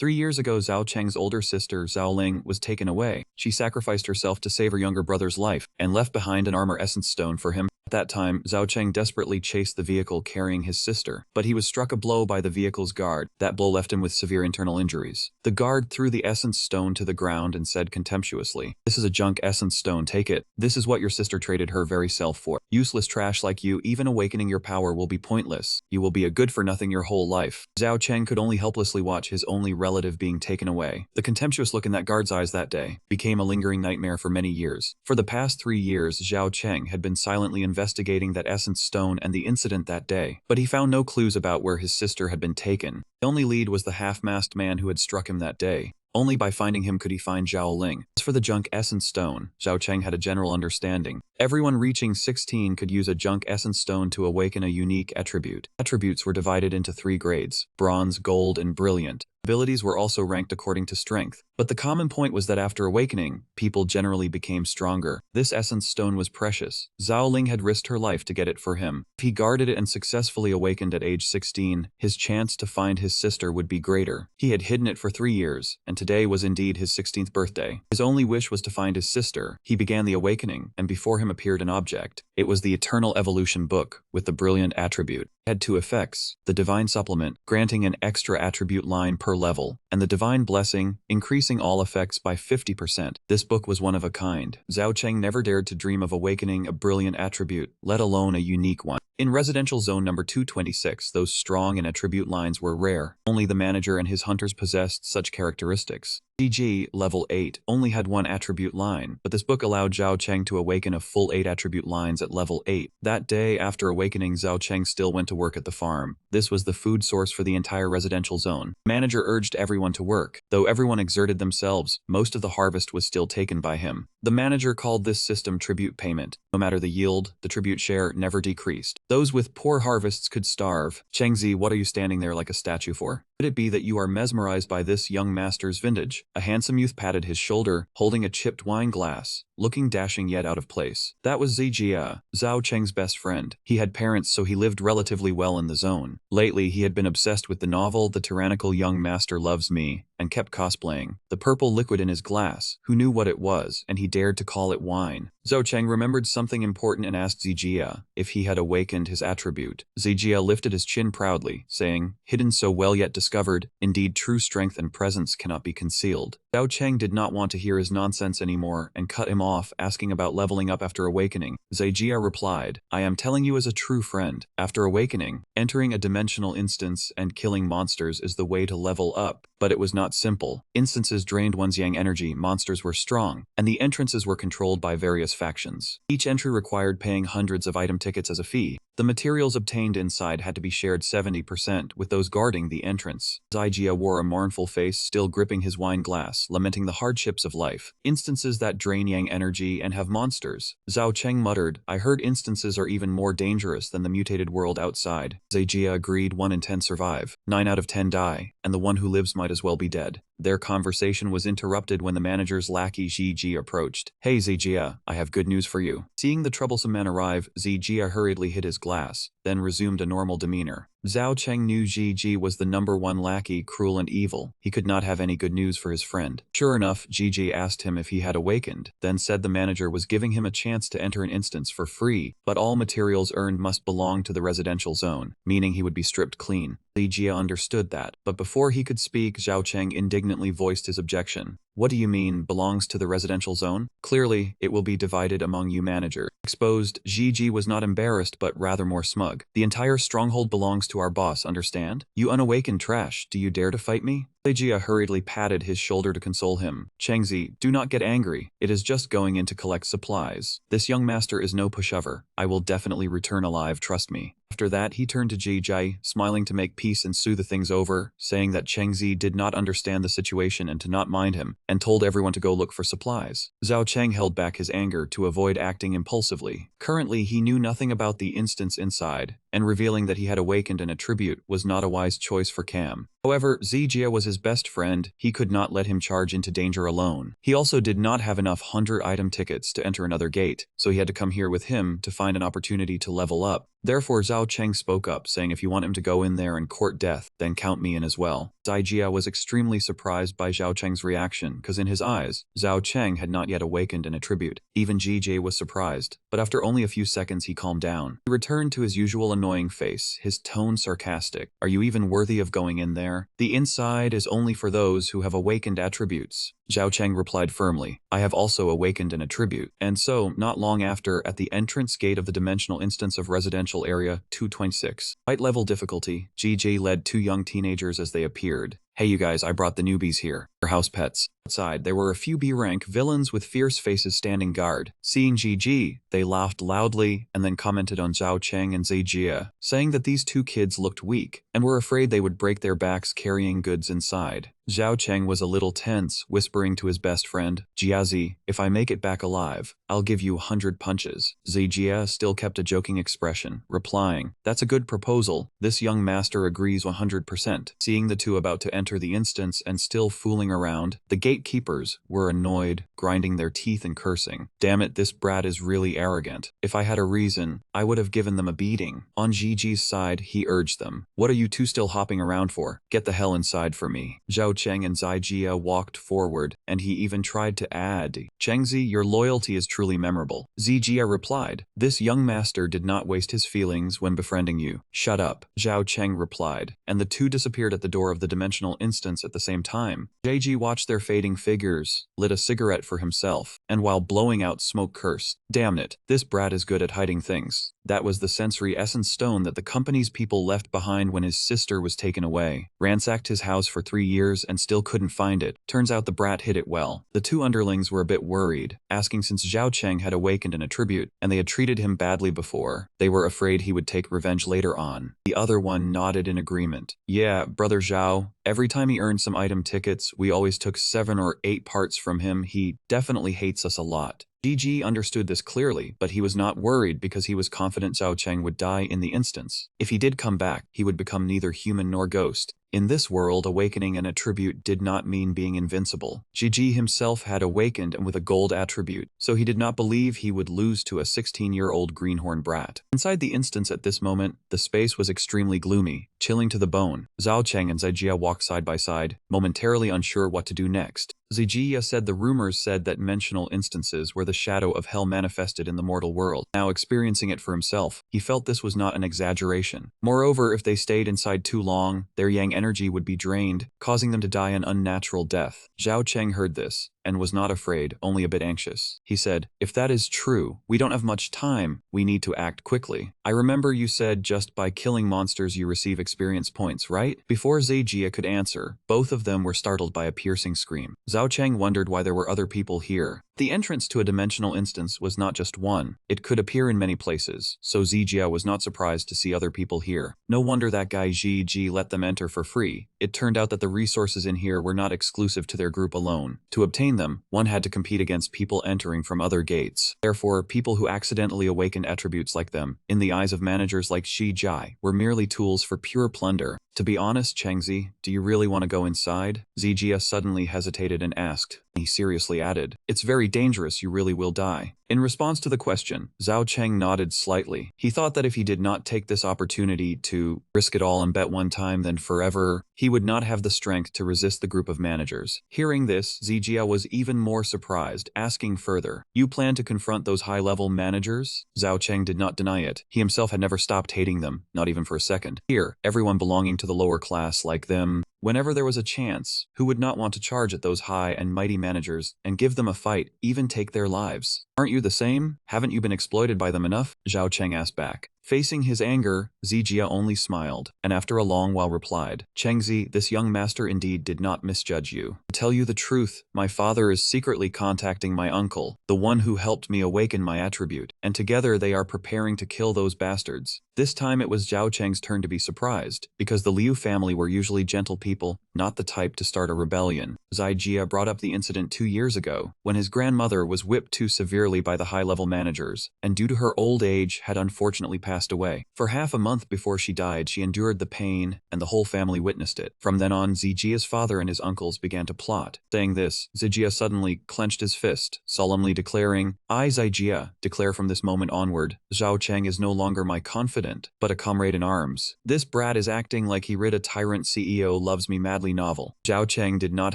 3 years ago, Zhao Cheng's older sister, Zhao Ling, was taken away. She sacrificed herself to save her younger brother's life and left behind an armor essence stone for him. At that time, Zhao Cheng desperately chased the vehicle carrying his sister, but he was struck a blow by the vehicle's guard. That blow left him with severe internal injuries. The guard threw the essence stone to the ground and said contemptuously, "This is a junk essence stone, take it. This is what your sister traded her very self for. Useless trash like you, even awakening your power will be pointless. You will be a good-for-nothing your whole life." Zhao Cheng could only helplessly watch his only relative being taken away. The contemptuous look in that guard's eyes that day became a lingering nightmare for many years. For the past 3 years, Zhao Cheng had been silently investigating that essence stone and the incident that day, but he found no clues about where his sister had been taken. The only lead was the half-masked man who had struck him that day. Only by finding him could he find Zhao Ling. As for the junk essence stone, Zhao Cheng had a general understanding. Everyone reaching 16 could use a junk essence stone to awaken a unique attribute. Attributes were divided into 3 grades: bronze, gold, and brilliant. Abilities were also ranked according to strength. But the common point was that after awakening, people generally became stronger. This essence stone was precious. Zhao Ling had risked her life to get it for him. If he guarded it and successfully awakened at age 16, his chance to find his sister would be greater. He had hidden it for 3 years, and today was indeed his 16th birthday. His only wish was to find his sister. He began the awakening, and before him appeared an object. It was the Eternal Evolution book with the brilliant attribute. It had 2 effects: the Divine Supplement, granting an extra attribute line per level, and the Divine Blessing, increasing all effects by 50%. This book was one of a kind. Zhao Cheng never dared to dream of awakening a brilliant attribute, let alone a unique one. In residential zone number 226, those strong and attribute lines were rare. Only the manager and his hunters possessed such characteristics. GG, level 8, only had 1 attribute line, but this book allowed Zhao Cheng to awaken a full 8 attribute lines at level 8. That day, after awakening, Zhao Cheng still went to work at the farm. This was the food source for the entire residential zone. The manager urged everyone to work. Though everyone exerted themselves, most of the harvest was still taken by him. The manager called this system tribute payment. No matter the yield, the tribute share never decreased. Those with poor harvests could starve. Chengzi, what are you standing there like a statue for? Could it be that you are mesmerized by this young master's vintage? A handsome youth patted his shoulder, holding a chipped wine glass, looking dashing yet out of place. That was Zijia, Zhao Cheng's best friend. He had parents, so he lived relatively well in the zone. Lately, he had been obsessed with the novel The Tyrannical Young Master Loves Me, and kept cosplaying. The purple liquid in his glass, who knew what it was, and he dared to call it wine. Zhao Cheng remembered something important and asked Zijia if he had awakened his attribute. Zijia lifted his chin proudly, saying, "Hidden so well yet discovered, indeed true strength and presence cannot be concealed." Zhao Cheng did not want to hear his nonsense anymore and cut him off, asking about leveling up after awakening. Zijia replied, "I am telling you as a true friend. After awakening, entering a dimensional instance and killing monsters is the way to level up." But it was not simple. Instances drained one's yang energy, monsters were strong, and the entrances were controlled by various factions. Each entry required paying hundreds of item tickets as a fee. The materials obtained inside had to be shared 70% with those guarding the entrance. Zijia wore a mournful face, still gripping his wine glass, lamenting the hardships of life. Instances that drain yang energy and have monsters. Zhao Cheng muttered, "I heard instances are even more dangerous than the mutated world outside." Zijia agreed, 1 in 10 survive, 9 out of 10 die, and the one who lives might as well be dead. Their conversation was interrupted when the manager's lackey Zijia approached. "Hey Zijia, I have good news for you." Seeing the troublesome man arrive, Zijia hurriedly hid his glass, then resumed a normal demeanor. Zhao Cheng knew Ji was the #1 lackey, cruel and evil. He could not have any good news for his friend. Sure enough, Ji asked him if he had awakened, then said the manager was giving him a chance to enter an instance for free, but all materials earned must belong to the residential zone, meaning he would be stripped clean. Zijia understood that, but before he could speak, Zhao Cheng indignantly voiced his objection. "What do you mean, belongs to the residential zone? Clearly, it will be divided among you manager." Exposed, Ji was not embarrassed but rather more smug. "The entire stronghold belongs to our boss, understand? You unawakened trash, do you dare to fight me?" Zijia hurriedly patted his shoulder to console him. "Chengzi, do not get angry. It is just going in to collect supplies. This young master is no pushover. I will definitely return alive, trust me." After that, he turned to Ji, smiling to make peace and soothe things over, saying that Chengzi did not understand the situation and to not mind him, and told everyone to go look for supplies. Zhao Cheng held back his anger to avoid acting impulsively. Currently, he knew nothing about the instance inside, and revealing that he had awakened an attribute was not a wise choice for Cam. However, Zijia was his best friend. He could not let him charge into danger alone. He also did not have enough 100 item tickets to enter another gate, so he had to come here with him to find an opportunity to level up. Therefore Zhao Cheng spoke up, saying if you want him to go in there and court death, then count me in as well. Zijia was extremely surprised by Zhao Cheng's reaction, because in his eyes, Zhao Cheng had not yet awakened an attribute. Even GJ was surprised, but after only a few seconds he calmed down. He returned to his usual annoying face, his tone sarcastic. Are you even worthy of going in there? The inside is only for those who have awakened attributes. Zhao Cheng replied firmly, I have also awakened an attribute. And so, not long after, at the entrance gate of the dimensional instance of residential area 226, fight level difficulty, GJ led two young teenagers as they appeared. Hey you guys, I brought the newbies here. Your house pets. Outside, there were a few B-rank villains with fierce faces standing guard. Seeing GG, they laughed loudly and then commented on Zhao Cheng and Zijia, saying that these two kids looked weak and were afraid they would break their backs carrying goods inside. Zhao Cheng was a little tense, whispering to his best friend, Jiazi, if I make it back alive, I'll give you 100 punches. Zijia still kept a joking expression, replying, that's a good proposal. This young master agrees 100%. Seeing the two about to enter the instance and still fooling around, the gatekeepers were annoyed, grinding their teeth and cursing. Damn it, this brat is really arrogant. If I had a reason, I would have given them a beating. On Gigi's side, he urged them, what are you two still hopping around for? Get the hell inside for me. Zhao Cheng and Zijia walked forward, and he even tried to add, Chengzi, your loyalty is truly memorable. Zijia replied, this young master did not waste his feelings when befriending you. Shut up. Zhao Cheng replied, and the two disappeared at the door of the dimensional instance at the same time. JG watched their fading figures, lit a cigarette for himself, and while blowing out smoke cursed, damn it, this brat is good at hiding things. That was the sensory essence stone that the company's people left behind when his sister was taken away. Ransacked his house for 3 years and still couldn't find it. Turns out the brat hid it well. The two underlings were a bit worried, asking since Zhao Cheng had awakened an attribute, and they had treated him badly before. They were afraid he would take revenge later on. The other one nodded in agreement. Yeah, brother Zhao, every time he earned some item tickets, we always took 7 or 8 parts from him. He definitely hates us a lot. GG understood this clearly, but he was not worried because he was confident Zhao Cheng would die in the instance. If he did come back, he would become neither human nor ghost. In this world, awakening an attribute did not mean being invincible. GG himself had awakened and with a gold attribute, so he did not believe he would lose to a 16-year-old greenhorn brat. Inside the instance at this moment, the space was extremely gloomy, chilling to the bone. Zhao Cheng and Zijia walked side by side, momentarily unsure what to do next. Zijia said the rumors said that dimensional instances were the shadow of hell manifested in the mortal world. Now experiencing it for himself, he felt this was not an exaggeration. Moreover, if they stayed inside too long, their yang energy would be drained, causing them to die an unnatural death. Zhao Cheng heard this, and was not afraid, only a bit anxious. He said, if that is true, we don't have much time, we need to act quickly. I remember you said just by killing monsters you receive experience points, right? Before Zijia could answer, both of them were startled by a piercing scream. Zhao Cheng wondered why there were other people here. The entrance to a dimensional instance was not just one, it could appear in many places, so Zijia was not surprised to see other people here. No wonder that guy Ji let them enter for free. It turned out that the resources in here were not exclusive to their group alone. To obtain them, one had to compete against people entering from other gates. Therefore, people who accidentally awakened attributes like them, in the eyes of managers like Shi Jai, were merely tools for pure plunder. To be honest, Chengzi, do you really want to go inside? Zijia suddenly hesitated and asked. He seriously added, it's very dangerous, you really will die. In response to the question, Zhao Cheng nodded slightly. He thought that if he did not take this opportunity to risk it all and bet one time then forever, he would not have the strength to resist the group of managers. Hearing this, Zijia was even more surprised, asking further, you plan to confront those high-level managers? Zhao Cheng did not deny it. He himself had never stopped hating them, not even for a second. Here, everyone belonging to the lower class like them, whenever there was a chance, who would not want to charge at those high and mighty managers and give them a fight, even take their lives? Aren't you the same? Haven't you been exploited by them enough? Zhao Cheng asked back. Facing his anger, Zijia only smiled, and after a long while replied, Chengzi, this young master indeed did not misjudge you. To tell you the truth, my father is secretly contacting my uncle, the one who helped me awaken my attribute, and together they are preparing to kill those bastards. This time it was Zhao Cheng's turn to be surprised, because the Liu family were usually gentle people, not the type to start a rebellion. Zijia brought up the incident 2 years ago, when his grandmother was whipped too severely by the high-level managers, and due to her old age had unfortunately passed passed away. For half a month before she died, she endured the pain, and the whole family witnessed it. From then on, Zijia's father and his uncles began to plot. Saying this, Zijia suddenly clenched his fist, solemnly declaring, "I, Zijia, declare from this moment onward, Zhao Cheng is no longer my confidant, but a comrade in arms. This brat is acting like he read a tyrant CEO loves me madly novel." Zhao Cheng did not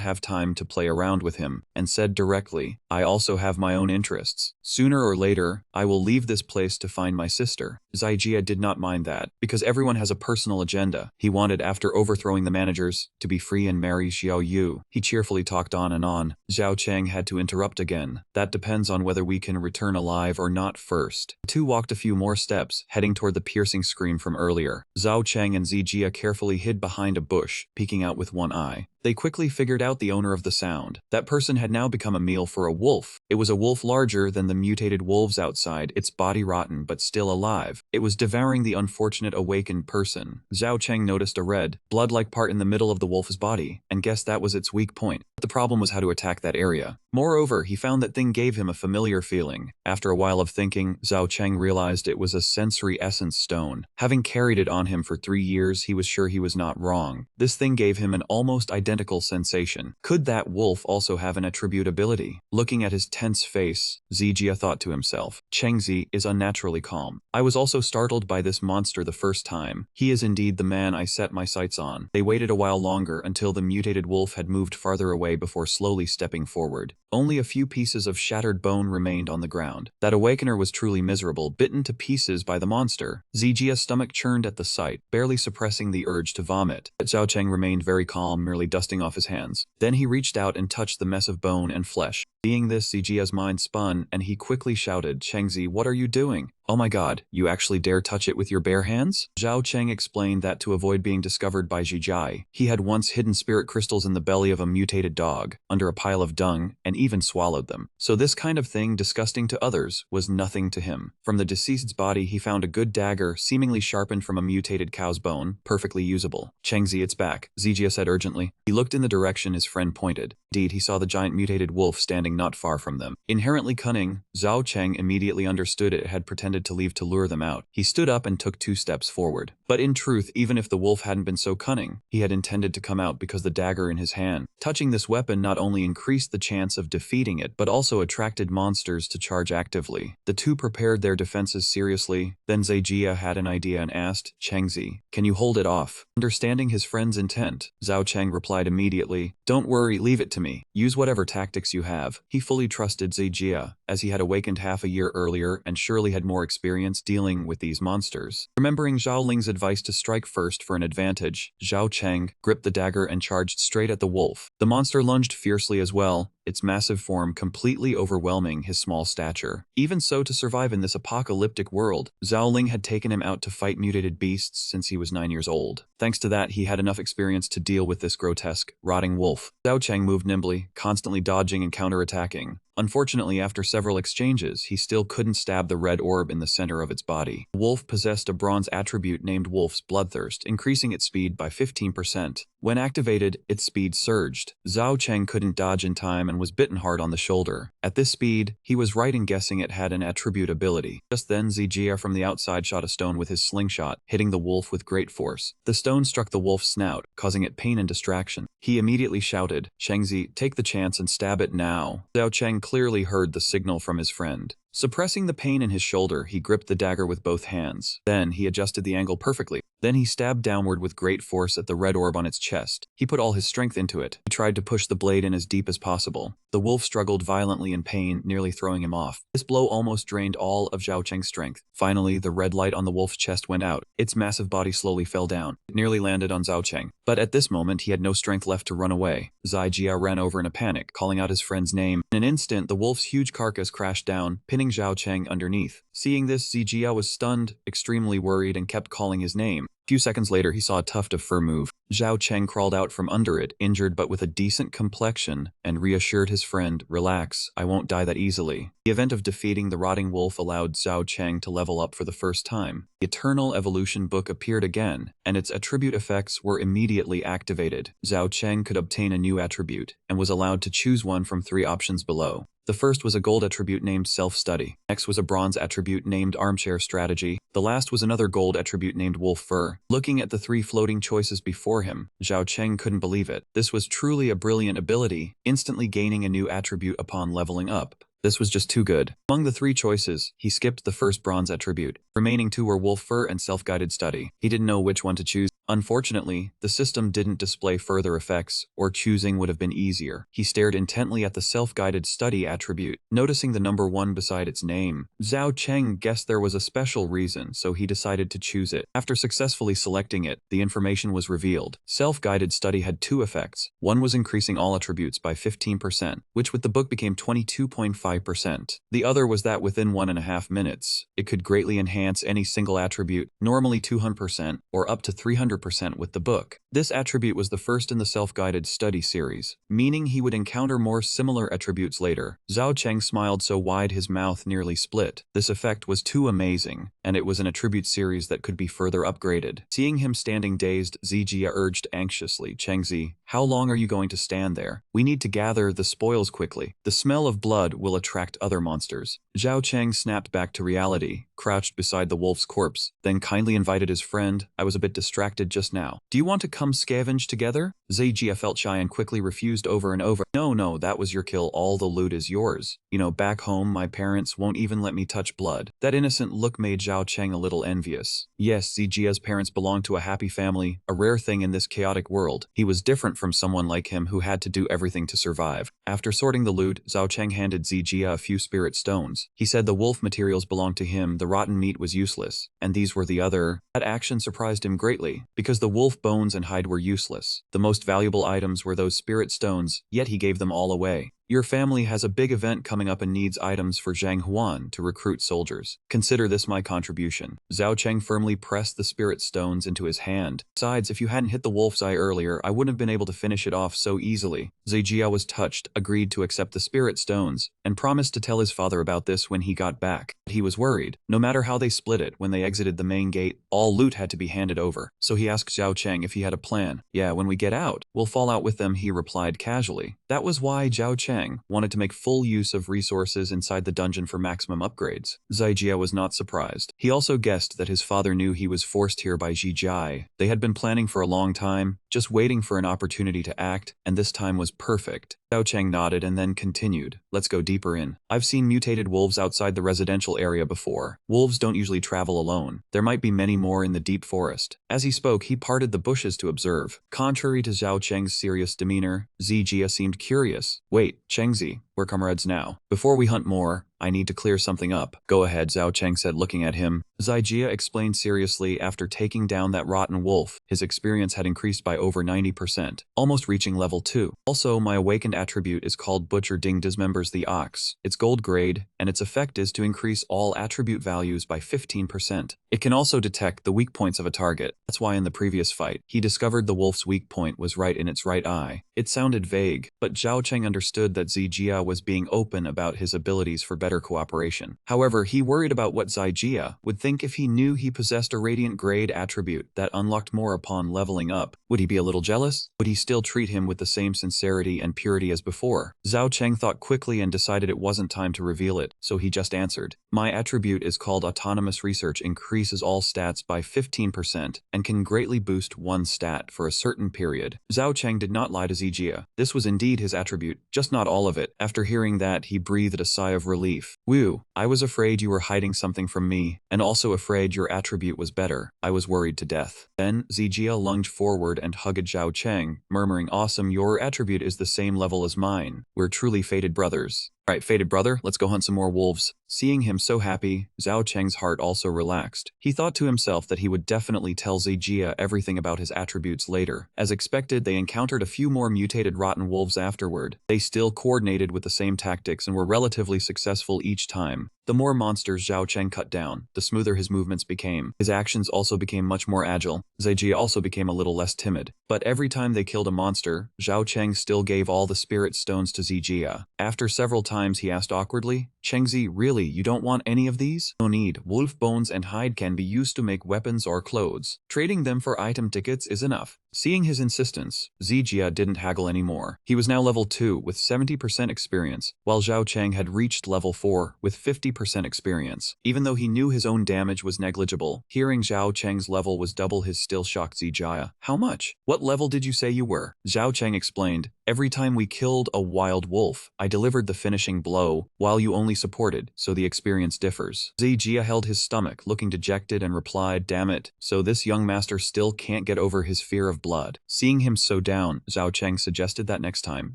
have time to play around with him, and said directly, "I also have my own interests. Sooner or later, I will leave this place to find my sister." Zijia did not mind that, because everyone has a personal agenda. He wanted, after overthrowing the managers, to be free and marry Xiao Yu. He cheerfully talked on and on. Zhao Cheng had to interrupt again. "That depends on whether we can return alive or not first." The two walked a few more steps, heading toward the piercing scream from earlier. Zhao Cheng and Zijia carefully hid behind a bush, peeking out with one eye. They quickly figured out the owner of the sound. That person had now become a meal for a wolf. It was a wolf larger than the mutated wolves outside, its body rotten but still alive. It was devouring the unfortunate awakened person. Zhao Cheng noticed a red, blood-like part in the middle of the wolf's body, and guessed that was its weak point. The problem was how to attack that area. Moreover, he found that thing gave him a familiar feeling. After a while of thinking, Zhao Cheng realized it was a sensory essence stone. Having carried it on him for 3 years, he was sure he was not wrong. This thing gave him an almost identical sensation. Could that wolf also have an attribute ability? Looking at his tense face, Zijia thought to himself, "Chengzi is unnaturally calm. I was also startled by this monster the first time. He is indeed the man I set my sights on." They waited a while longer until the mutated wolf had moved farther away before slowly stepping forward. Only a few pieces of shattered bone remained on the ground. That awakener was truly miserable, bitten to pieces by the monster. Zijia's stomach churned at the sight, barely suppressing the urge to vomit. But Zhao Cheng remained very calm, merely dusting off his hands. Then he reached out and touched the mess of bone and flesh. Seeing this, Zijia's mind spun, and he quickly shouted, "Chengzi, what are you doing? Oh my god, you actually dare touch it with your bare hands?" Zhao Cheng explained that to avoid being discovered by Zijia, he had once hidden spirit crystals in the belly of a mutated dog, under a pile of dung, and even swallowed them. So this kind of thing, disgusting to others, was nothing to him. From the deceased's body, he found a good dagger, seemingly sharpened from a mutated cow's bone, perfectly usable. "Chengzi, it's back," Zijia said urgently. He looked in the direction his friend pointed. Indeed, he saw the giant mutated wolf standing not far from them. Inherently cunning, Zhao Cheng immediately understood it had pretended to leave to lure them out. He stood up and took 2 steps forward. But in truth, even if the wolf hadn't been so cunning, he had intended to come out because the dagger in his hand. Touching this weapon not only increased the chance of defeating it, but also attracted monsters to charge actively. The two prepared their defenses seriously. Then Zijia had an idea and asked, "Chengzi, can you hold it off?" Understanding his friend's intent, Zhao Cheng replied immediately, "Don't worry, leave it to me. Use whatever tactics you have." He fully trusted Zijia, as he had awakened half a year earlier and surely had more experience dealing with these monsters. Remembering Zhao Ling's advice to strike first for an advantage, Zhao Cheng gripped the dagger and charged straight at the wolf. The monster lunged fiercely as well, its massive form completely overwhelming his small stature. Even so, to survive in this apocalyptic world, Zhao Ling had taken him out to fight mutated beasts since he was 9 years old. Thanks to that, he had enough experience to deal with this grotesque, rotting wolf. Zhao Cheng moved nimbly, constantly dodging and counterattacking. Unfortunately, after several exchanges, he still couldn't stab the red orb in the center of its body. The wolf possessed a bronze attribute named Wolf's Bloodthirst, increasing its speed by 15%. When activated, its speed surged. Zhao Cheng couldn't dodge in time and was bitten hard on the shoulder. At this speed, he was right in guessing it had an attribute ability. Just then, Zijia from the outside shot a stone with his slingshot, hitting the wolf with great force. The stone struck the wolf's snout, causing it pain and distraction. He immediately shouted, "Chengzi, take the chance and stab it now." Zhao Cheng clearly heard the signal from his friend. Suppressing the pain in his shoulder, he gripped the dagger with both hands. Then he adjusted the angle perfectly. Then he stabbed downward with great force at the red orb on its chest. He put all his strength into it. He tried to push the blade in as deep as possible. The wolf struggled violently in pain, nearly throwing him off. This blow almost drained all of Zhao Cheng's strength. Finally, the red light on the wolf's chest went out. Its massive body slowly fell down. It nearly landed on Zhao Cheng. But at this moment, he had no strength left to run away. Zijia ran over in a panic, calling out his friend's name. In an instant, the wolf's huge carcass crashed down, pinning Zhao Cheng underneath. Seeing this, Zijia was stunned, extremely worried, and kept calling his name. A few seconds later, he saw a tuft of fur move. Zhao Cheng crawled out from under it, injured but with a decent complexion, and reassured his friend, "Relax, I won't die that easily." The event of defeating the rotting wolf allowed Zhao Cheng to level up for the first time. The Eternal Evolution book appeared again, and its attribute effects were immediately activated. Zhao Cheng could obtain a new attribute, and was allowed to choose one from 3 options below. The first was a gold attribute named self-study. Next was a bronze attribute named armchair strategy. The last was another gold attribute named wolf fur. Looking at the 3 floating choices before him, Zhao Cheng couldn't believe it. This was truly a brilliant ability, instantly gaining a new attribute upon leveling up. This was just too good. Among the 3 choices, he skipped the first bronze attribute. Remaining 2 were wolf fur and self-guided study. He didn't know which one to choose. Unfortunately, the system didn't display further effects, or choosing would have been easier. He stared intently at the self-guided study attribute, noticing the number 1 beside its name. Zhao Cheng guessed there was a special reason, so he decided to choose it. After successfully selecting it, the information was revealed. Self-guided study had 2 effects. One was increasing all attributes by 15%, which with the book became 22.5%. The other was that within 1.5 minutes, it could greatly enhance any single attribute, normally 200% or up to 300% with the book. This attribute was the first in the self-guided study series, meaning he would encounter more similar attributes later. Zhao Cheng smiled so wide his mouth nearly split. This effect was too amazing, and it was an attribute series that could be further upgraded. Seeing him standing dazed, Zijia urged anxiously, "Chengzi, how long are you going to stand there? We need to gather the spoils quickly. The smell of blood will attract other monsters." Zhao Cheng snapped back to reality, crouched beside the wolf's corpse, then kindly invited his friend, "I was a bit distracted just now. Do you want to come scavenge together?" Zijia felt shy and quickly refused over and over. No, that was your kill. All the loot is yours. You know, back home, my parents won't even let me touch blood." That innocent look made Zhao Cheng a little envious. Yes, Zijia's parents belonged to a happy family, a rare thing in this chaotic world. He was different from someone like him who had to do everything to survive. After sorting the loot, Zhao Cheng handed Zijia a few spirit stones. He said the wolf materials belonged to him, the rotten meat was useless, and these were the other. That action surprised him greatly, because the wolf bones and hide were useless. The most valuable items were those spirit stones, yet he gave them all away. "Your family has a big event coming up and needs items for Zhang Huan to recruit soldiers. Consider this my contribution." Zhao Cheng firmly pressed the spirit stones into his hand. "Besides, if you hadn't hit the wolf's eye earlier, I wouldn't have been able to finish it off so easily." Zijia was touched, agreed to accept the spirit stones, and promised to tell his father about this when he got back. But he was worried. No matter how they split it, when they exited the main gate, all loot had to be handed over. So he asked Zhao Cheng if he had a plan. "Yeah, when we get out, we'll fall out with them," he replied casually. That was why Zhao Cheng wanted to make full use of resources inside the dungeon for maximum upgrades. Zijia was not surprised. He also guessed that his father knew he was forced here by Zijai. They had been planning for a long time, just waiting for an opportunity to act, and this time was perfect. Zhao Cheng nodded and then continued, "Let's go deeper in. I've seen mutated wolves outside the residential area before. Wolves don't usually travel alone. There might be many more in the deep forest." As he spoke, he parted the bushes to observe. Contrary to Zhao Cheng's serious demeanor, Zijia seemed curious. "Wait, Chengzi, we're comrades now. Before we hunt more, I need to clear something up." "Go ahead," Zhao Cheng said, looking at him. Zijia explained seriously. After taking down that rotten wolf, his experience had increased by over 90%, almost reaching level 2. Also, my awakened attribute is called Butcher Ding dismembers the ox. It's gold grade, and its effect is to increase all attribute values by 15%. It can also detect the weak points of a target. That's why in the previous fight, he discovered the wolf's weak point was right in its right eye. It sounded vague, but Zhao Cheng understood that Zijia was being open about his abilities for better cooperation. However, he worried about what Zijia would think if he knew he possessed a radiant grade attribute that unlocked more upon leveling up. Would he be a little jealous? Would he still treat him with the same sincerity and purity as before? Zhao Cheng thought quickly and decided it wasn't time to reveal it, so he just answered, "My attribute is called Autonomous Research, increases all stats by 15% and can greatly boost one stat for a certain period." Zhao Cheng did not lie to Zijia. This was indeed his attribute, just not all of it. After hearing that, he breathed a sigh of relief. "Woo, I was afraid you were hiding something from me, and also afraid your attribute was better. I was worried to death." Then, Zijia lunged forward and hugged Zhao Cheng, murmuring, "Awesome, your attribute is the same level as mine. We're truly fated brothers." "Alright, fated brother, let's go hunt some more wolves." Seeing him so happy, Zhao Cheng's heart also relaxed. He thought to himself that he would definitely tell Zijia everything about his attributes later. As expected, they encountered a few more mutated rotten wolves afterward. They still coordinated with the same tactics and were relatively successful each time. The more monsters Zhao Cheng cut down, the smoother his movements became. His actions also became much more agile. Zijia also became a little less timid. But every time they killed a monster, Zhao Cheng still gave all the spirit stones to Zijia. After several times he asked awkwardly, Chengzi, really, you don't want any of these? No need. Wolf bones and hide can be used to make weapons or clothes. Trading them for item tickets is enough. Seeing his insistence, Zijia didn't haggle anymore. He was now level 2 with 70% experience, while Zhao Cheng had reached level 4 with 50% experience. Even though he knew his own damage was negligible, hearing Zhao Cheng's level was double his still shocked Zijia. How much? What level did you say you were? Zhao Cheng explained, every time we killed a wild wolf, I delivered the finishing blow, while you only supported, so the experience differs. Zijia held his stomach, looking dejected, and replied, damn it, so this young master still can't get over his fear of blood. Seeing him so down, Zhao Cheng suggested that next time,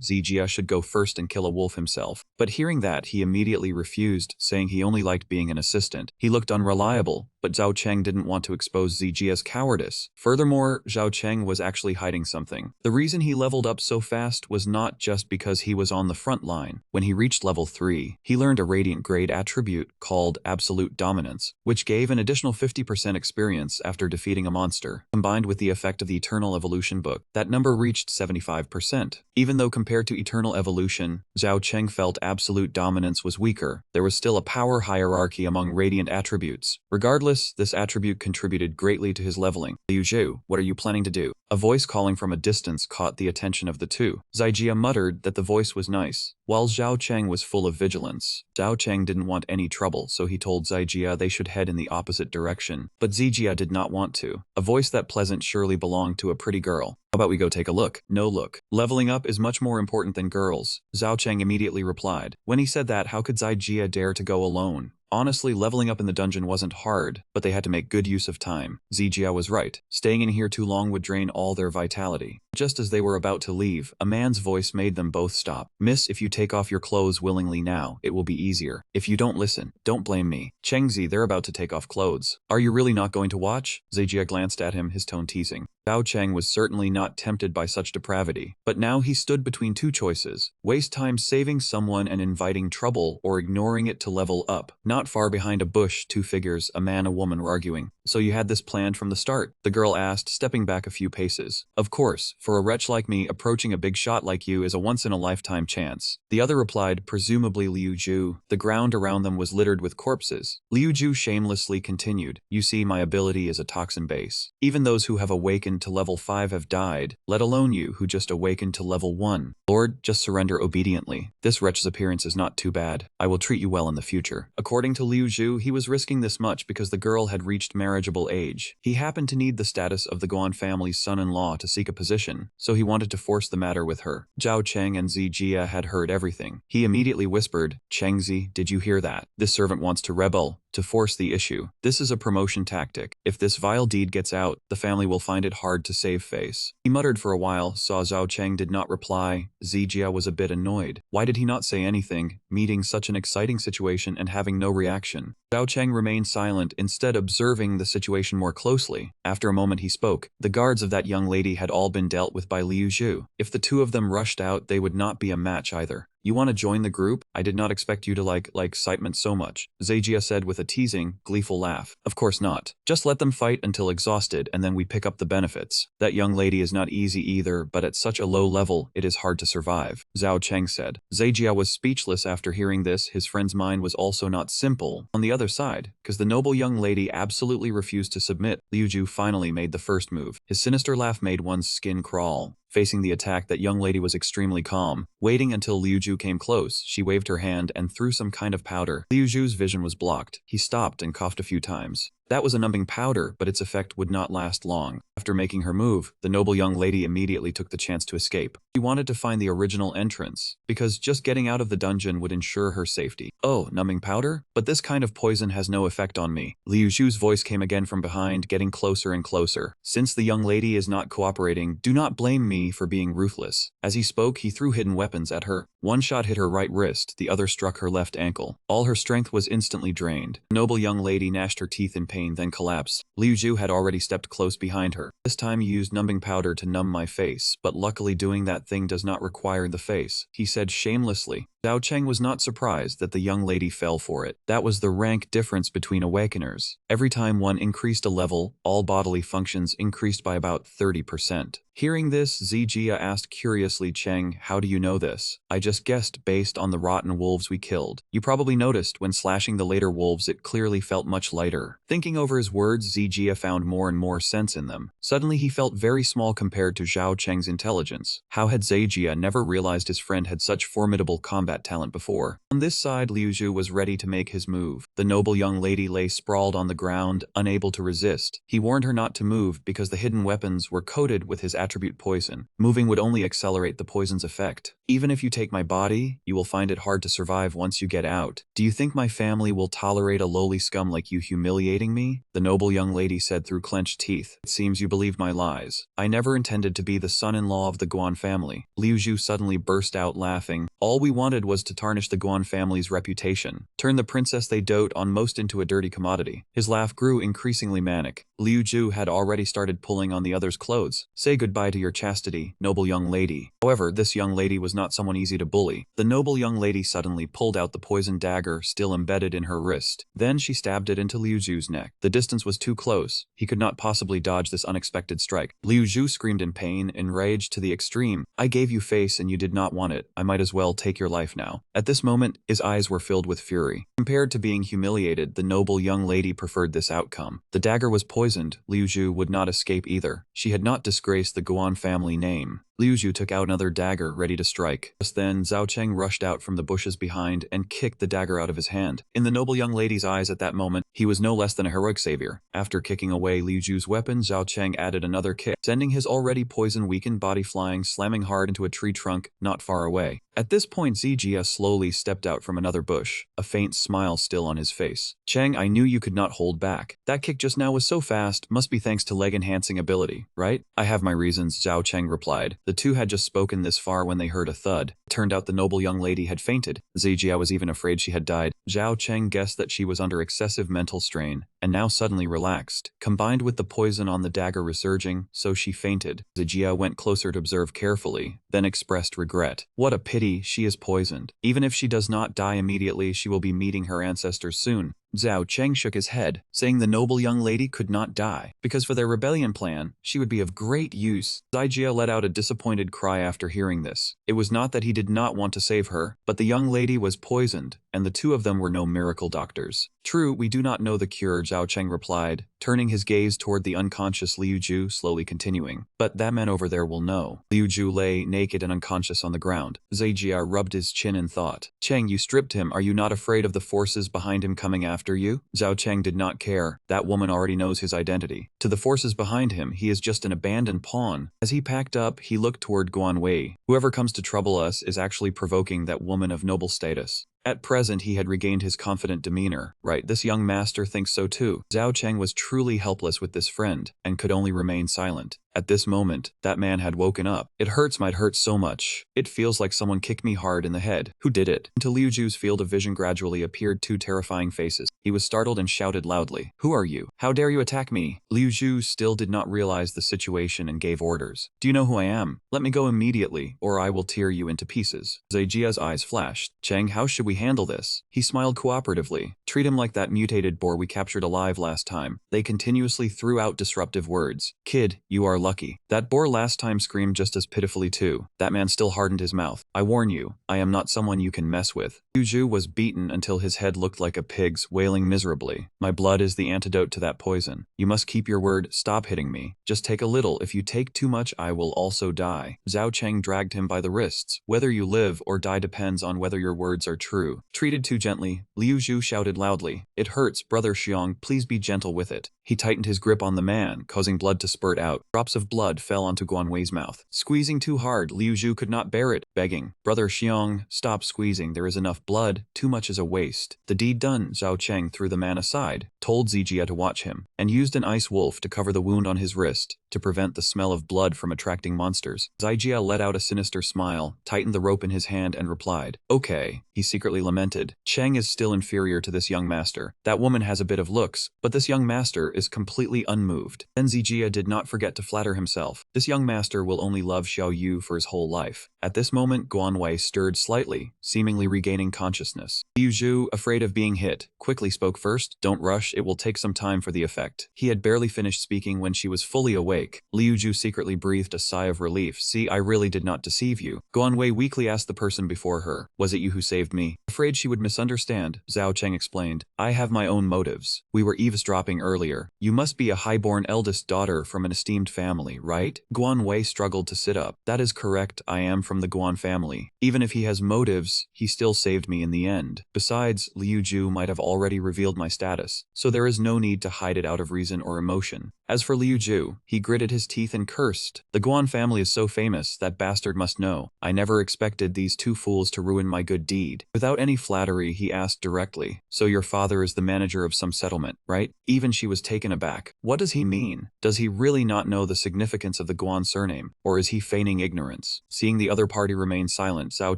Zijia should go first and kill a wolf himself. But hearing that, he immediately refused, saying he only liked being an assistant. He looked unreliable, but Zhao Cheng didn't want to expose Zijia's cowardice. Furthermore, Zhao Cheng was actually hiding something. The reason he leveled up so fast was not just because he was on the front line. When he reached level 3, he learned a radiant grade attribute called Absolute Dominance, which gave an additional 50% experience after defeating a monster. Combined with the effect of the Eternal Evolution book, that number reached 75%. Even though compared to Eternal Evolution, Zhao Cheng felt Absolute Dominance was weaker, there was still a power hierarchy among radiant attributes. Regardless, this attribute contributed greatly to his leveling. Liu Zhu, what are you planning to do? A voice calling from a distance caught the attention of the two. Zijia muttered that the voice was nice, while Zhao Cheng was full of vigilance. Zhao Cheng didn't want any trouble, so he told Zijia they should head in the opposite direction. But Zijia did not want to. A voice that pleasant surely belonged to a pretty girl. How about we go take a look? No look. Leveling up is much more important than girls, Zhao Cheng immediately replied. When he said that, how could Zijia dare to go alone? Honestly, leveling up in the dungeon wasn't hard, but they had to make good use of time. Zijia was right. Staying in here too long would drain all their vitality. Just as they were about to leave, a man's voice made them both stop. Miss, if you take off your clothes willingly now, it will be easier. If you don't listen, don't blame me. Chengzi, they're about to take off clothes. Are you really not going to watch? Zijia glanced at him, his tone teasing. Zhao Cheng was certainly not tempted by such depravity, but now he stood between two choices: waste time saving someone and inviting trouble, or ignoring it to level up. Not far behind a bush, two figures, a man and a woman, were arguing. So you had this planned from the start? The girl asked, stepping back a few paces. Of course, for a wretch like me, approaching a big shot like you is a once-in-a-lifetime chance. The other replied, presumably Liu Zhu. The ground around them was littered with corpses. Liu Zhu shamelessly continued, you see, my ability is a toxin base. Even those who have awakened to level 5 have died, let alone you who just awakened to level 1. Lord, just surrender obediently. This wretch's appearance is not too bad. I will treat you well in the future. According to Liu Zhu, he was risking this much because the girl had reached marriageable age. He happened to need the status of the Guan family's son-in-law to seek a position, so he wanted to force the matter with her. Zhao Cheng and Zijia had heard everything. He immediately whispered, Chengzi, did you hear that? This servant wants to rebel, to force the issue. This is a promotion tactic. If this vile deed gets out, the family will find it hard to save face. He muttered for a while, saw Zhao Cheng did not reply. Zijia was a bit annoyed. Why did he not say anything, meeting such an exciting situation and having no reaction? Zhao Cheng remained silent, instead observing the situation more closely. After a moment he spoke. The guards of that young lady had all been dealt with by Liu Zhu. If the two of them rushed out, they would not be a match either. You want to join the group? I did not expect you to like excitement so much, Zijia said with a teasing, gleeful laugh. Of course not. Just let them fight until exhausted and then we pick up the benefits. That young lady is not easy either, but at such a low level, it is hard to survive, Zhao Cheng said. Zijia was speechless after hearing this. His friend's mind was also not simple. On the other side, because the noble young lady absolutely refused to submit, Liu Zhu finally made the first move. His sinister laugh made one's skin crawl. Facing the attack, that young lady was extremely calm. Waiting until Liu Zhu came close, she waved her hand and threw some kind of powder. Liu Zhu's vision was blocked. He stopped and coughed a few times. That was a numbing powder, but its effect would not last long. After making her move, the noble young lady immediately took the chance to escape. She wanted to find the original entrance, because just getting out of the dungeon would ensure her safety. Oh, numbing powder? But this kind of poison has no effect on me. Liu Zhu's voice came again from behind, getting closer and closer. Since the young lady is not cooperating, do not blame me for being ruthless. As he spoke, he threw hidden weapons at her. One shot hit her right wrist, the other struck her left ankle. All her strength was instantly drained. The noble young lady gnashed her teeth in pain, then collapsed. Liu Zhu had already stepped close behind her. This time he used numbing powder to numb my face, but luckily doing that thing does not require the face, he said shamelessly. Zhao Cheng was not surprised that the young lady fell for it. That was the rank difference between awakeners. Every time one increased a level, all bodily functions increased by about 30%. Hearing this, Zijia asked curiously, Cheng, how do you know this? I just guessed based on the rotten wolves we killed. You probably noticed when slashing the later wolves it clearly felt much lighter. Thinking over his words, Zijia found more and more sense in them. Suddenly he felt very small compared to Zhao Cheng's intelligence. How had Zijia never realized his friend had such formidable combat talent before? On this side, Liu Zhu was ready to make his move. The noble young lady lay sprawled on the ground, unable to resist. He warned her not to move because the hidden weapons were coated with his attribute poison. Moving would only accelerate the poison's effect. Even if you take my body, you will find it hard to survive once you get out. Do you think my family will tolerate a lowly scum like you humiliating me? The noble young lady said through clenched teeth. It seems you believed my lies. I never intended to be the son-in-law of the Guan family. Liu Zhu suddenly burst out laughing. All we wanted was to tarnish the Guan family's reputation, turn the princess they dote on most into a dirty commodity. His laugh grew increasingly manic. Liu Zhu had already started pulling on the other's clothes. Say goodbye to your chastity, noble young lady. However, this young lady was not someone easy to bully. The noble young lady suddenly pulled out the poisoned dagger still embedded in her wrist. Then she stabbed it into Liu Zhu's neck. The distance was too close. He could not possibly dodge this unexpected strike. Liu Zhu screamed in pain, enraged to the extreme. I gave you face and you did not want it. I might as well take your life now. At this moment, his eyes were filled with fury. Compared to being humiliated, the noble young lady preferred this outcome. The dagger was poisoned. Liu Zhu would not escape either. She had not disgraced the Guan family name. Liu Zhu took out another dagger, ready to strike. Just then, Zhao Cheng rushed out from the bushes behind and kicked the dagger out of his hand. In the noble young lady's eyes at that moment, he was no less than a heroic savior. After kicking away Liu Zhu's weapon, Zhao Cheng added another kick, sending his already poison-weakened body flying, slamming hard into a tree trunk not far away. At this point, Zijia slowly stepped out from another bush, a faint smile still on his face. Cheng, I knew you could not hold back. That kick just now was so fast, must be thanks to leg-enhancing ability, right? I have my reasons, Zhao Cheng replied. The two had just spoken this far when they heard a thud. It turned out the noble young lady had fainted. Zijia was even afraid she had died. Zhao Cheng guessed that she was under excessive mental strain, and now suddenly relaxed. Combined with the poison on the dagger resurging, so she fainted. Zijia went closer to observe carefully, then expressed regret. What a pity, she is poisoned. Even if she does not die immediately, she will be meeting her ancestors soon. Zhao Cheng shook his head, saying the noble young lady could not die, because for their rebellion plan, she would be of great use. Zijia let out a disappointed cry after hearing this. It was not that he did not want to save her, but the young lady was poisoned, and the two of them were no miracle doctors. True, we do not know the cure, Zhao Cheng replied, turning his gaze toward the unconscious Liu Zhu, slowly continuing. But that man over there will know. Liu Zhu lay naked and unconscious on the ground. Zijia rubbed his chin in thought. Cheng, you stripped him. Are you not afraid of the forces behind him coming after you? Zhao Cheng did not care. That woman already knows his identity. To the forces behind him, he is just an abandoned pawn. As he packed up, he looked toward Guan Wei. Whoever comes to trouble us is actually provoking that woman of noble status. At present, he had regained his confident demeanor. Right, this young master thinks so too. Zhao Cheng was truly helpless with this friend, and could only remain silent. At this moment, that man had woken up. It hurts, might hurt so much. It feels like someone kicked me hard in the head. Who did it? Into Liu Zhu's field of vision gradually appeared two terrifying faces. He was startled and shouted loudly. Who are you? How dare you attack me? Liu Zhu still did not realize the situation and gave orders. Do you know who I am? Let me go immediately, or I will tear you into pieces. Zijia's eyes flashed. Cheng, how should we handle this? He smiled cooperatively. Treat him like that mutated boar we captured alive last time. They continuously threw out disruptive words. Kid, you are lucky. That boar last time screamed just as pitifully too. That man still hardened his mouth. I warn you, I am not someone you can mess with. Liu Zhu was beaten until his head looked like a pig's, wailing miserably. My blood is the antidote to that poison. You must keep your word. Stop hitting me. Just take a little. If you take too much, I will also die. Zhao Cheng dragged him by the wrists. Whether you live or die depends on whether your words are true. Treated too gently, Liu Zhu shouted loudly. It hurts, Brother Xiong, please be gentle with it. He tightened his grip on the man, causing blood to spurt out. Drops of blood fell onto Guan Wei's mouth. Squeezing too hard, Liu Zhu could not bear it, begging, Brother Xiong, stop squeezing, there is enough blood, too much is a waste. The deed done, Zhao Cheng threw the man aside, told Zijia to watch him, and used an ice wolf to cover the wound on his wrist, to prevent the smell of blood from attracting monsters. Zijia let out a sinister smile, tightened the rope in his hand and replied, okay. He secretly lamented. Cheng is still inferior to this young master. That woman has a bit of looks, but this young master is completely unmoved. Then Zijia did not forget to flatter himself. This young master will only love Xiao Yu for his whole life. At this moment, Guan Wei stirred slightly, seemingly regaining consciousness. Liu Zhu, afraid of being hit, quickly spoke first. Don't rush, it will take some time for the effect. He had barely finished speaking when she was fully awake. mistake. Liu Ju secretly breathed a sigh of relief. See, I really did not deceive you. Guanwei weakly asked the person before her, was it you who saved me? Afraid she would misunderstand, Zhao Cheng explained, I have my own motives. We were eavesdropping earlier. You must be a highborn eldest daughter from an esteemed family, right? Guanwei struggled to sit up. That is correct, I am from the Guan family. Even if he has motives, he still saved me in the end. Besides, Liu Ju might have already revealed my status, so there is no need to hide it out of reason or emotion. As for Liu Ju, he gritted his teeth and cursed. The Guan family is so famous, that bastard must know. I never expected these two fools to ruin my good deed. Without any flattery, he asked directly, so your father is the manager of some settlement, right? Even she was taken aback. What does he mean? Does he really not know the significance of the Guan surname, or is he feigning ignorance? Seeing the other party remain silent, Zhao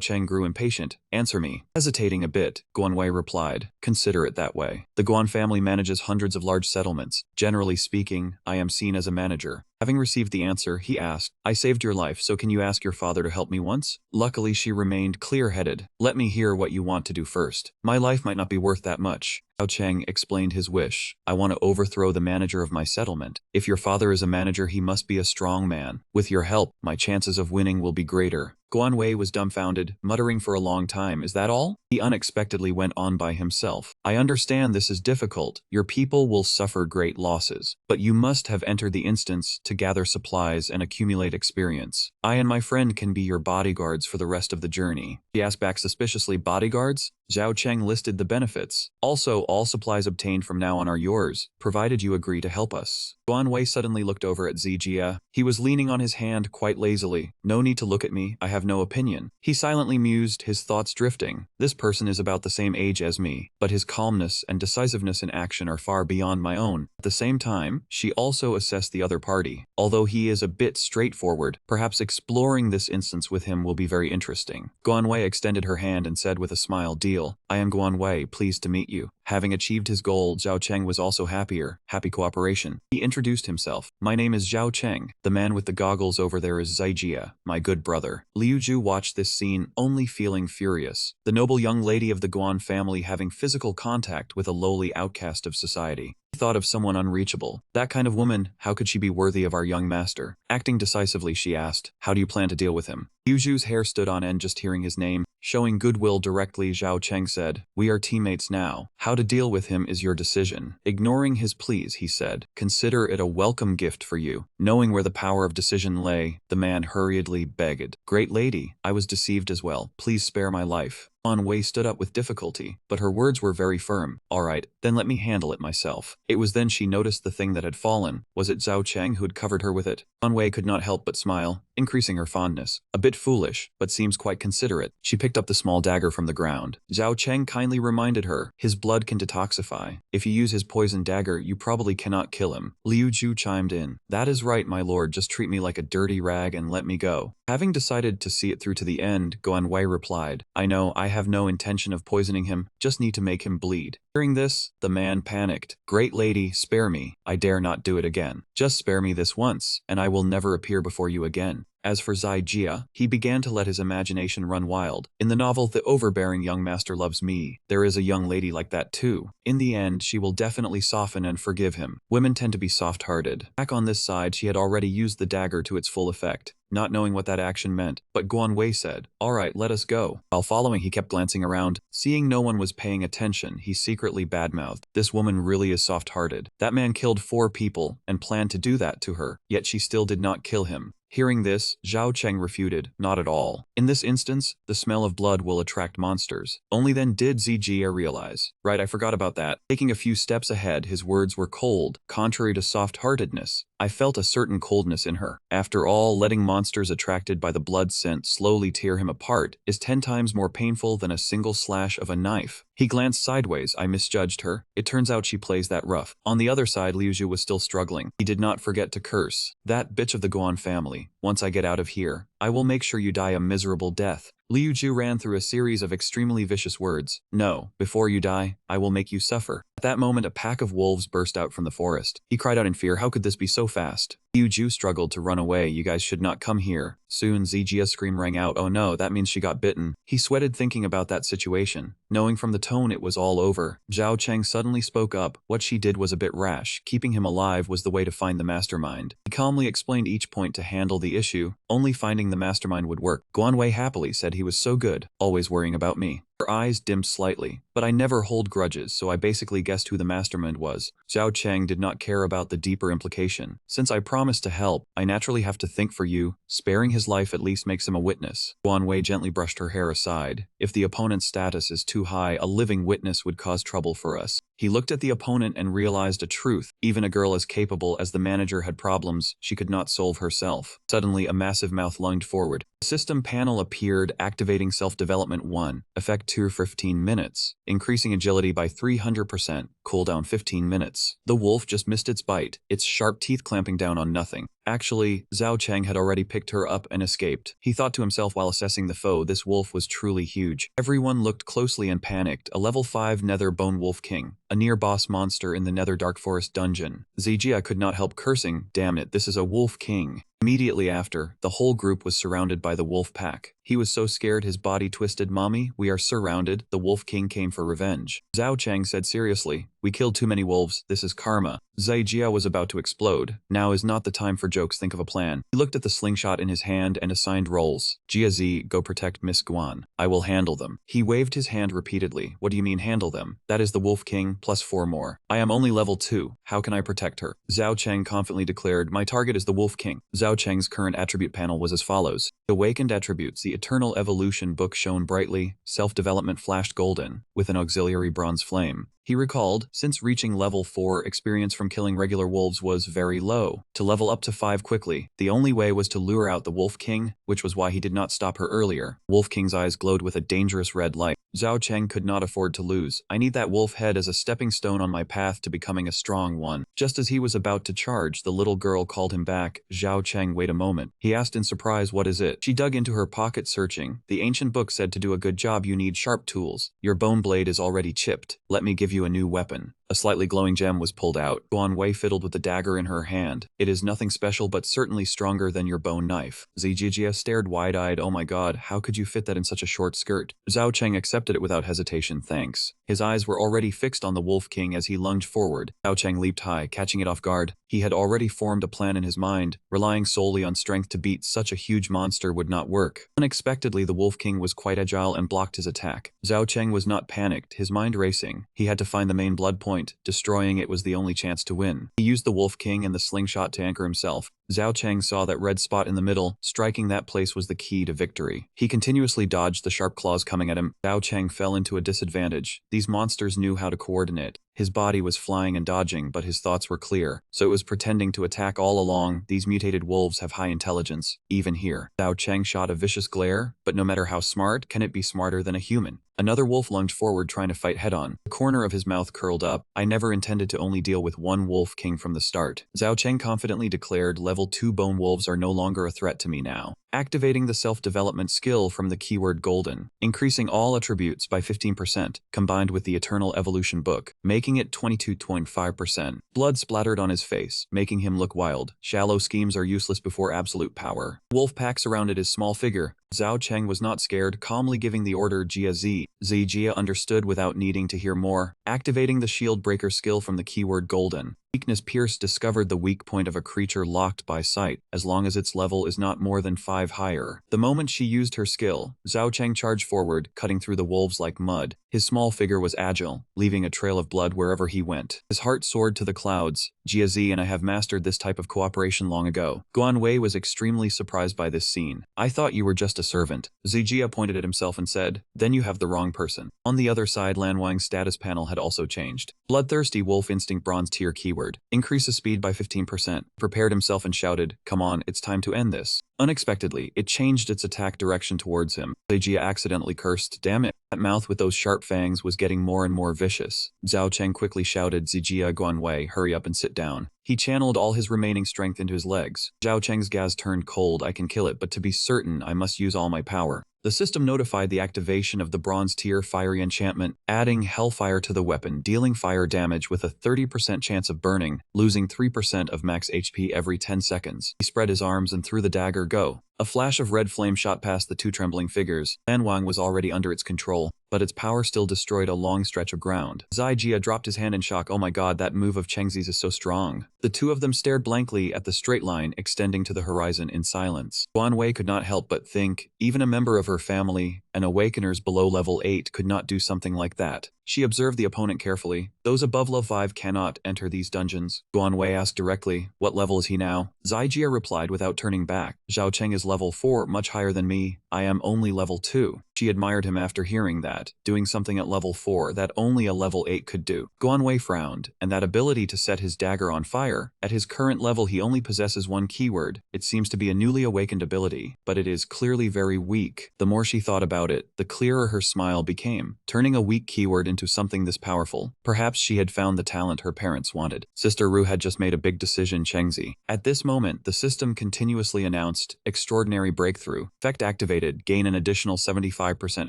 Cheng grew impatient. Answer me. Hesitating a bit, Guanwei replied, consider it that way. The Guan family manages hundreds of large settlements. Generally speaking, I am seen as a manager. Having received the answer, he asked, I saved your life, so can you ask your father to help me once? Luckily, she remained clear-headed. Let me hear what you want to do first. My life might not be worth that much. Zhao Cheng explained his wish. I want to overthrow the manager of my settlement. If your father is a manager, he must be a strong man. With your help, my chances of winning will be greater. Guanwei was dumbfounded, muttering for a long time, is that all? He unexpectedly went on by himself. I understand this is difficult. Your people will suffer great losses. But you must have entered the instance to gather supplies and accumulate experience. I and my friend can be your bodyguards for the rest of the journey. He asked back suspiciously, bodyguards? Zhao Cheng listed the benefits. Also, all supplies obtained from now on are yours, provided you agree to help us. Guanwei suddenly looked over at Zijia. He was leaning on his hand quite lazily. No need to look at me, I have no opinion. He silently mused, his thoughts drifting. This person is about the same age as me, but his calmness and decisiveness in action are far beyond my own. At the same time, she also assessed the other party. Although he is a bit straightforward, perhaps exploring this instance with him will be very interesting. Guanwei extended her hand and said with a smile, deal. I am Guanwei, pleased to meet you. Having achieved his goal, Zhao Cheng was also happier. Happy cooperation. He introduced himself. My name is Zhao Cheng. The man with the goggles over there is Zijia, my good brother. Liu Ju watched this scene, only feeling furious. The noble young lady of the Guan family having physical contact with a lowly outcast of society. He thought of someone unreachable. That kind of woman, how could she be worthy of our young master? Acting decisively, she asked, how do you plan to deal with him? Liu Ju's hair stood on end just hearing his name. Showing goodwill directly, Zhao Cheng said, we are teammates now. How to deal with him is your decision. Ignoring his pleas, he said, consider it a welcome gift for you. Knowing where the power of decision lay, the man hurriedly begged, great lady, I was deceived as well. Please spare my life. Guanwei stood up with difficulty, but her words were very firm. All right, then let me handle it myself. It was then she noticed the thing that had fallen. Was it Zhao Cheng who had covered her with it? Guanwei could not help but smile, increasing her fondness. A bit foolish, but seems quite considerate. She picked up the small dagger from the ground. Zhao Cheng kindly reminded her, his blood can detoxify. If you use his poison dagger, you probably cannot kill him. Liu Ju chimed in. That is right, my lord, just treat me like a dirty rag and let me go. Having decided to see it through to the end, Guanwei replied, I know, I have no intention of poisoning him, just need to make him bleed. Hearing this, the man panicked. Great lady, spare me. I dare not do it again. Just spare me this once, and I will never appear before you again. As for Zijia, he began to let his imagination run wild. In the novel The Overbearing Young Master Loves Me, there is a young lady like that too. In the end, she will definitely soften and forgive him. Women tend to be soft-hearted. Back on this side, she had already used the dagger to its full effect, not knowing what that action meant, but Guanwei said, all right, let us go. While following, he kept glancing around. Seeing no one was paying attention, he secretly badmouthed, this woman really is soft-hearted. That man killed 4 people and planned to do that to her, yet she still did not kill him. Hearing this, Zhao Cheng refuted, not at all. In this instance, the smell of blood will attract monsters. Only then did Zijia realize. Right, I forgot about that. Taking a few steps ahead, his words were cold, contrary to soft-heartedness. I felt a certain coldness in her. After all, letting monsters attracted by the blood scent slowly tear him apart is 10 times more painful than a single slash of a knife. He glanced sideways. I misjudged her. It turns out she plays that rough. On the other side, Liu Ju was still struggling. He did not forget to curse. That bitch of the Guan family. Once I get out of here, I will make sure you die a miserable death. Liu Ju ran through a series of extremely vicious words. No, before you die, I will make you suffer. At that moment, a pack of wolves burst out from the forest. He cried out in fear, how could this be so fast? Yu Ju struggled to run away. You guys should not come here. Soon Zijia's scream rang out. Oh no, that means she got bitten. He sweated thinking about that situation, knowing from the tone it was all over. Zhao Cheng suddenly spoke up. What she did was a bit rash. Keeping him alive was the way to find the mastermind. He calmly explained each point to handle the issue. Only finding the mastermind would work. Guanwei happily said he was so good, always worrying about me. Her eyes dimmed slightly, but I never hold grudges, so I basically guessed who the mastermind was. Zhao Cheng did not care about the deeper implication. Since I promised to help, I naturally have to think for you. Sparing his life at least makes him a witness. Guanwei gently brushed her hair aside. If the opponent's status is too high, a living witness would cause trouble for us. He looked at the opponent and realized a truth. Even a girl as capable as the manager had problems she could not solve herself. Suddenly, a massive mouth lunged forward. The system panel appeared, activating self-development 1. Effect 2 for 15 minutes. Increasing agility by 300%. Cooldown 15 minutes. The wolf just missed its bite, its sharp teeth clamping down on nothing. Actually, Zhao Cheng had already picked her up and escaped. He thought to himself while assessing the foe, this wolf was truly huge. Everyone looked closely and panicked. A level 5 nether bone wolf king. A near-boss monster in the nether dark forest dungeon. Zijia could not help cursing. Damn it, this is a wolf king. Immediately after, the whole group was surrounded by the wolf pack. He was so scared his body twisted. Mommy, we are surrounded. The wolf king came for revenge. Zhao Cheng said seriously, we killed too many wolves. This is karma. Zijia was about to explode. Now is not the time for jokes. Think of a plan. He looked at the slingshot in his hand and assigned roles. Jia Zi, go protect Miss Guan. I will handle them. He waved his hand repeatedly. What do you mean handle them? That is the wolf king plus 4 more. I am only level 2. How can I protect her? Zhao Cheng confidently declared, my target is the wolf king. Zhao Cheng's current attribute panel was as follows. Awakened attributes. The Eternal Evolution book shone brightly. Self-development flashed golden, with an auxiliary bronze flame. He recalled, since reaching level 4, experience from killing regular wolves was very low. To level up to 5 quickly, the only way was to lure out the Wolf King, which was why he did not stop her earlier. Wolf King's eyes glowed with a dangerous red light. Zhao Cheng could not afford to lose. I need that wolf head as a stepping stone on my path to becoming a strong one. Just as he was about to charge, the little girl called him back. Zhao Cheng, wait a moment. He asked in surprise, what is it? She dug into her pocket searching. The ancient book said to do a good job you need sharp tools. Your bone blade is already chipped. Let me give you a new weapon. A slightly glowing gem was pulled out. Guanwei fiddled with the dagger in her hand. It is nothing special but certainly stronger than your bone knife. Zijia stared wide-eyed. Oh my god, how could you fit that in such a short skirt? Zhao Cheng accepted it without hesitation. Thanks. His eyes were already fixed on the Wolf King as he lunged forward. Zhao Cheng leaped high, catching it off guard. He had already formed a plan in his mind. Relying solely on strength to beat such a huge monster would not work. Unexpectedly, the Wolf King was quite agile and blocked his attack. Zhao Cheng was not panicked, his mind racing. He had to find the main blood point. Destroying it was the only chance to win. He used the Wolf King and the slingshot to anchor himself. Zhao Cheng saw that red spot in the middle. Striking that place was the key to victory. He continuously dodged the sharp claws coming at him. Zhao Cheng fell into a disadvantage. These monsters knew how to coordinate. His body was flying and dodging, but his thoughts were clear, so it was pretending to attack all along. These mutated wolves have high intelligence, even here. Zhao Cheng shot a vicious glare, but no matter how smart, can it be smarter than a human? Another wolf lunged forward trying to fight head-on. The corner of his mouth curled up. I never intended to only deal with one wolf king from the start. Zhao Cheng confidently declared, level 2 bone wolves are no longer a threat to me now. Activating the self-development skill from the keyword golden, increasing all attributes by 15%, combined with the Eternal Evolution book, making it 22.5%. Blood splattered on his face, making him look wild. Shallow schemes are useless before absolute power. Wolf pack surrounded his small figure. Zhao Cheng was not scared, calmly giving the order Jia Zi. Zijia understood without needing to hear more, activating the shield breaker skill from the keyword golden. Weakness Pierce discovered the weak point of a creature locked by sight, as long as its level is not more than 5 higher. The moment she used her skill, Zhao Cheng charged forward, cutting through the wolves like mud. His small figure was agile, leaving a trail of blood wherever he went. His heart soared to the clouds. Jia Zi and I have mastered this type of cooperation long ago. Guanwei was extremely surprised by this scene. I thought you were just a servant. Zijia pointed at himself and said, then you have the wrong person. On the other side, Lan Wang's status panel had also changed. Bloodthirsty Wolf Instinct Bronze Tier keyword. Increase the speed by 15%. Prepared himself and shouted, come on, it's time to end this. Unexpectedly, it changed its attack direction towards him. Zijia accidentally cursed, damn it. That mouth with those sharp fangs was getting more and more vicious. Zhao Cheng quickly shouted, Zijia Guanwei, hurry up and sit down. He channeled all his remaining strength into his legs. Zhao Cheng's gaze turned cold. I can kill it, but to be certain, I must use all my power. The system notified the activation of the bronze tier fiery enchantment, adding hellfire to the weapon, dealing fire damage with a 30% chance of burning, losing 3% of max HP every 10 seconds. He spread his arms and threw the dagger. Go. A flash of red flame shot past the two trembling figures. Manhwa was already under its control, but its power still destroyed a long stretch of ground. Zai Jia dropped his hand in shock. Oh my god, that move of Chengzi's is so strong. The two of them stared blankly at the straight line extending to the horizon in silence. Guan Wei could not help but think, even a member of her family, an Awakeners below level 8, could not do something like that. She observed the opponent carefully. Those above level 5 cannot enter these dungeons. Guan Wei asked directly, what level is he now? Zai Jia replied without turning back. Zhao Cheng is level 4, much higher than me. I am only level 2. She admired him after hearing that, doing something at level 4 that only a level 8 could do. Guan Wei frowned, and that ability to set his dagger on fire. At his current level he only possesses one keyword. It seems to be a newly awakened ability, but it is clearly very weak. The more she thought about it, the clearer her smile became, turning a weak keyword into something this powerful. Perhaps she had found the talent her parents wanted. Sister Ru had just made a big decision. Chengzi. At this moment, the system continuously announced, extraordinary breakthrough. Effect activated, gain an additional 75%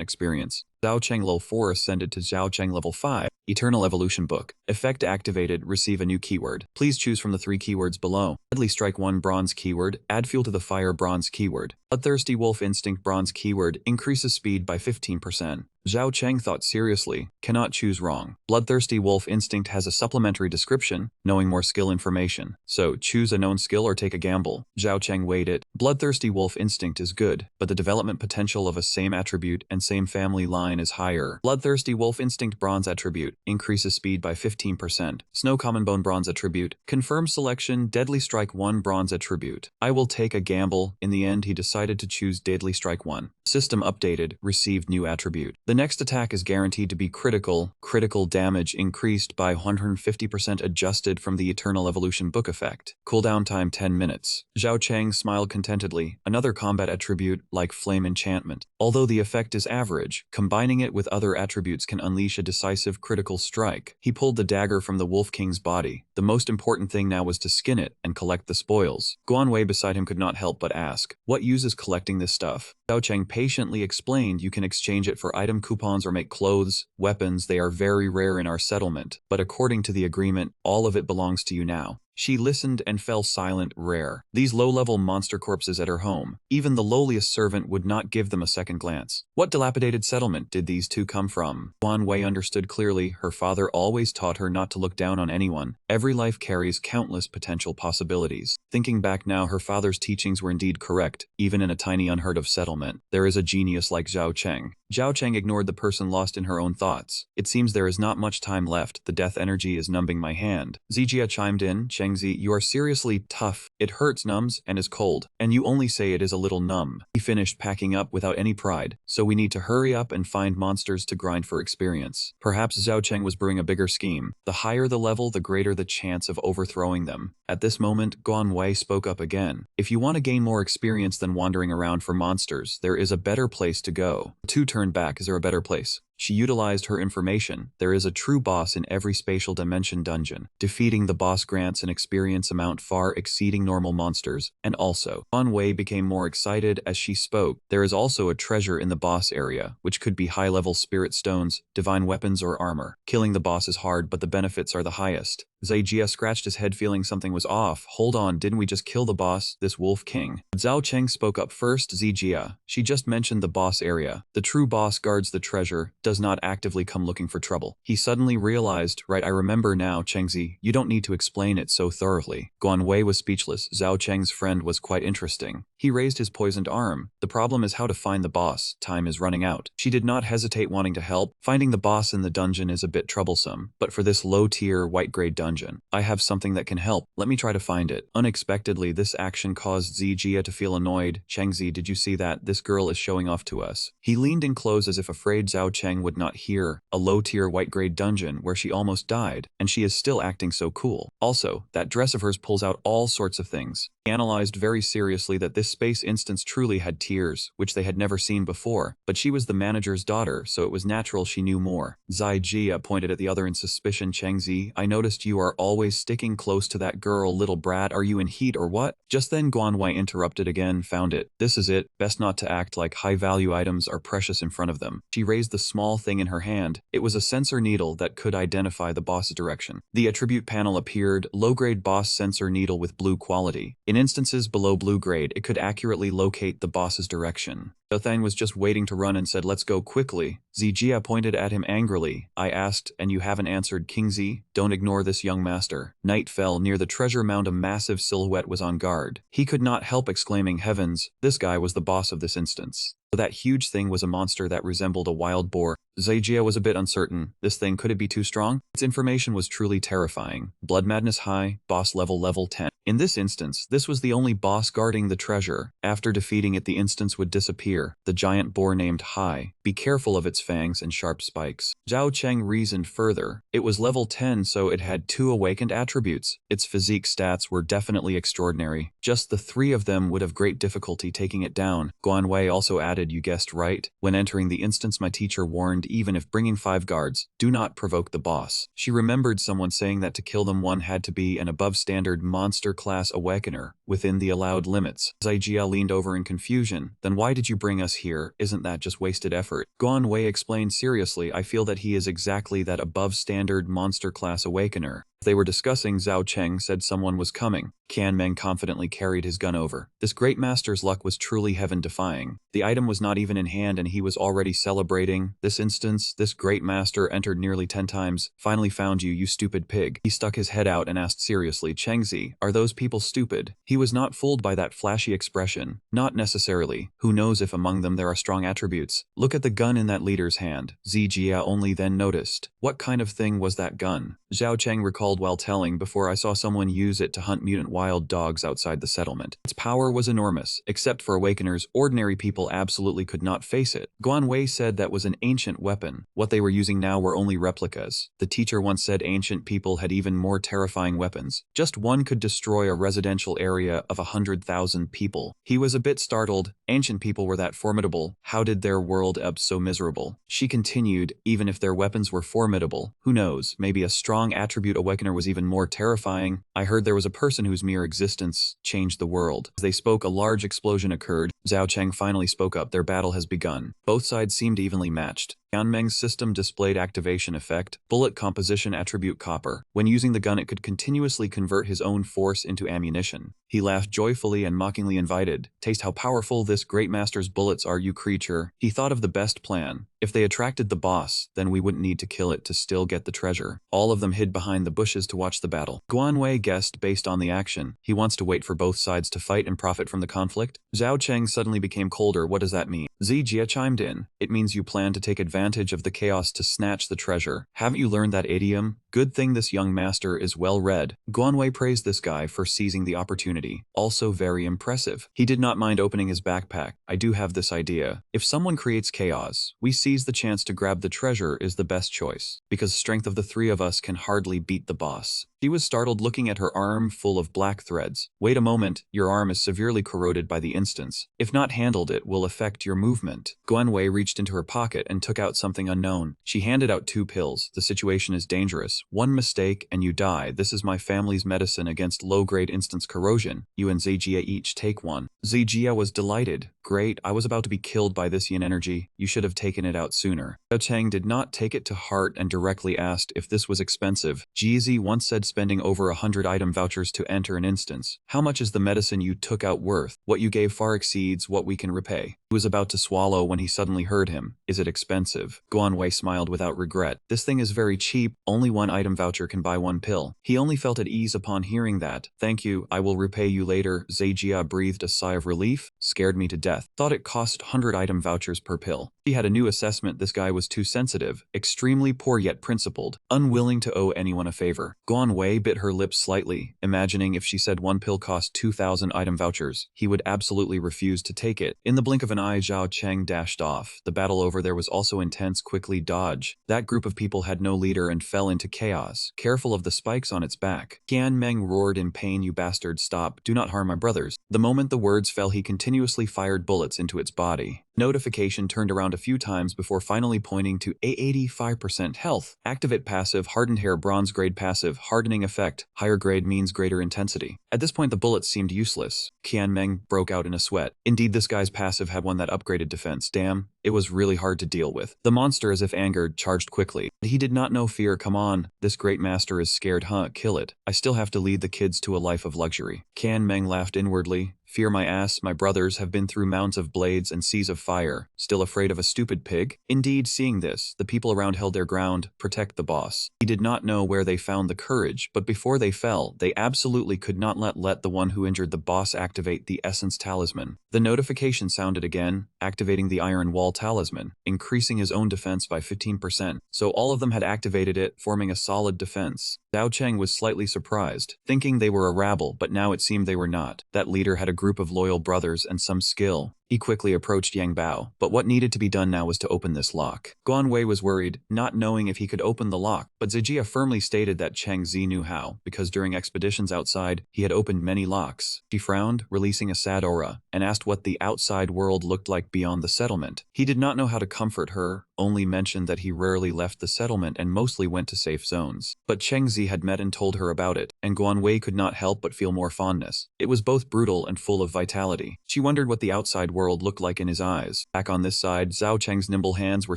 experience. Zhao Cheng level 4 ascended to Zhao Cheng level 5. Eternal Evolution Book. Effect activated, receive a new keyword. Please choose from the 3 keywords below. Deadly Strike 1 bronze keyword, add fuel to the fire bronze keyword. Bloodthirsty Wolf Instinct bronze keyword, increases speed by 15%. Zhao Cheng thought seriously, cannot choose wrong. Bloodthirsty Wolf Instinct has a supplementary description, knowing more skill information. So, choose a known skill or take a gamble. Zhao Cheng weighed it. Bloodthirsty Wolf Instinct is good, but the development potential of a same attribute and same family line is higher. Bloodthirsty Wolf Instinct bronze attribute, increases speed by 15%. Snow Common Bone bronze attribute, confirm selection. Deadly Strike 1 bronze attribute. I will take a gamble. In the end he decided to choose Deadly Strike 1. System updated, received new attribute. The next attack is guaranteed to be critical. Critical damage increased by 150% adjusted from the Eternal Evolution Book effect. Cooldown time 10 minutes. Zhao Cheng smiled contentedly. Another combat attribute, like Flame Enchantment. Although the effect is average, combining it with other attributes can unleash a decisive critical strike. He pulled the dagger from the Wolf King's body. The most important thing now was to skin it and collect the spoils. Guan Wei beside him could not help but ask, what use is collecting this stuff? Zhao Cheng patiently explained, you can exchange it for item coupons or make clothes, weapons. They are very rare in our settlement, but according to the agreement, all of it belongs to you now. She listened and fell silent. Rare. These low-level monster corpses at her home. Even the lowliest servant would not give them a second glance. What dilapidated settlement did these two come from? Guan Wei understood clearly. Her father always taught her not to look down on anyone. Every life carries countless potential possibilities. Thinking back now, her father's teachings were indeed correct. Even in a tiny unheard-of settlement, there is a genius like Zhao Cheng. Zhao Cheng ignored the person lost in her own thoughts. It seems there is not much time left. The death energy is numbing my hand. Zijia chimed in. Chengzi, you are seriously tough. It hurts, numbs, and is cold. And you only say it is a little numb. He finished packing up without any pride. So we need to hurry up and find monsters to grind for experience. Perhaps Zhao Cheng was brewing a bigger scheme. The higher the level, the greater the chance of overthrowing them. At this moment, Guan Wei spoke up again. If you want to gain more experience than wandering around for monsters, there is a better place to go. The two turned back. Is there a better place? She utilized her information. There is a true boss in every spatial dimension dungeon. Defeating the boss grants an experience amount far exceeding normal monsters. And also, Guan Wei became more excited as she spoke. There is also a treasure in the boss area, which could be high-level spirit stones, divine weapons, or armor. Killing the boss is hard, but the benefits are the highest. Zijia scratched his head feeling something was off. Hold on, didn't we just kill the boss, this Wolf King? Zhao Cheng spoke up first. Zijia, she just mentioned the boss area. The true boss guards the treasure, does not actively come looking for trouble. He suddenly realized, right, I remember now. Chengzi, you don't need to explain it so thoroughly. Guan Wei was speechless. Zhao Cheng's friend was quite interesting. He raised his poisoned arm. The problem is how to find the boss. Time is running out. She did not hesitate wanting to help. Finding the boss in the dungeon is a bit troublesome, but for this low-tier, white-grade dungeon, I have something that can help. Let me try to find it. Unexpectedly, this action caused Zijia to feel annoyed. Chengzi, did you see that? This girl is showing off to us. He leaned in close as if afraid Zhao Cheng would not hear. A low-tier white-grade dungeon where she almost died, and she is still acting so cool. Also, that dress of hers pulls out all sorts of things. He analyzed very seriously that this space instance truly had tears, which they had never seen before, but she was the manager's daughter, so it was natural she knew more. Zai Jia pointed at the other in suspicion. Chengzi, I noticed you are always sticking close to that girl, little brat. Are you in heat or what? Just then Guanwei interrupted again. Found it. This is it. Best not to act like high-value items are precious in front of them. She raised the small thing in her hand. It was a sensor needle that could identify the boss's direction. The attribute panel appeared, low-grade boss sensor needle with blue quality. In instances below blue grade, it could accurately locate the boss's direction. The thing was just waiting to run and said, let's go quickly. Zijia pointed at him angrily. I asked, and you haven't answered. Kingzi, don't ignore this young master. Night fell. Near the treasure mound a massive silhouette was on guard. He could not help exclaiming, heavens, this guy was the boss of this instance. That huge thing was a monster that resembled a wild boar. Zijia was a bit uncertain. This thing, could it be too strong? Its information was truly terrifying. Blood madness high, boss level 10. In this instance, this was the only boss guarding the treasure. After defeating it, the instance would disappear. The giant boar named Hai. Be careful of its fangs and sharp spikes. Zhao Cheng reasoned further. It was level 10, so it had 2 awakened attributes. Its physique stats were definitely extraordinary. Just the 3 of them would have great difficulty taking it down. Guanwei also added, you guessed right. When entering the instance, my teacher warned, even if bringing 5 guards, do not provoke the boss. She remembered someone saying that to kill them one had to be an above-standard monster-class awakener, within the allowed limits. Zijia leaned over in confusion. Then why did you bring us here? Isn't that just wasted effort? Guanwei explained seriously, I feel that he is exactly that above-standard monster-class awakener. They were discussing, Zhao Cheng said someone was coming. Qian Meng confidently carried his gun over. This great master's luck was truly heaven-defying. The item was not even in hand and he was already celebrating. This instance, this great master entered nearly 10 times. Finally found you, you stupid pig. He stuck his head out and asked seriously, Chengzi, are those people stupid? He was not fooled by that flashy expression. Not necessarily. Who knows if among them there are strong attributes? Look at the gun in that leader's hand. Zijia only then noticed. What kind of thing was that gun? Zhao Cheng recalled while telling, before I saw someone use it to hunt mutant wild dogs outside the settlement. Its power was enormous. Except for awakeners, ordinary people absolutely could not face it. Guanwei said that was an ancient weapon. What they were using now were only replicas. The teacher once said ancient people had even more terrifying weapons. Just one could destroy a residential area of 100,000 people. He was a bit startled. Ancient people were that formidable. How did their world up so miserable? She continued, even if their weapons were formidable, who knows, maybe a strong attribute awakener was even more terrifying. I heard there was a person whose mere existence changed the world. As they spoke, a large explosion occurred. Zhao Cheng finally spoke up. Their battle has begun. Both sides seemed evenly matched. Yanmeng's system displayed activation effect, bullet composition attribute copper. When using the gun, it could continuously convert his own force into ammunition. He laughed joyfully and mockingly invited, taste how powerful this great master's bullets are, you creature. He thought of the best plan. If they attracted the boss, then we wouldn't need to kill it to still get the treasure. All of them hid behind the bushes to watch the battle. Guanwei guessed based on the action. He wants to wait for both sides to fight and profit from the conflict. Zhao Cheng suddenly became colder. What does that mean? Zijia chimed in. It means you plan to take advantage of the chaos to snatch the treasure. Haven't you learned that idiom? Good thing this young master is well read. Guanwei praised this guy for seizing the opportunity. Also very impressive. He did not mind opening his backpack. I do have this idea. If someone creates chaos, we seize the chance to grab the treasure is the best choice. Because strength of the 3 of us can hardly beat the boss. She was startled looking at her arm full of black threads. Wait a moment, your arm is severely corroded by the instance. If not handled, it will affect your movement. Guanwei reached into her pocket and took out something unknown. She handed out 2 pills. The situation is dangerous. One mistake and you die. This is my family's medicine against low-grade instance corrosion. You and Zijia each take one. Zijia was delighted. Great, I was about to be killed by this yin energy. You should have taken it out sooner. Zhao Cheng did not take it to heart and directly asked if this was expensive. Jizi once said spending over 100 item vouchers to enter an instance. How much is the medicine you took out worth? What you gave far exceeds what we can repay. He was about to swallow when he suddenly heard him. Is it expensive? Guanwei smiled without regret. This thing is very cheap. Only 1 item voucher can buy 1 pill. He only felt at ease upon hearing that. Thank you, I will repay you later. Zijia breathed a sigh of relief. Scared me to death. Thought it cost 100 item vouchers per pill. She had a new assessment. This guy was too sensitive, extremely poor yet principled, unwilling to owe anyone a favor. Guanwei bit her lips slightly, imagining if she said 1 pill cost 2,000 item vouchers, he would absolutely refuse to take it. In the blink of an eye, Zhao Cheng dashed off. The battle over there was also intense. Quickly dodge. That group of people had no leader and fell into chaos, careful of the spikes on its back. Qian Meng roared in pain, "You bastard, stop, do not harm my brothers." The moment the words fell, he continuously fired bullets into its body. Notification turned around a few times before finally pointing to a 85% health. Activate passive, hardened hair, bronze grade passive, hardening effect. Higher grade means greater intensity. At this point the bullets seemed useless. Qian Meng broke out in a sweat. Indeed, this guy's passive had one that upgraded defense. Damn, it was really hard to deal with. The monster, as if angered, charged quickly. He did not know fear. Come on, this great master is scared, huh? Kill it. I still have to lead the kids to a life of luxury. Qian Meng laughed inwardly. Fear my ass, my brothers have been through mounds of blades and seas of fire. Still afraid of a stupid pig? Indeed, seeing this, the people around held their ground. Protect the boss. He did not know where they found the courage, but before they fell, they absolutely could not let the one who injured the boss activate the essence talisman. The notification sounded again, activating the iron wall talisman, increasing his own defense by 15%. So all of them had activated it, forming a solid defense. Zhao Cheng was slightly surprised, thinking they were a rabble, but now it seemed they were not. That leader had a group of loyal brothers and some skill. He quickly approached Yang Bao, but what needed to be done now was to open this lock. Guan Wei was worried, not knowing if he could open the lock, but Zijia firmly stated that Cheng Zi knew how, because during expeditions outside, he had opened many locks. She frowned, releasing a sad aura, and asked what the outside world looked like beyond the settlement. He did not know how to comfort her, only mentioned that he rarely left the settlement and mostly went to safe zones. But Cheng Zi had met and told her about it, and Guan Wei could not help but feel more fondness. It was both brutal and full of vitality. She wondered what the outside world looked like in his eyes. Back on this side, Zhao Cheng's nimble hands were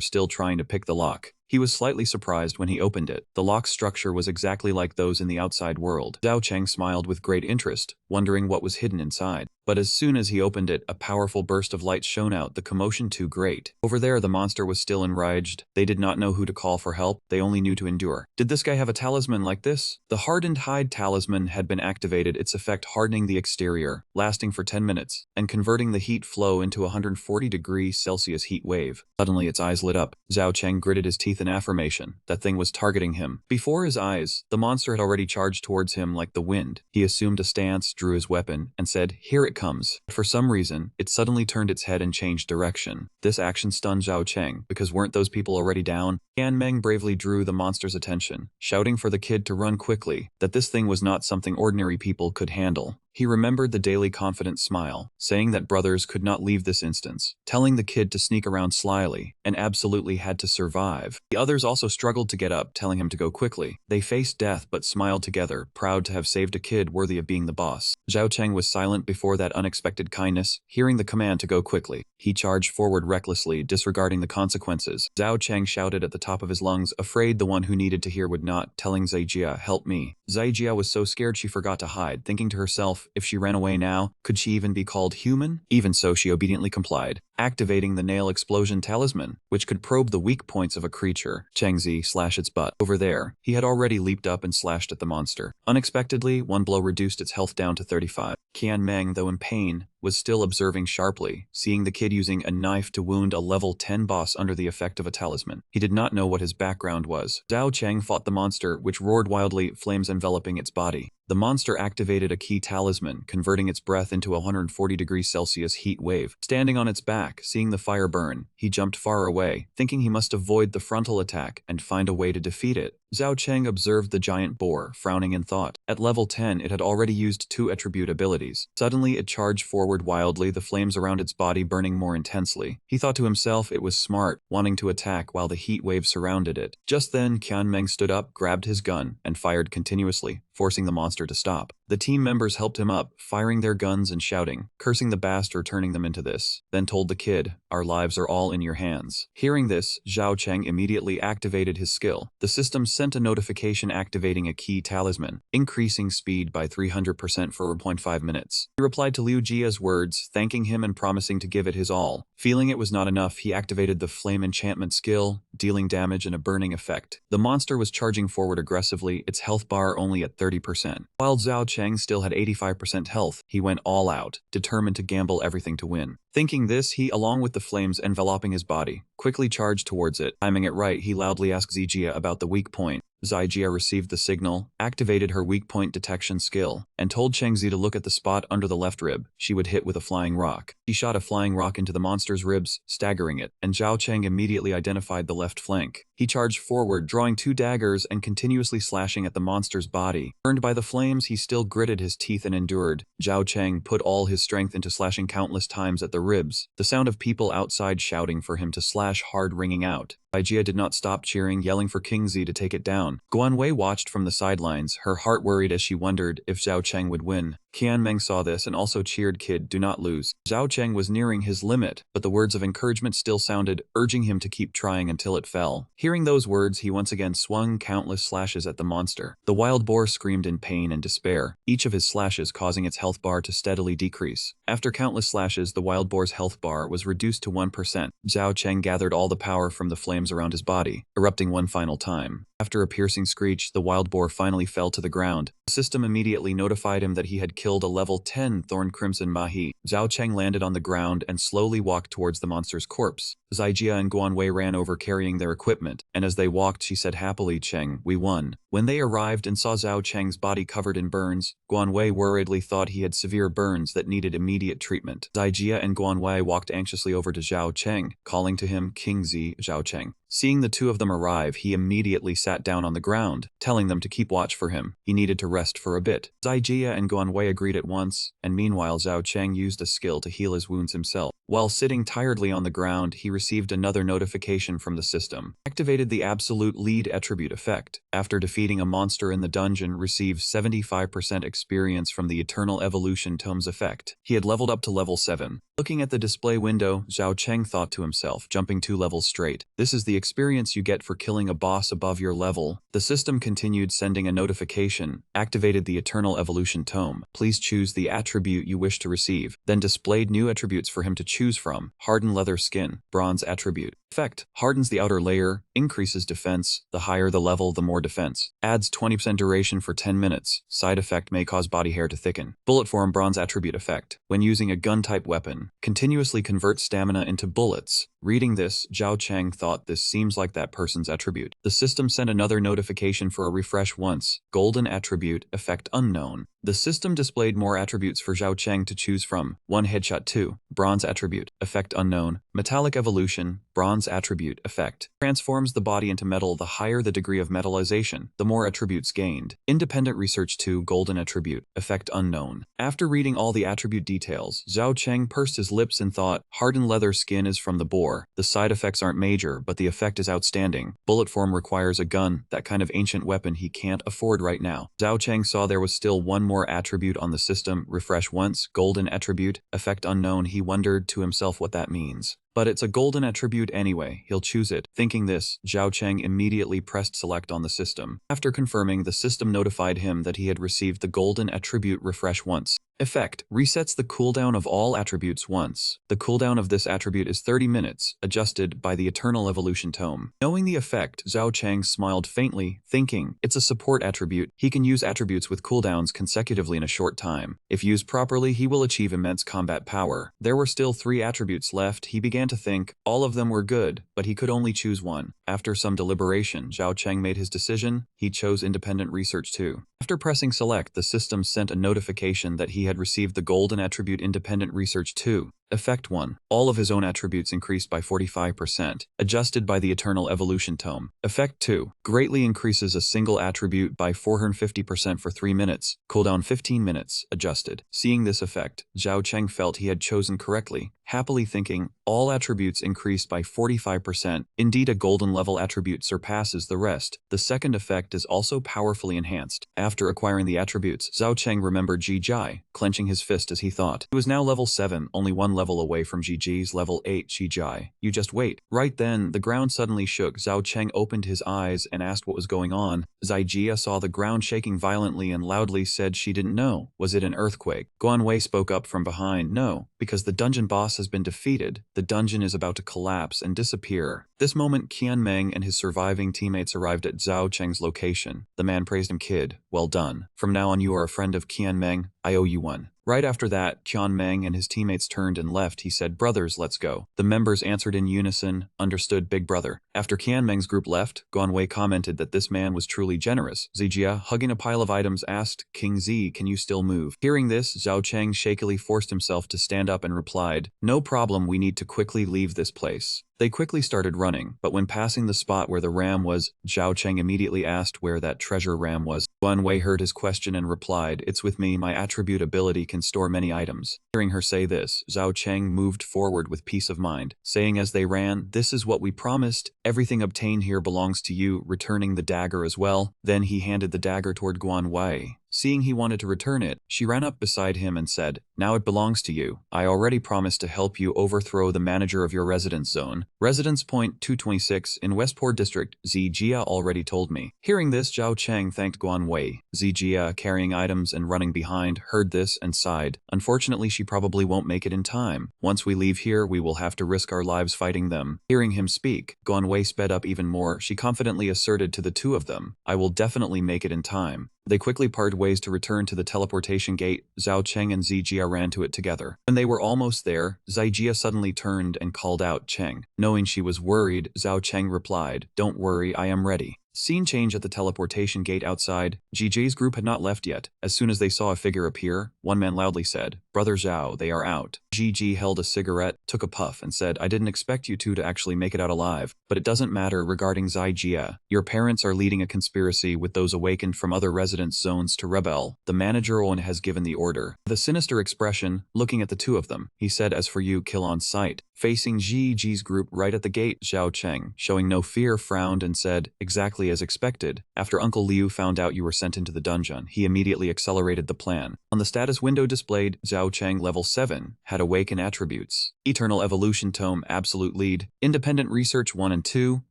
still trying to pick the lock. He was slightly surprised when he opened it. The lock's structure was exactly like those in the outside world. Zhao Cheng smiled with great interest, wondering what was hidden inside. But as soon as he opened it, a powerful burst of light shone out, the commotion too great. Over there, the monster was still enraged. They did not know who to call for help, they only knew to endure. Did this guy have a talisman like this? The hardened hide talisman had been activated, its effect hardening the exterior, lasting for 10 minutes, and converting the heat flow into a 140°C heat wave. Suddenly its eyes lit up. Zhao Cheng gritted his teeth in affirmation. That thing was targeting him. Before his eyes, the monster had already charged towards him like the wind. He assumed a stance, drew his weapon, and said, "Here it comes." But for some reason, it suddenly turned its head and changed direction. This action stunned Zhao Cheng, because weren't those people already down? Qian Meng bravely drew the monster's attention, shouting for the kid to run quickly, that this thing was not something ordinary people could handle. He remembered the daily confident smile, saying that brothers could not leave this instance, telling the kid to sneak around slyly, and absolutely had to survive. The others also struggled to get up, telling him to go quickly. They faced death but smiled together, proud to have saved a kid worthy of being the boss. Zhao Cheng was silent before that unexpected kindness, hearing the command to go quickly. He charged forward recklessly, disregarding the consequences. Zhao Cheng shouted at the top of his lungs, afraid the one who needed to hear would not, telling Zijia, "Help me." Zijia was so scared she forgot to hide, thinking to herself, if she ran away now, could she even be called human? Even so, she obediently complied, activating the nail explosion talisman, which could probe the weak points of a creature. Chengzi slash its butt. Over there, he had already leaped up and slashed at the monster. Unexpectedly, one blow reduced its health down to 35. Qian Meng, though in pain, was still observing sharply, seeing the kid using a knife to wound a level 10 boss under the effect of a talisman. He did not know what his background was. Zhao Cheng fought the monster, which roared wildly, flames enveloping its body. The monster activated a key talisman, converting its breath into a 140°C heat wave. Standing on its back, seeing the fire burn, he jumped far away, thinking he must avoid the frontal attack and find a way to defeat it. Zhao Cheng observed the giant boar, frowning in thought. At level 10, it had already used 2 attribute abilities. Suddenly, it charged forward wildly, the flames around its body burning more intensely. He thought to himself it was smart, wanting to attack while the heat wave surrounded it. Just then, Qian Meng stood up, grabbed his gun, and fired continuously, forcing the monster to stop. The team members helped him up, firing their guns and shouting, cursing the bastard turning them into this, then told the kid, "Our lives are all in your hands." Hearing this, Zhao Cheng immediately activated his skill. The system sent a notification activating a key talisman, increasing speed by 300% for 1.5 minutes. He replied to Liu Jia's words, thanking him and promising to give it his all. Feeling it was not enough, he activated the flame enchantment skill, dealing damage and a burning effect. The monster was charging forward aggressively, its health bar only at 30%. While Zhao Cheng still had 85% health, he went all out, determined to gamble everything to win. Thinking this, he, along with the flames enveloping his body, quickly charged towards it. Timing it right, he loudly asked Zijia about the weak point. Zijia received the signal, activated her weak point detection skill, and told Chengzi to look at the spot under the left rib she would hit with a flying rock. She shot a flying rock into the monster's ribs, staggering it, and Zhao Cheng immediately identified the left flank. He charged forward, drawing 2 daggers and continuously slashing at the monster's body. Burned by the flames, he still gritted his teeth and endured. Zhao Cheng put all his strength into slashing countless times at the ribs, the sound of people outside shouting for him to slash hard ringing out. Zijia did not stop cheering, yelling for King Zi to take it down. Guanwei watched from the sidelines, her heart worried as she wondered if Zhao Cheng would win. Qianmeng saw this and also cheered, "Kid, do not lose." Zhao Cheng was nearing his limit, but the words of encouragement still sounded, urging him to keep trying until it fell. Hearing those words, he once again swung countless slashes at the monster. The wild boar screamed in pain and despair, each of his slashes causing its health bar to steadily decrease. After countless slashes, the wild boar's health bar was reduced to 1%. Zhao Cheng gathered all the power from the flames around his body, erupting one final time. After a piercing screech, the wild boar finally fell to the ground. The system immediately notified him that he had killed a level 10 Thorn Crimson Mahi. Zhao Cheng landed on the ground and slowly walked towards the monster's corpse. Zijia and Guanwei ran over carrying their equipment, and as they walked, she said happily, "Cheng, we won." When they arrived and saw Zhao Cheng's body covered in burns, Guanwei worriedly thought he had severe burns that needed immediate treatment. Zijia and Guanwei walked anxiously over to Zhao Cheng, calling to him, "King Zi, Zhao Cheng." Seeing the two of them arrive, he immediately sat down on the ground, telling them to keep watch for him. He needed to rest for a bit. Zijia and Guanwei agreed at once, and meanwhile Zhao Cheng used a skill to heal his wounds himself. While sitting tiredly on the ground, he received another notification from the system. Activated the absolute lead attribute effect. After defeating a monster in the dungeon, received 75% experience from the Eternal Evolution Tomes effect. He had leveled up to level 7. Looking at the display window, Zhao Cheng thought to himself, jumping 2 levels straight. This is the experience you get for killing a boss above your level. The system continued sending a notification, activated the Eternal Evolution Tome. Please choose the attribute you wish to receive, then displayed new attributes for him to choose from. Hardened leather skin, bronze attribute. Effect, hardens the outer layer, increases defense. The higher the level, the more defense. Adds 20% duration for 10 minutes. Side effect may cause body hair to thicken. Bullet form, bronze attribute effect. When using a gun-type weapon, continuously converts stamina into bullets. Reading this, Zhao Cheng thought this seems like that person's attribute. The system sent another notification for a refresh once. Golden attribute, effect unknown. The system displayed more attributes for Zhao Cheng to choose from. 1 headshot 2. Bronze attribute, effect unknown. Metallic evolution, bronze attribute, effect. Transforms the body into metal. The higher the degree of metallization, the more attributes gained. Independent research 2. Golden attribute, effect unknown. After reading all the attribute details, Zhao Cheng pursed his lips and thought, hardened leather skin is from the boar. The side effects aren't major, but the effect is outstanding. Bullet form requires a gun, that kind of ancient weapon he can't afford right now. Zhao Cheng saw there was still one more attribute on the system. Refresh once, golden attribute, effect unknown. He wondered to himself what that means. But it's a golden attribute anyway, he'll choose it. Thinking this, Zhao Cheng immediately pressed select on the system. After confirming, the system notified him that he had received the golden attribute refresh once. Effect, resets the cooldown of all attributes once. The cooldown of this attribute is 30 minutes, adjusted by the Eternal Evolution Tome. Knowing the effect, Zhao Cheng smiled faintly, thinking, it's a support attribute. He can use attributes with cooldowns consecutively in a short time. If used properly, he will achieve immense combat power. There were still 3 attributes left. He began to think, all of them were good, but he could only choose one. After some deliberation, Zhao Cheng made his decision. He chose independent research too. After pressing select, the system sent a notification that he had received the golden attribute independent research 2. Effect 1. All of his own attributes increased by 45%, adjusted by the Eternal Evolution Tome. Effect 2. Greatly increases a single attribute by 450% for 3 minutes, cooldown 15 minutes, adjusted. Seeing this effect, Zhao Cheng felt he had chosen correctly, happily thinking, all attributes increased by 45%. Indeed, a golden level attribute surpasses the rest. The second effect is also powerfully enhanced. After acquiring the attributes, Zhao Cheng remembered Ji Jai, clenching his fist as he thought. He was now level 7, only one level away from Ji's level 8 Ji Jai. You just wait. Right then, the ground suddenly shook. Zhao Cheng opened his eyes and asked what was going on. Zijia saw the ground shaking violently and loudly said she didn't know. Was it an earthquake? Guanwei spoke up from behind. No, because the dungeon boss has been defeated. The dungeon is about to collapse and disappear. This moment, Qianmeng and his surviving teammates arrived at Zhao Cheng's location. The man praised him. Kid, well done. From now on you are a friend of Qianmeng. I owe you one. Right after that, Qianmeng and his teammates turned and left. He said, brothers, let's go. The members answered in unison, understood, big brother. After Qianmeng's group left, Guanwei commented that this man was truly generous. Zijia, hugging a pile of items, asked, King Zi, can you still move? Hearing this, Zhao Cheng shakily forced himself to stand up and replied, no problem, we need to quickly leave this place. They quickly started running, but when passing the spot where the ram was, Zhao Cheng immediately asked where that treasure ram was. Guan Wei heard his question and replied, it's with me, my attribute ability can store many items. Hearing her say this, Zhao Cheng moved forward with peace of mind, saying as they ran, this is what we promised, everything obtained here belongs to you, returning the dagger as well. Then he handed the dagger toward Guan Wei. Seeing he wanted to return it, she ran up beside him and said, now it belongs to you. I already promised to help you overthrow the manager of your residence zone. Residence Point 226 in Westport District, Zijia already told me. Hearing this, Zhao Cheng thanked Guan Wei. Zijia, carrying items and running behind, heard this and sighed. Unfortunately, she probably won't make it in time. Once we leave here, we will have to risk our lives fighting them. Hearing him speak, Guan Wei sped up even more. She confidently asserted to the two of them, I will definitely make it in time. They quickly parted ways to return to the teleportation gate. Zhao Cheng and Zijia ran to it together. When they were almost there, Zijia suddenly turned and called out Cheng. Knowing she was worried, Zhao Cheng replied, don't worry, I am ready. Scene change at the teleportation gate outside. GJ's group had not left yet. As soon as they saw a figure appear, one man loudly said, Brother Zhao, they are out. GG held a cigarette, took a puff, and said, I didn't expect you two to actually make it out alive, but it doesn't matter regarding Zijia. Your parents are leading a conspiracy with those awakened from other residence zones to rebel. The manager Owen has given the order. With a sinister expression, looking at the two of them, he said, as for you, kill on sight. Facing GG's group right at the gate, Zhao Cheng, showing no fear, frowned and said, exactly as expected. After Uncle Liu found out you were sent into the dungeon, he immediately accelerated the plan. On the status window displayed, Zhao Cheng level 7, had awaken attributes. Eternal Evolution Tome, Absolute Lead, Independent Research 1 and 2,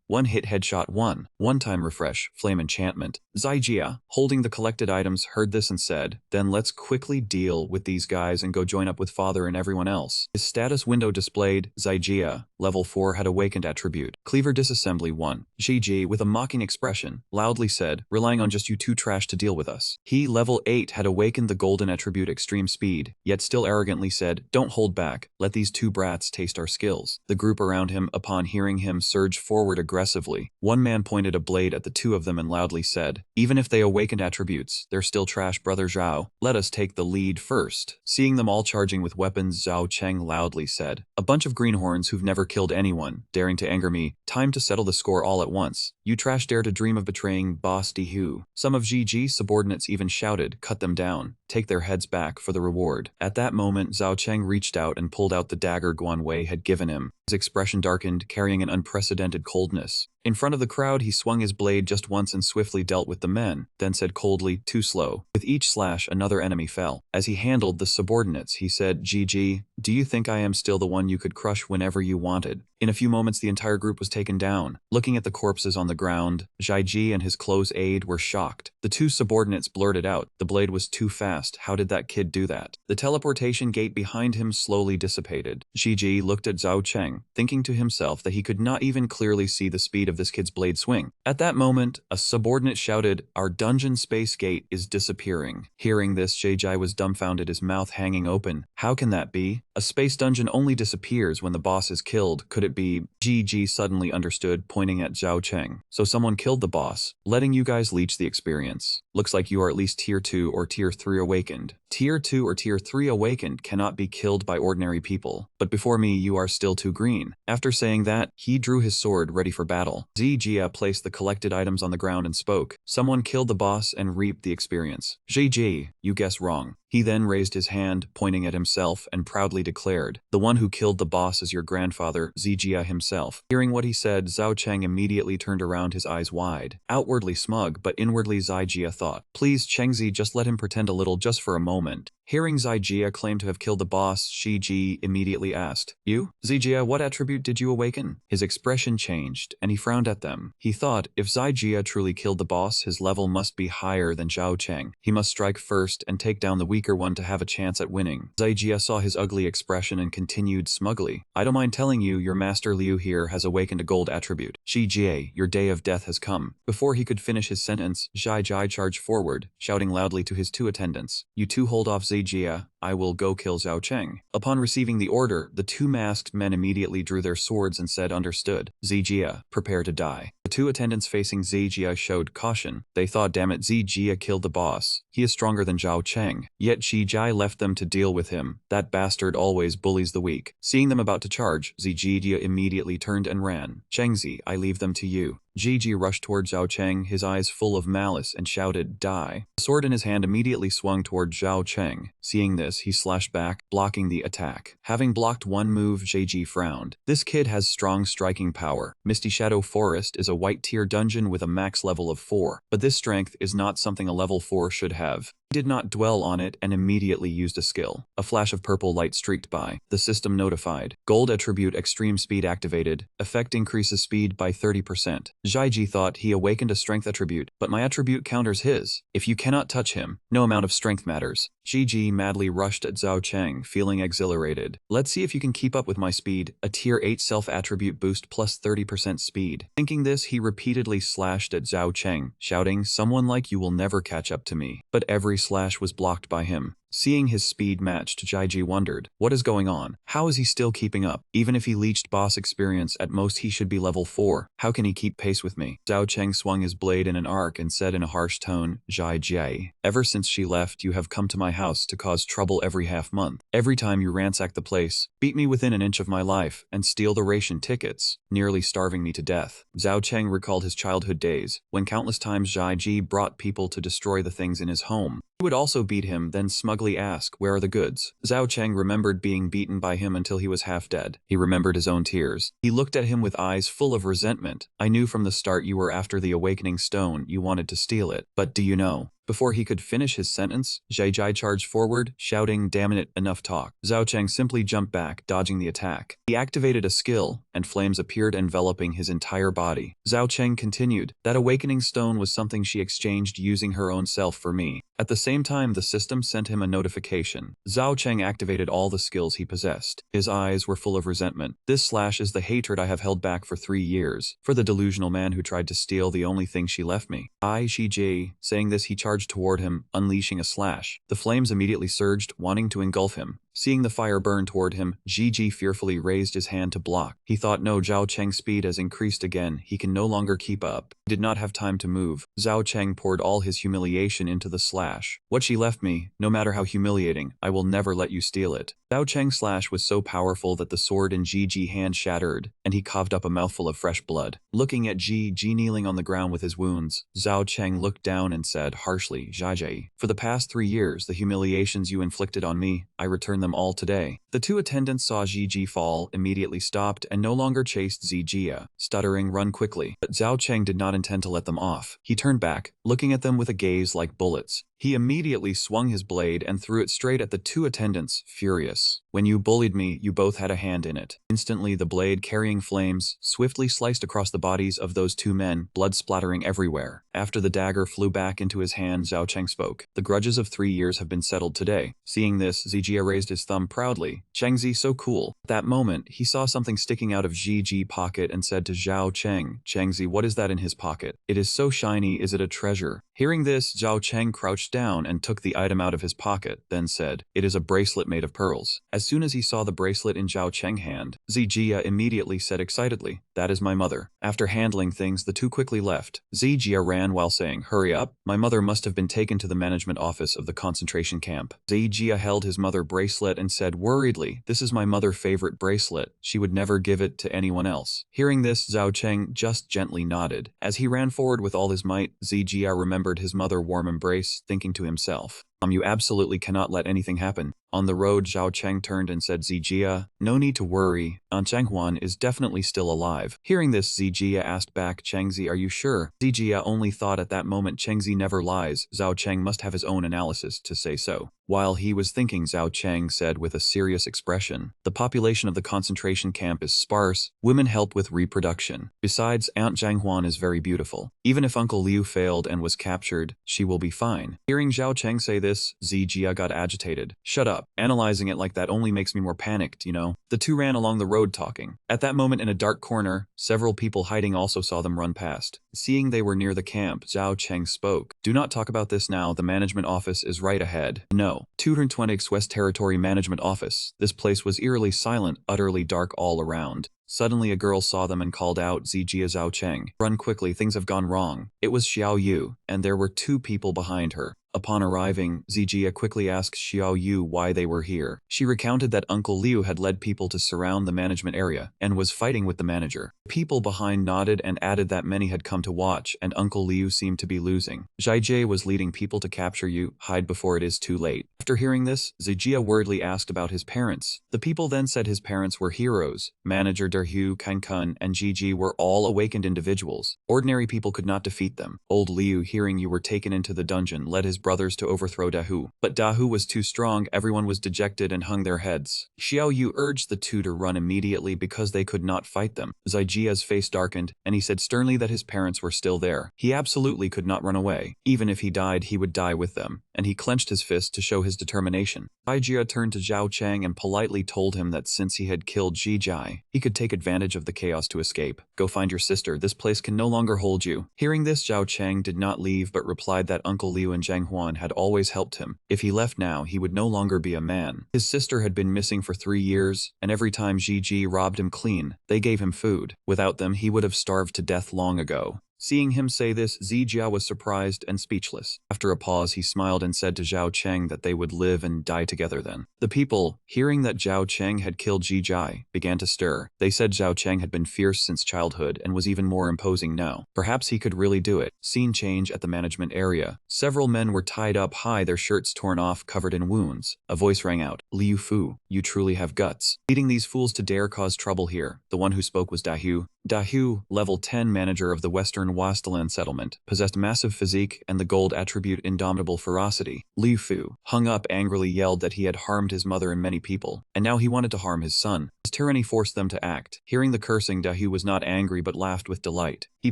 One Hit Headshot 1, One-Time Refresh, Flame Enchantment. Zijia, holding the collected items, heard this and said, then let's quickly deal with these guys and go join up with Father and everyone else. His status window displayed, Zijia, level 4 had awakened attribute. Cleaver Disassembly 1. GG, with a mocking expression, loudly said, relying on just you two trash to deal with us. He, level 8, had awakened the golden attribute Extreme Speed, yet still arrogantly said, don't hold back, let these two brats taste our skills. The group around him, upon hearing him, surged forward aggressively. One man pointed a blade at the two of them and loudly said, even if they awakened attributes, they're still trash, Brother Zhao. Let us take the lead first. Seeing them all charging with weapons, Zhao Cheng loudly said, a bunch of greenhorns who've never killed anyone, daring to anger me, time to settle the score all at once. You trash dare to dream of betraying Boss Dihu. Some of GG's subordinates even shouted, cut them down, take their heads back for the reward. At that moment, Zhao Cheng reached out and pulled out the dagger Guan Wei had given him. His expression darkened, carrying an unprecedented coldness. In front of the crowd, he swung his blade just once and swiftly dealt with the men, then said coldly, too slow. With each slash, another enemy fell. As he handled the subordinates, he said, GG, do you think I am still the one you could crush whenever you wanted? In a few moments, the entire group was taken down. Looking at the corpses on the ground, Zhaiji and his close aide were shocked. The two subordinates blurted out, the blade was too fast, how did that kid do that? The teleportation gate behind him slowly dissipated. Zhiji looked at Zhao Cheng, thinking to himself that he could not even clearly see the speed of this kid's blade swing. At that moment, a subordinate shouted, our dungeon space gate is disappearing. Hearing this, Zhaiji was dumbfounded, his mouth hanging open. How can that be? A space dungeon only disappears when the boss is killed. Could it be? GG suddenly understood, pointing at Zhao Cheng. So someone killed the boss, letting you guys leech the experience. Looks like you are at least tier 2 or tier 3 awakened. Tier 2 or tier 3 awakened cannot be killed by ordinary people. But before me, you are still too green. After saying that, he drew his sword ready for battle. Zijia placed the collected items on the ground and spoke. Someone killed the boss and reaped the experience. GG, you guess wrong. He then raised his hand, pointing at himself, and proudly declared, the one who killed the boss is your grandfather, Zijia himself. Hearing what he said, Zhao Cheng immediately turned around, his eyes wide. Outwardly smug, but inwardly Zijia thought, please Chengzi, just let him pretend a little just for a moment. Hearing Zijia claim to have killed the boss, Shiji immediately asked, you? Zijia, what attribute did you awaken? His expression changed, and he frowned at them. He thought, if Zijia truly killed the boss, his level must be higher than Zhao Cheng. He must strike first and take down the weaker one to have a chance at winning. Zijia saw his ugly expression and continued smugly, I don't mind telling you, your master Liu here has awakened a gold attribute. Shijie, your day of death has come. Before he could finish his sentence, Zhaiji charged forward, shouting loudly to his two attendants, you two hold off Zijia, I will go kill Zhao Cheng. Upon receiving the order, the two masked men immediately drew their swords and said understood. Zijia, prepare to die. The two attendants facing Zijia showed caution. They thought, damn it, Zijia killed the boss. He is stronger than Zhao Cheng. Yet Zijia left them to deal with him. That bastard always bullies the weak. Seeing them about to charge, Zijia immediately turned and ran. Chengzi, I leave them to you. Ji rushed toward Zhao Cheng, his eyes full of malice, and shouted, die. The sword in his hand immediately swung toward Zhao Cheng. Seeing this, he slashed back, blocking the attack. Having blocked one move, Ji frowned. This kid has strong striking power. Misty Shadow Forest is a white tier dungeon with a max level of 4, but this strength is not something a level 4 should have. He did not dwell on it and immediately used a skill. A flash of purple light streaked by. The system notified. Gold attribute extreme speed activated. Effect increases speed by 30%. Ji thought he awakened a strength attribute, but my attribute counters his. If you cannot touch him, no amount of strength matters. Ji madly rushed at Zhao Cheng, feeling exhilarated. Let's see if you can keep up with my speed. A tier 8 self-attribute boost plus 30% speed. Thinking this, he repeatedly slashed at Zhao Cheng, shouting, someone like you will never catch up to me. But every slash was blocked by him. Seeing his speed matched, Ji wondered, what is going on? How is he still keeping up? Even if he leached boss experience, at most he should be level 4. How can he keep pace with me? Zhao Cheng swung his blade in an arc and said in a harsh tone, Ji, ever since she left, you have come to my house to cause trouble every half month. Every time you ransack the place, beat me within an inch of my life, and steal the ration tickets, nearly starving me to death. Zhao Cheng recalled his childhood days, when countless times Ji brought people to destroy the things in his home. He would also beat him, then smugly ask, where are the goods? Zhao Cheng remembered being beaten by him until he was half dead. He remembered his own tears. He looked at him with eyes full of resentment. I knew from the start you were after the awakening stone, you wanted to steal it. But do you know? Before he could finish his sentence, Ji charged forward, shouting, damn it, enough talk. Zhao Cheng simply jumped back, dodging the attack. He activated a skill, and flames appeared enveloping his entire body. Zhao Cheng continued, that awakening stone was something she exchanged using her own self for me. At the same time, the system sent him a notification. Zhao Cheng activated all the skills he possessed. His eyes were full of resentment. This slash is the hatred I have held back for 3 years. For the delusional man who tried to steal the only thing she left me. Ji. Saying this, he charged toward him, unleashing a slash. The flames immediately surged, wanting to engulf him. Seeing the fire burn toward him, Ji fearfully raised his hand to block. He thought, no, Zhao Cheng's speed has increased again. He can no longer keep up. He did not have time to move. Zhao Cheng poured all his humiliation into the slash. What she left me, no matter how humiliating, I will never let you steal it. Zhao Cheng's slash was so powerful that the sword in Ji's hand shattered, and he coughed up a mouthful of fresh blood. Looking at Ji kneeling on the ground with his wounds, Zhao Cheng looked down and said harshly, Ji, for the past 3 years, the humiliations you inflicted on me, I return them all today. The two attendants saw Ji fall, immediately stopped, and no longer chased Zijia, stuttering, run quickly. But Zhao Cheng did not intend to let them off. He turned back, looking at them with a gaze like bullets. He immediately swung his blade and threw it straight at the two attendants, furious. When you bullied me, you both had a hand in it. Instantly, the blade, carrying flames, swiftly sliced across the bodies of those two men, blood splattering everywhere. After the dagger flew back into his hand, Zhao Cheng spoke. The grudges of 3 years have been settled today. Seeing this, Zijia raised his thumb proudly. Chengzi, so cool. At that moment, he saw something sticking out of Ji's pocket and said to Zhao Cheng, Chengzi, what is that in his pocket? It is so shiny, is it a treasure? Hearing this, Zhao Cheng crouched down and took the item out of his pocket, then said, it is a bracelet made of pearls. As soon as he saw the bracelet in Zhao Cheng's hand, Zijia immediately said excitedly, that is my mother. After handling things, the two quickly left. Zijia ran while saying, hurry up, my mother must have been taken to the management office of the concentration camp. Zijia held his mother bracelet and said worriedly, this is my mother's favorite bracelet, she would never give it to anyone else. Hearing this, Zhao Cheng just gently nodded. As he ran forward with all his might, Zijia remembered his mother's warm embrace, thinking to himself, you absolutely cannot let anything happen. On the road, Zhao Cheng turned and said, Zijia, no need to worry, Aunt Chenghuan is definitely still alive. Hearing this, Zijia asked back, Chengzi, are you sure? Zijia only thought at that moment Chengzi never lies. Zhao Cheng must have his own analysis to say so. While he was thinking, Zhao Cheng said with a serious expression, the population of the concentration camp is sparse, women help with reproduction. Besides, Aunt Chenghuan is very beautiful. Even if Uncle Liu failed and was captured, she will be fine. Hearing Zhao Cheng say this, Zijia got agitated. Shut up. Analyzing it like that only makes me more panicked, you know. The two ran along the road talking. At that moment in a dark corner, several people hiding also saw them run past. Seeing they were near the camp, Zhao Cheng spoke. Do not talk about this now, the management office is right ahead. No. 220x West Territory Management Office. This place was eerily silent, utterly dark all around. Suddenly a girl saw them and called out, Zijia Zhao Cheng. Run quickly, things have gone wrong. It was Xiao Yu, and there were 2 people behind her. Upon arriving, Zijia quickly asked Xiao Yu why they were here. She recounted that Uncle Liu had led people to surround the management area and was fighting with the manager. People behind nodded and added that many had come to watch, and Uncle Liu seemed to be losing. Zhaijie was leading people to capture you, hide before it is too late. After hearing this, Zijia worriedly asked about his parents. The people then said his parents were heroes. Manager Derhu, Kankun, and Gigi were all awakened individuals. Ordinary people could not defeat them. Old Liu, hearing you were taken into the dungeon, led his brothers to overthrow Dahu. But Dahu was too strong, everyone was dejected and hung their heads. Xiao Yu urged the 2 to run immediately because they could not fight them. Zaijia's face darkened, and he said sternly that his parents were still there. He absolutely could not run away. Even if he died, he would die with them. And he clenched his fist to show his determination. Zaijia turned to Zhao Cheng and politely told him that since he had killed Jijai, he could take advantage of the chaos to escape. Go find your sister, this place can no longer hold you. Hearing this, Zhao Cheng did not leave but replied that Uncle Liu and Zhang Huan had always helped him. If he left now, he would no longer be a man. His sister had been missing for 3 years, and every time Ji robbed him clean, they gave him food. Without them, he would have starved to death long ago. Seeing him say this, Zijia was surprised and speechless. After a pause, he smiled and said to Zhao Cheng that they would live and die together then. The people, hearing that Zhao Cheng had killed Jijai, began to stir. They said Zhao Cheng had been fierce since childhood and was even more imposing now. Perhaps he could really do it. Scene change at the management area. Several men were tied up high, their shirts torn off, covered in wounds. A voice rang out, Liu Fu, you truly have guts. Leading these fools to dare cause trouble here. The one who spoke was Dahu. Dahu, level 10 manager of the Western Wasteland settlement, possessed massive physique and the gold attribute indomitable ferocity. Liu Fu, hung up, angrily yelled that he had harmed his mother and many people, and now he wanted to harm his son. His tyranny forced them to act. Hearing the cursing, Dahu was not angry but laughed with delight. He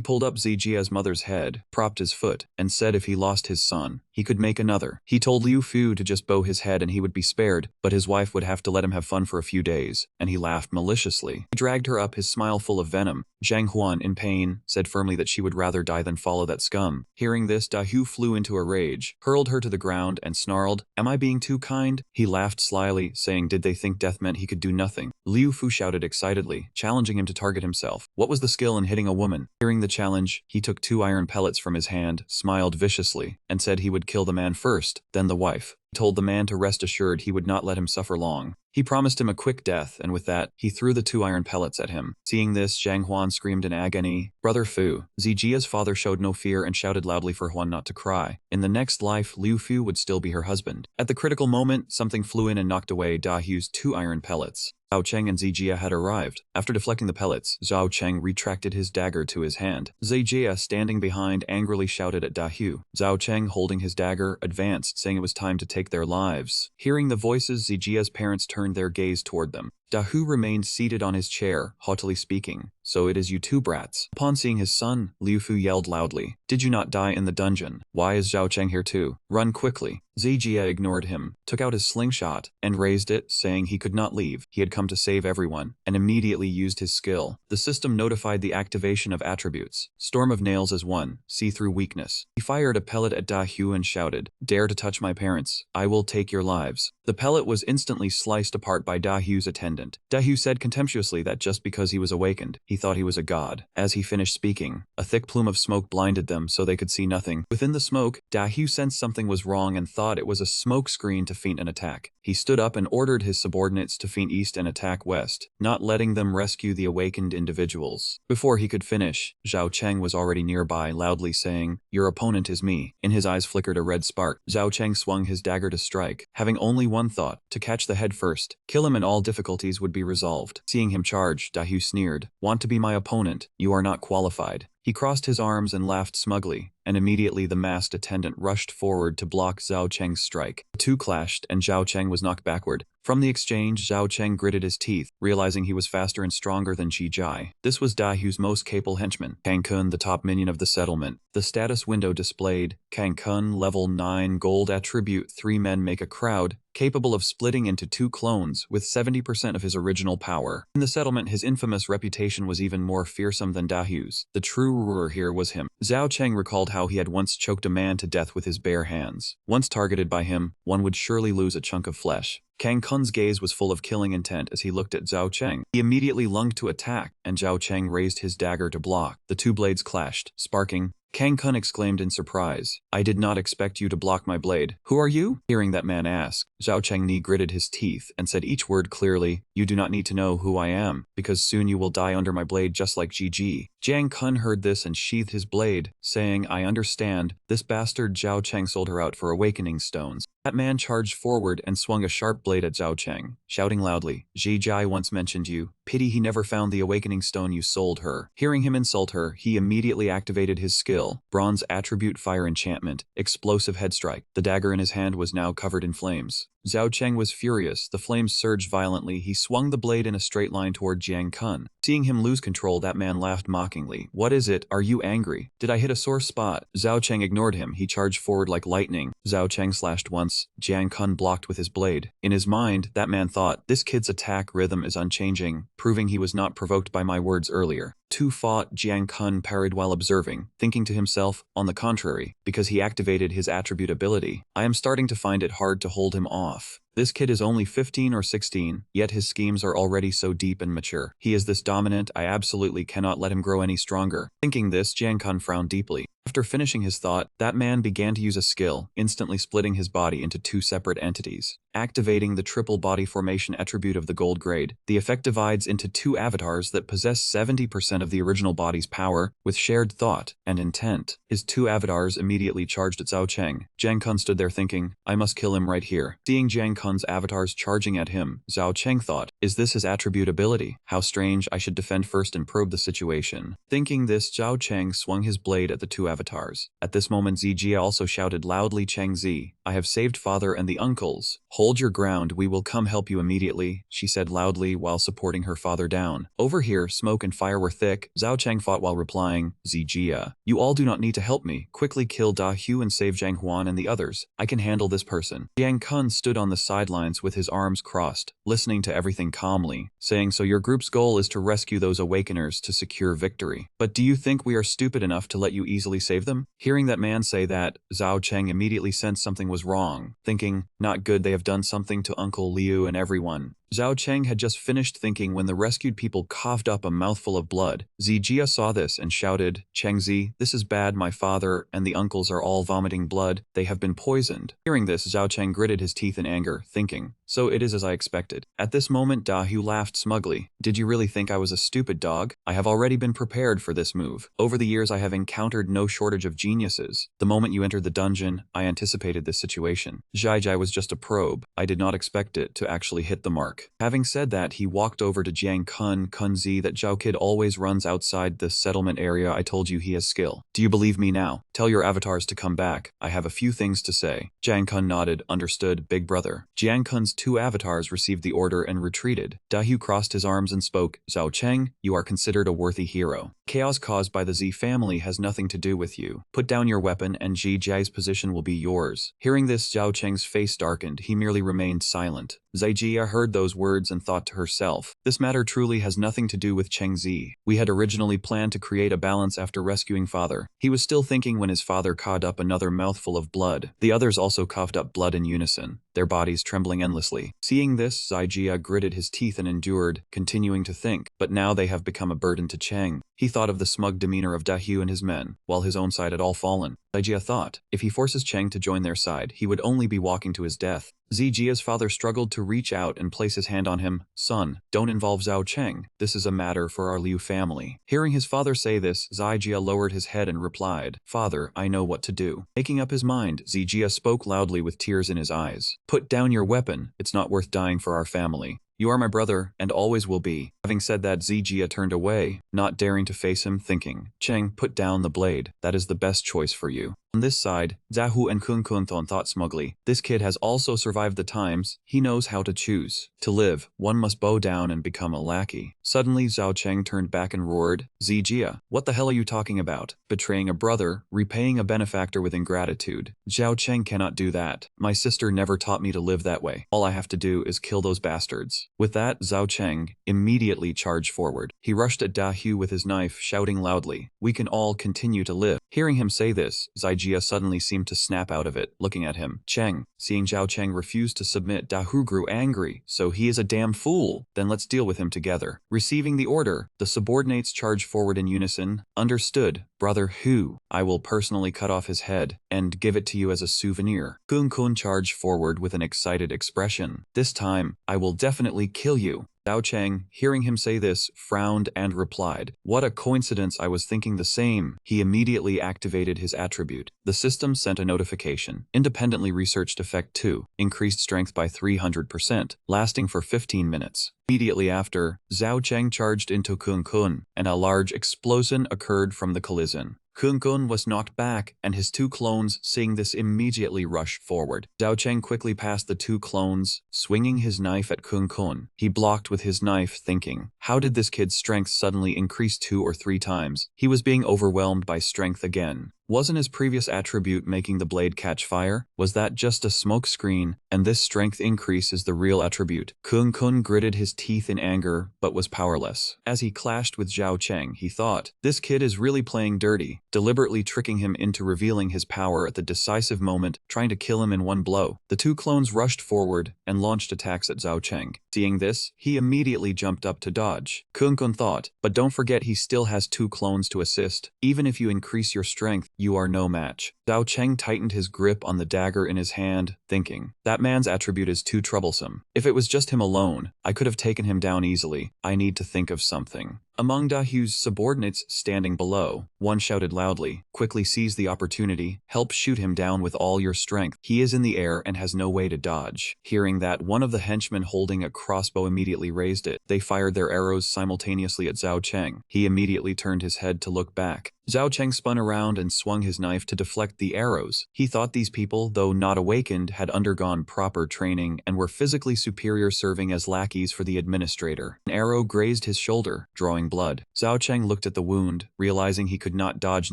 pulled up Zijia's mother's head, propped his foot, and said if he lost his son, he could make another. He told Liu Fu to just bow his head and he would be spared, but his wife would have to let him have fun for a few days, and he laughed maliciously. He dragged her up, his smile full of venom. Zhang Huan, in pain, said firmly that she would rather die than follow that scum. Hearing this, Dahu flew into a rage, hurled her to the ground, and snarled, am I being too kind? He laughed slyly, saying did they think death meant he could do nothing? Liu Fu shouted excitedly, challenging him to target himself. What was the skill in hitting a woman? Hearing the challenge, he took 2 iron pellets from his hand, smiled viciously, and said he would kill the man first, then the wife. He told the man to rest assured he would not let him suffer long. He promised him a quick death, and with that, he threw the 2 iron pellets at him. Seeing this, Zhang Huan screamed in agony. Brother Fu. Zijia's father showed no fear and shouted loudly for Huan not to cry. In the next life, Liu Fu would still be her husband. At the critical moment, something flew in and knocked away Dahu's 2 iron pellets. Zhao Cheng and Zijia had arrived. After deflecting the pellets, Zhao Cheng retracted his dagger to his hand. Zijia, standing behind, angrily shouted at Dahu. Zhao Cheng, holding his dagger, advanced, saying it was time to take their lives. Hearing the voices, Zijia's parents turned their gaze toward them. Dahu remained seated on his chair, haughtily speaking. So it is you 2 brats. Upon seeing his son, Liu Fu yelled loudly. Did you not die in the dungeon? Why is Zhao Cheng here too? Run quickly. Zijia ignored him, took out his slingshot, and raised it, saying he could not leave. He had come to save everyone, and immediately used his skill. The system notified the activation of attributes. Storm of Nails as 1, see-through weakness. He fired a pellet at Dahu and shouted, dare to touch my parents, I will take your lives. The pellet was instantly sliced apart by Dahu's attendant. Dahu said contemptuously that just because he was awakened, he thought he was a god. As he finished speaking, a thick plume of smoke blinded them so they could see nothing. Within the smoke, Dahu sensed something was wrong and thought it was a smoke screen to feint an attack. He stood up and ordered his subordinates to feint east and attack west, not letting them rescue the awakened individuals. Before he could finish, Zhao Cheng was already nearby, loudly saying, your opponent is me. In his eyes flickered a red spark. Zhao Cheng swung his dagger to strike, having only one thought, to catch the head first. Kill him and all difficulties would be resolved. Seeing him charge, Dahu sneered, want to be my opponent? You are not qualified. He crossed his arms and laughed smugly, and immediately the masked attendant rushed forward to block Zhao Cheng's strike. The 2 clashed and Zhao Cheng was knocked backward. From the exchange, Zhao Cheng gritted his teeth, realizing he was faster and stronger than Ji Jai. This was Dahyu's most capable henchman, Kang Kun, the top minion of the settlement. The status window displayed, Kang Kun, level 9, gold attribute, 3 men make a crowd, capable of splitting into 2 clones, with 70% of his original power. In the settlement, his infamous reputation was even more fearsome than Dahyu's. The true ruler here was him. Zhao Cheng recalled how he had once choked a man to death with his bare hands. Once targeted by him, one would surely lose a chunk of flesh. Kang Kun's gaze was full of killing intent as he looked at Zhao Cheng. He immediately lunged to attack, and Zhao Cheng raised his dagger to block. The 2 blades clashed, sparking. Kang Kun exclaimed in surprise, "I did not expect you to block my blade. Who are you?" Hearing that man ask, Zhao Chengni gritted his teeth and said each word clearly, "You do not need to know who I am, because soon you will die under my blade just like GG." Jiang Kun heard this and sheathed his blade, saying, "I understand. This bastard Zhao Cheng sold her out for awakening stones." That man charged forward and swung a sharp blade at Zhao Cheng, shouting loudly, "Ji Jai once mentioned you. Pity he never found the awakening stone you sold her." Hearing him insult her, he immediately activated his skill, Bronze Attribute Fire Enchantment, Explosive Headstrike. The dagger in his hand was now covered in flames. Zhao Cheng was furious. The flames surged violently. He swung the blade in a straight line toward Jiang Kun. Seeing him lose control, that man laughed mockingly. "What is it? Are you angry? Did I hit a sore spot?" Zhao Cheng ignored him. He charged forward like lightning. Zhao Cheng slashed once. Jiang Kun blocked with his blade. In his mind, that man thought, "This kid's attack rhythm is unchanging, proving he was not provoked by my words earlier." 2 fought. Jiang Kun parried while observing, thinking to himself, on the contrary, because he activated his attribute ability, "I am starting to find it hard to hold him off. This kid is only 15 or 16, yet his schemes are already so deep and mature. He is this dominant, I absolutely cannot let him grow any stronger." Thinking this, Jiang Kun frowned deeply. After finishing his thought, that man began to use a skill, instantly splitting his body into 2 separate entities. Activating the triple body formation attribute of the gold grade, the effect divides into 2 avatars that possess 70% of the original body's power, with shared thought and intent. His 2 avatars immediately charged at Zhao Cheng. Jiang Kun stood there thinking, "I must kill him right here." Seeing Jiang Kun's avatars charging at him, Zhao Cheng thought, "Is this his attribute ability? How strange, I should defend first and probe the situation." Thinking this, Zhao Cheng swung his blade at the 2 avatars. At this moment, Zijia also shouted loudly, "Cheng Zi, I have saved father and the uncles. Hold your ground, we will come help you immediately," she said loudly while supporting her father down. Over here, smoke and fire were thick. Zhao Cheng fought while replying, "Zijia, you all do not need to help me. Quickly kill Da Hu and save Zhang Huan and the others. I can handle this person." Jiang Kun stood on the sidelines with his arms crossed, listening to everything calmly, saying, "So your group's goal is to rescue those awakeners to secure victory. But do you think we are stupid enough to let you easily save them?" Hearing that man say that, Zhao Cheng immediately sensed something was wrong, thinking, "Not good, they have done something to Uncle Liu and everyone." Zhao Cheng had just finished thinking when the rescued people coughed up a mouthful of blood. Zijia saw this and shouted, "Cheng Zi, this is bad, my father and the uncles are all vomiting blood, they have been poisoned." Hearing this, Zhao Cheng gritted his teeth in anger, thinking, "So it is as I expected." At this moment, Da Hu laughed smugly. "Did you really think I was a stupid dog? I have already been prepared for this move. Over the years I have encountered no shortage of geniuses. The moment you entered the dungeon, I anticipated this situation. Jai Jai was just a probe. I did not expect it to actually hit the mark." Having said that, he walked over to Jiang Kun, "Kunzi, that Zhao kid always runs outside the settlement area. I told you he has skill. Do you believe me now? Tell your avatars to come back. I have a few things to say." Jiang Kun nodded, "Understood, big brother." Jiang Kun's 2 avatars received the order and retreated. Da Hu crossed his arms and spoke, "Zhao Cheng, you are considered a worthy hero. Chaos caused by the Z family has nothing to do with you. Put down your weapon and Ji Jai's position will be yours." Hearing this, Zhao Cheng's face darkened. He merely remained silent. Zijia heard those words and thought to herself, "This matter truly has nothing to do with Cheng Zi. We had originally planned to create a balance after rescuing father." He was still thinking when his father coughed up another mouthful of blood. The others also coughed up blood in unison, their bodies trembling endlessly. Seeing this, Zijia gritted his teeth and endured, continuing to think, "But now they have become a burden to Cheng." He thought of the smug demeanor of Da Hu and his men, while his own side had all fallen. Zijia thought, if he forces Cheng to join their side, he would only be walking to his death. Zijia's father struggled to reach out and place his hand on him. "Son, don't involve Zhao Cheng. This is a matter for our Liu family." Hearing his father say this, Zijia lowered his head and replied, "Father, I know what to do." Making up his mind, Zijia spoke loudly with tears in his eyes. "Put down your weapon. It's not worth dying for our family. You are my brother, and always will be." Having said that, Zijia turned away, not daring to face him, thinking, "Cheng, put down the blade. That is the best choice for you." On this side, Zhao and Kun Kunthon thought smugly, this kid has also survived the times, he knows how to choose. To live, one must bow down and become a lackey. Suddenly Zhao Cheng turned back and roared, Zijia, what the hell are you talking about? Betraying a brother, repaying a benefactor with ingratitude. Zhao Cheng cannot do that. My sister never taught me to live that way. All I have to do is kill those bastards. With that, Zhao Cheng immediately charged forward. He rushed at Da Hu with his knife, shouting loudly, we can all continue to live. Hearing him say this, Zijia suddenly seemed to snap out of it, looking at him. Cheng, seeing Zhao Cheng refuse to submit, Da Hu grew angry. So he is a damn fool. Then let's deal with him together. Receiving the order, the subordinates charged forward in unison. Understood, brother Hu. I will personally cut off his head and give it to you as a souvenir. Kun Kun charged forward with an excited expression. This time, I will definitely kill you. Zhao Cheng, hearing him say this, frowned and replied, what a coincidence, I was thinking the same. He immediately activated his attribute. The system sent a notification. Independently researched effect 2, increased strength by 300%, lasting for 15 minutes. Immediately after, Zhao Cheng charged into Kun Kun, and a large explosion occurred from the collision. Kun Kun was knocked back, and his two clones, seeing this, immediately rushed forward. Zhao Cheng quickly passed the two clones, swinging his knife at Kun Kun. He blocked with his knife, thinking, how did this kid's strength suddenly increase 2 or 3 times? He was being overwhelmed by strength again. Wasn't his previous attribute making the blade catch fire? Was that just a smoke screen, and this strength increase is the real attribute? Kun Kun gritted his teeth in anger, but was powerless. As he clashed with Zhao Cheng, he thought, this kid is really playing dirty, deliberately tricking him into revealing his power at the decisive moment, trying to kill him in one blow. The two clones rushed forward and launched attacks at Zhao Cheng. Seeing this, he immediately jumped up to dodge. Kun Kun thought, but don't forget he still has two clones to assist. Even if you increase your strength, you are no match. Zhao Cheng tightened his grip on the dagger in his hand, thinking, that man's attribute is too troublesome. If it was just him alone, I could have taken him down easily. I need to think of something. Among Da Hu's subordinates standing below, one shouted loudly, quickly seize the opportunity, help shoot him down with all your strength. He is in the air and has no way to dodge. Hearing that, one of the henchmen holding a crossbow immediately raised it. They fired their arrows simultaneously at Zhao Cheng. He immediately turned his head to look back. Zhao Cheng spun around and swung his knife to deflect the arrows. He thought these people, though not awakened, had undergone proper training and were physically superior, serving as lackeys for the administrator. An arrow grazed his shoulder, drawing blood. Zhao Cheng looked at the wound, realizing he could not dodge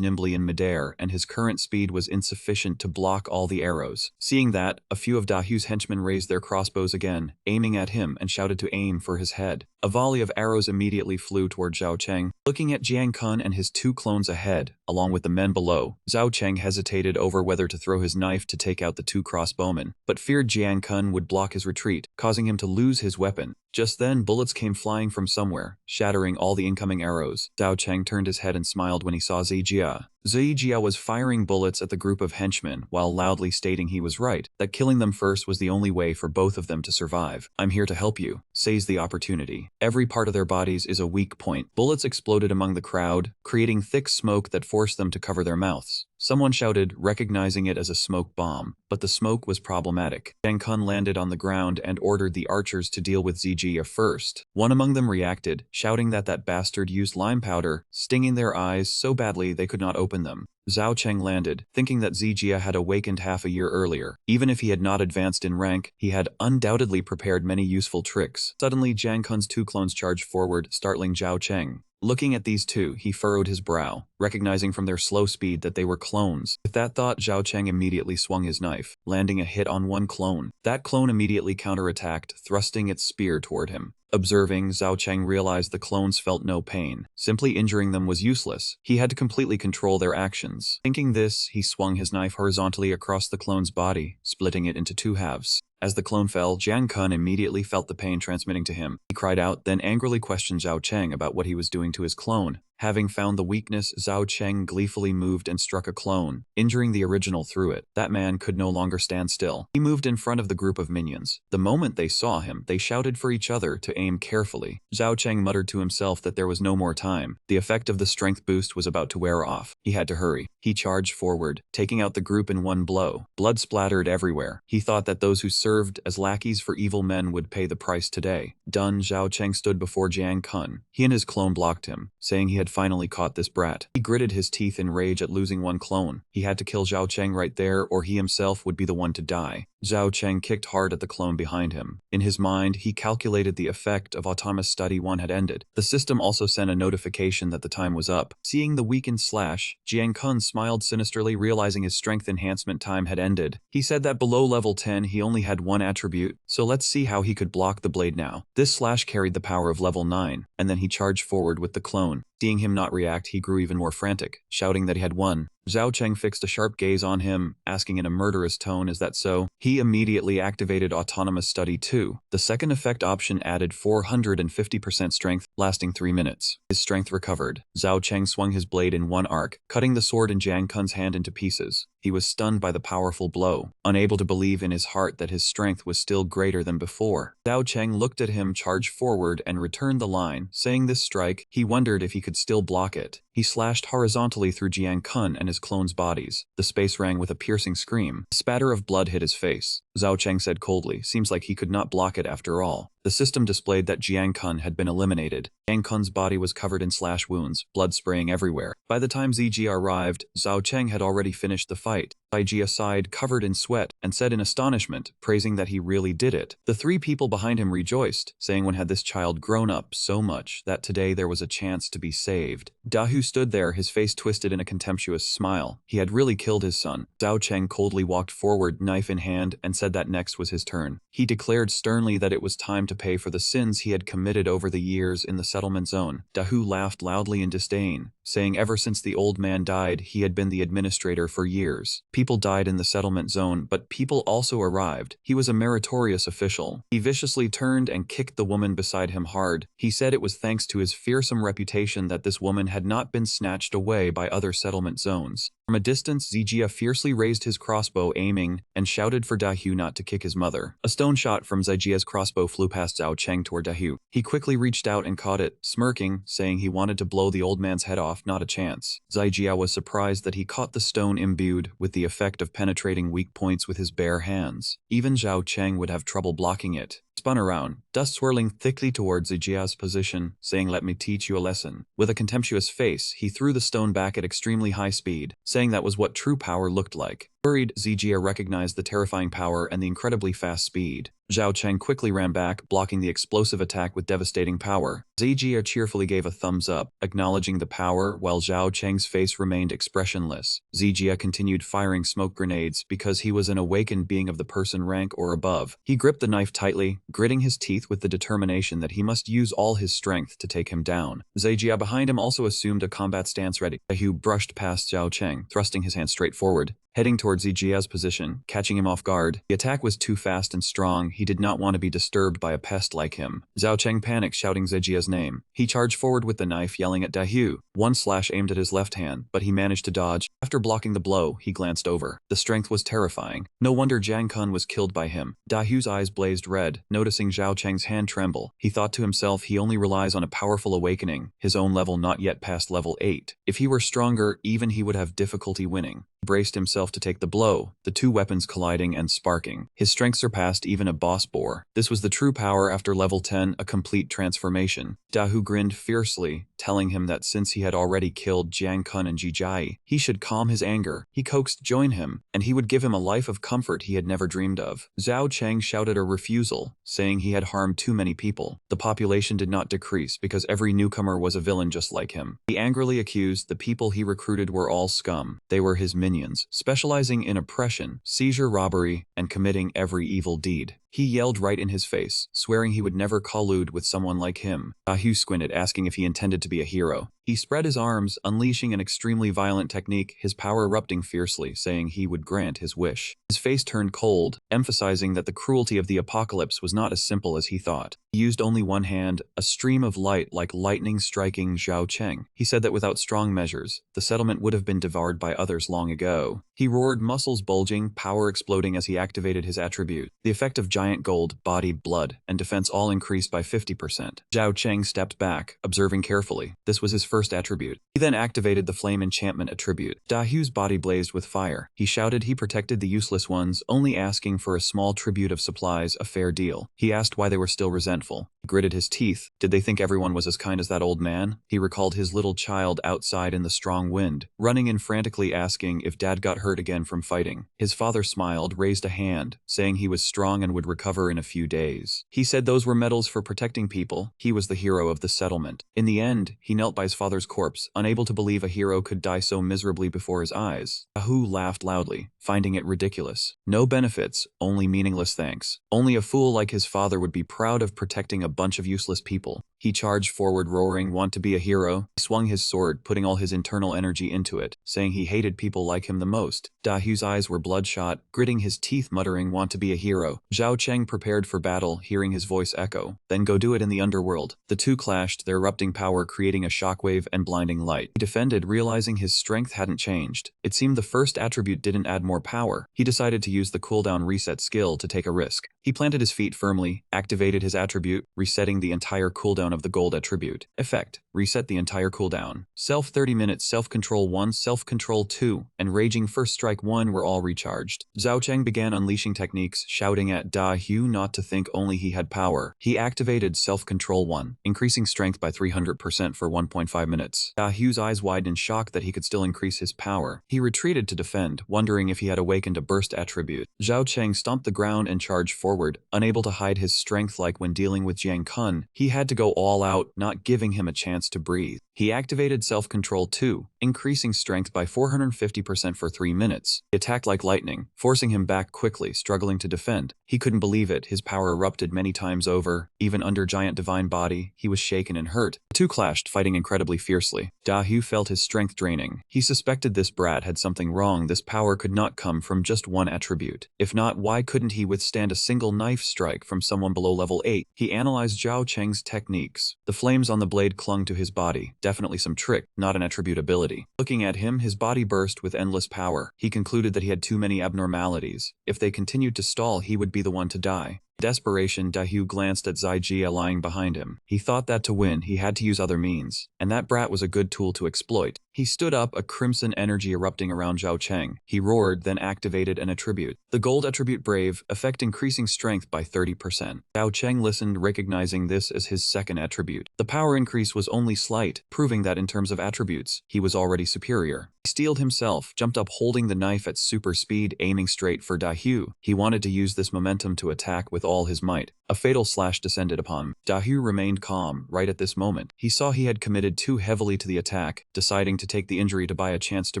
nimbly in midair and his current speed was insufficient to block all the arrows. Seeing that, a few of Da Hu's henchmen raised their crossbows again, aiming at him, and shouted to aim for his head. A volley of arrows immediately flew toward Zhao Cheng. Looking at Jiang Kun and his two clones ahead, along with the men below, Zhao Cheng hesitated over whether to throw his knife to take out the two crossbowmen, but feared Jiang Kun would block his retreat, causing him to lose his weapon. Just then, bullets came flying from somewhere, shattering all the incoming arrows. Zhao Cheng turned his head and smiled when he saw Zijia. Zijia was firing bullets at the group of henchmen while loudly stating he was right, that killing them first was the only way for both of them to survive. I'm here to help you. Seize the opportunity. Every part of their bodies is a weak point. Bullets exploded among the crowd, creating thick smoke that forced them to cover their mouths. Someone shouted, recognizing it as a smoke bomb, but the smoke was problematic. Jiang Kun landed on the ground and ordered the archers to deal with Zijia first. One among them reacted, shouting that bastard used lime powder, stinging their eyes so badly they could not open them. Zhao Cheng landed, thinking that Zijia had awakened half a year earlier. Even if he had not advanced in rank, he had undoubtedly prepared many useful tricks. Suddenly, Jiang Kun's two clones charged forward, startling Zhao Cheng. Looking at these two, he furrowed his brow, recognizing from their slow speed that they were clones. With that thought, Zhao Cheng immediately swung his knife, landing a hit on one clone. That clone immediately counterattacked, thrusting its spear toward him. Observing, Zhao Cheng realized the clones felt no pain. Simply injuring them was useless. He had to completely control their actions. Thinking this, he swung his knife horizontally across the clone's body, splitting it into two halves. As the clone fell, Jiang Kun immediately felt the pain transmitting to him. He cried out, then angrily questioned Zhao Cheng about what he was doing to his clone. Having found the weakness, Zhao Cheng gleefully moved and struck a clone, injuring the original through it. That man could no longer stand still. He moved in front of the group of minions. The moment they saw him, they shouted for each other to aim carefully. Zhao Cheng muttered to himself that there was no more time. The effect of the strength boost was about to wear off. He had to hurry. He charged forward, taking out the group in one blow. Blood splattered everywhere. He thought that those who served as lackeys for evil men would pay the price today. Done, Zhao Cheng stood before Jiang Kun. He and his clone blocked him, saying he had had finally caught this brat. He gritted his teeth in rage at losing one clone. He had to kill Zhao Cheng right there, or he himself would be the one to die. Zhao Cheng kicked hard at the clone behind him. In his mind, he calculated the effect of autonomous study 1 had ended. The system also sent a notification that the time was up. Seeing the weakened slash, Jiang Kun smiled sinisterly, realizing his strength enhancement time had ended. He said that below level 10 he only had one attribute, so let's see how he could block the blade now. This slash carried the power of level 9, and then he charged forward with the clone. Seeing him not react, he grew even more frantic, shouting that he had won. Zhao Cheng fixed a sharp gaze on him, asking in a murderous tone, "Is that so?" He immediately activated Autonomous Study 2. The second effect option added 450% strength, lasting 3 minutes. His strength recovered. Zhao Cheng swung his blade in one arc, cutting the sword in Jiang Kun's hand into pieces. He was stunned by the powerful blow, unable to believe in his heart that his strength was still greater than before. Zhao Cheng looked at him, charged forward, and returned the line, saying this strike, he wondered if he could still block it. He slashed horizontally through Jiang Kun and his clones' bodies. The space rang with a piercing scream. A spatter of blood hit his face. Zhao Cheng said coldly, "Seems like he could not block it after all." The system displayed that Jiang Kun had been eliminated. Jiang Kun's body was covered in slash wounds, blood spraying everywhere. By the time Zijia arrived, Zhao Cheng had already finished the fight. Zijia sighed, covered in sweat, and said in astonishment, praising that he really did it. The 3 people behind him rejoiced, saying when had this child grown up so much that today there was a chance to be saved. Dahu stood there, his face twisted in a contemptuous smile. He had really killed his son. Zhao Cheng coldly walked forward, knife in hand, and said that next was his turn. He declared sternly that it was time to pay for the sins he had committed over the years in the settlement zone. Dahu laughed loudly in disdain, saying ever since the old man died, he had been the administrator for years. People died in the settlement zone, but people also arrived. He was a meritorious official. He viciously turned and kicked the woman beside him hard. He said it was thanks to his fearsome reputation that this woman had not been snatched away by other settlement zones. From a distance, Zijia fiercely raised his crossbow, aiming, and shouted for Dahu not to kick his mother. A stone shot from Zijia's crossbow flew past Zhao Cheng toward Dahu. He quickly reached out and caught it, smirking, saying he wanted to blow the old man's head off, not a chance. Zijia was surprised that he caught the stone imbued with the effect of penetrating weak points with his bare hands. Even Zhao Cheng would have trouble blocking it. Spun around, dust swirling thickly towards Zijia's position, saying, "Let me teach you a lesson." With a contemptuous face, he threw the stone back at extremely high speed, saying that was what true power looked like. Worried, Zijia recognized the terrifying power and the incredibly fast speed. Zhao Cheng quickly ran back, blocking the explosive attack with devastating power. Zijia cheerfully gave a thumbs up, acknowledging the power, while Zhao Cheng's face remained expressionless. Zijia continued firing smoke grenades because he was an awakened being of the person rank or above. He gripped the knife tightly, gritting his teeth with the determination that he must use all his strength to take him down. Zijia behind him also assumed a combat stance ready. Dahu brushed past Zhao Cheng, thrusting his hand straight forward, heading towards Zijia's position, catching him off guard. The attack was too fast and strong. He did not want to be disturbed by a pest like him. Zhao Cheng panicked, shouting Zijia's name. He charged forward with the knife, yelling at Dahu. One slash aimed at his left hand, but he managed to dodge. After blocking the blow, he glanced over. The strength was terrifying. No wonder Jiang Kun was killed by him. Dahu's eyes blazed red, noticing Zhao Cheng's hand tremble. He thought to himself he only relies on a powerful awakening, his own level not yet past level 8. If he were stronger, even he would have difficulty winning. He braced himself to take the blow, the 2 weapons colliding and sparking. His strength surpassed even a boss boar. This was the true power after level 10, a complete transformation. Dahu grinned fiercely, telling him that since he had already killed Jiang Kun and Jijai, he should calm his anger. He coaxed join him, and he would give him a life of comfort he had never dreamed of. Zhao Cheng shouted a refusal, saying he had harmed too many people. The population did not decrease because every newcomer was a villain just like him. He angrily accused the people he recruited were all scum. They were his minions, specializing in oppression, seizure, robbery, and committing every evil deed. He yelled right in his face, swearing he would never collude with someone like him. Dahu squinted, asking if he intended to be a hero. He spread his arms, unleashing an extremely violent technique, his power erupting fiercely, saying he would grant his wish. His face turned cold, emphasizing that the cruelty of the apocalypse was not as simple as he thought. He used only one hand, a stream of light like lightning striking Zhao Cheng. He said that without strong measures, the settlement would have been devoured by others long ago. He roared, muscles bulging, power exploding as he activated his attribute. The effect of giant gold, body, blood, and defense all increased by 50%. Zhao Cheng stepped back, observing carefully. This was his first attribute. He then activated the flame enchantment attribute. Dahu's body blazed with fire. He shouted he protected the useless ones, only asking for a small tribute of supplies, a fair deal. He asked why they were still resentful. He gritted his teeth. Did they think everyone was as kind as that old man? He recalled his little child outside in the strong wind, running in frantically asking if Dad got hurt again from fighting. His father smiled, raised a hand, saying he was strong and would recover in a few days. He said those were medals for protecting people. He was the hero of the settlement. In the end, he knelt by his father's corpse, unable to believe a hero could die so miserably before his eyes. Ahu laughed loudly, finding it ridiculous. No benefits, only meaningless thanks. Only a fool like his father would be proud of protecting a bunch of useless people. He charged forward, roaring, "Want to be a hero?" He swung his sword, putting all his internal energy into it, saying he hated people like him the most. Dahyu's eyes were bloodshot, gritting his teeth, muttering, "Want to be a hero." Zhao Cheng prepared for battle, hearing his voice echo. "Then go do it in the underworld." The two clashed, their erupting power creating a shockwave and blinding light. He defended, realizing his strength hadn't changed. It seemed the first attribute didn't add more power. He decided to use the cooldown reset skill to take a risk. He planted his feet firmly, activated his attribute, resetting the entire cooldown of the gold attribute. Effect: reset the entire cooldown. Self 30 minutes, self-control 1, self-control 2, and raging first strike 1 were all recharged. Zhao Cheng began unleashing techniques, shouting at Da Hu not to think only he had power. He activated self-control 1, increasing strength by 300% for 1.5 minutes. Da Hu's eyes widened in shock that he could still increase his power. He retreated to defend, wondering if he had awakened a burst attribute. Zhao Cheng stomped the ground and charged forward, unable to hide his strength like when dealing with Jiang Kun. He had to go all out, not giving him a chance to breathe. He activated self-control 2, increasing strength by 450% for 3 minutes. He attacked like lightning, forcing him back quickly, struggling to defend. He couldn't believe it, his power erupted many times over. Even under giant divine body, he was shaken and hurt. The two clashed, fighting incredibly fiercely. Da Hu felt his strength draining. He suspected this brat had something wrong. This power could not come from just one attribute. If not, why couldn't he withstand a single knife strike from someone below level 8? He analyzed Zhao Cheng's techniques. The flames on the blade clung to his body. Definitely some trick, not an attribute ability. Looking at him, his body burst with endless power. He concluded that he had too many abnormalities. If they continued to stall, he would be the one to die. Desperation, Dahu glanced at Zijia lying behind him. He thought that to win, he had to use other means, and that brat was a good tool to exploit. He stood up, a crimson energy erupting around Zhao Cheng. He roared, then activated an attribute. The gold attribute Brave, effect increasing strength by 30%. Zhao Cheng listened, recognizing this as his second attribute. The power increase was only slight, proving that in terms of attributes, he was already superior. He steeled himself, jumped up holding the knife at super speed, aiming straight for Dahu. He wanted to use this momentum to attack with all his might. A fatal slash descended upon him. Dahu remained calm. Right at this moment, he saw he had committed too heavily to the attack, deciding to take the injury to buy a chance to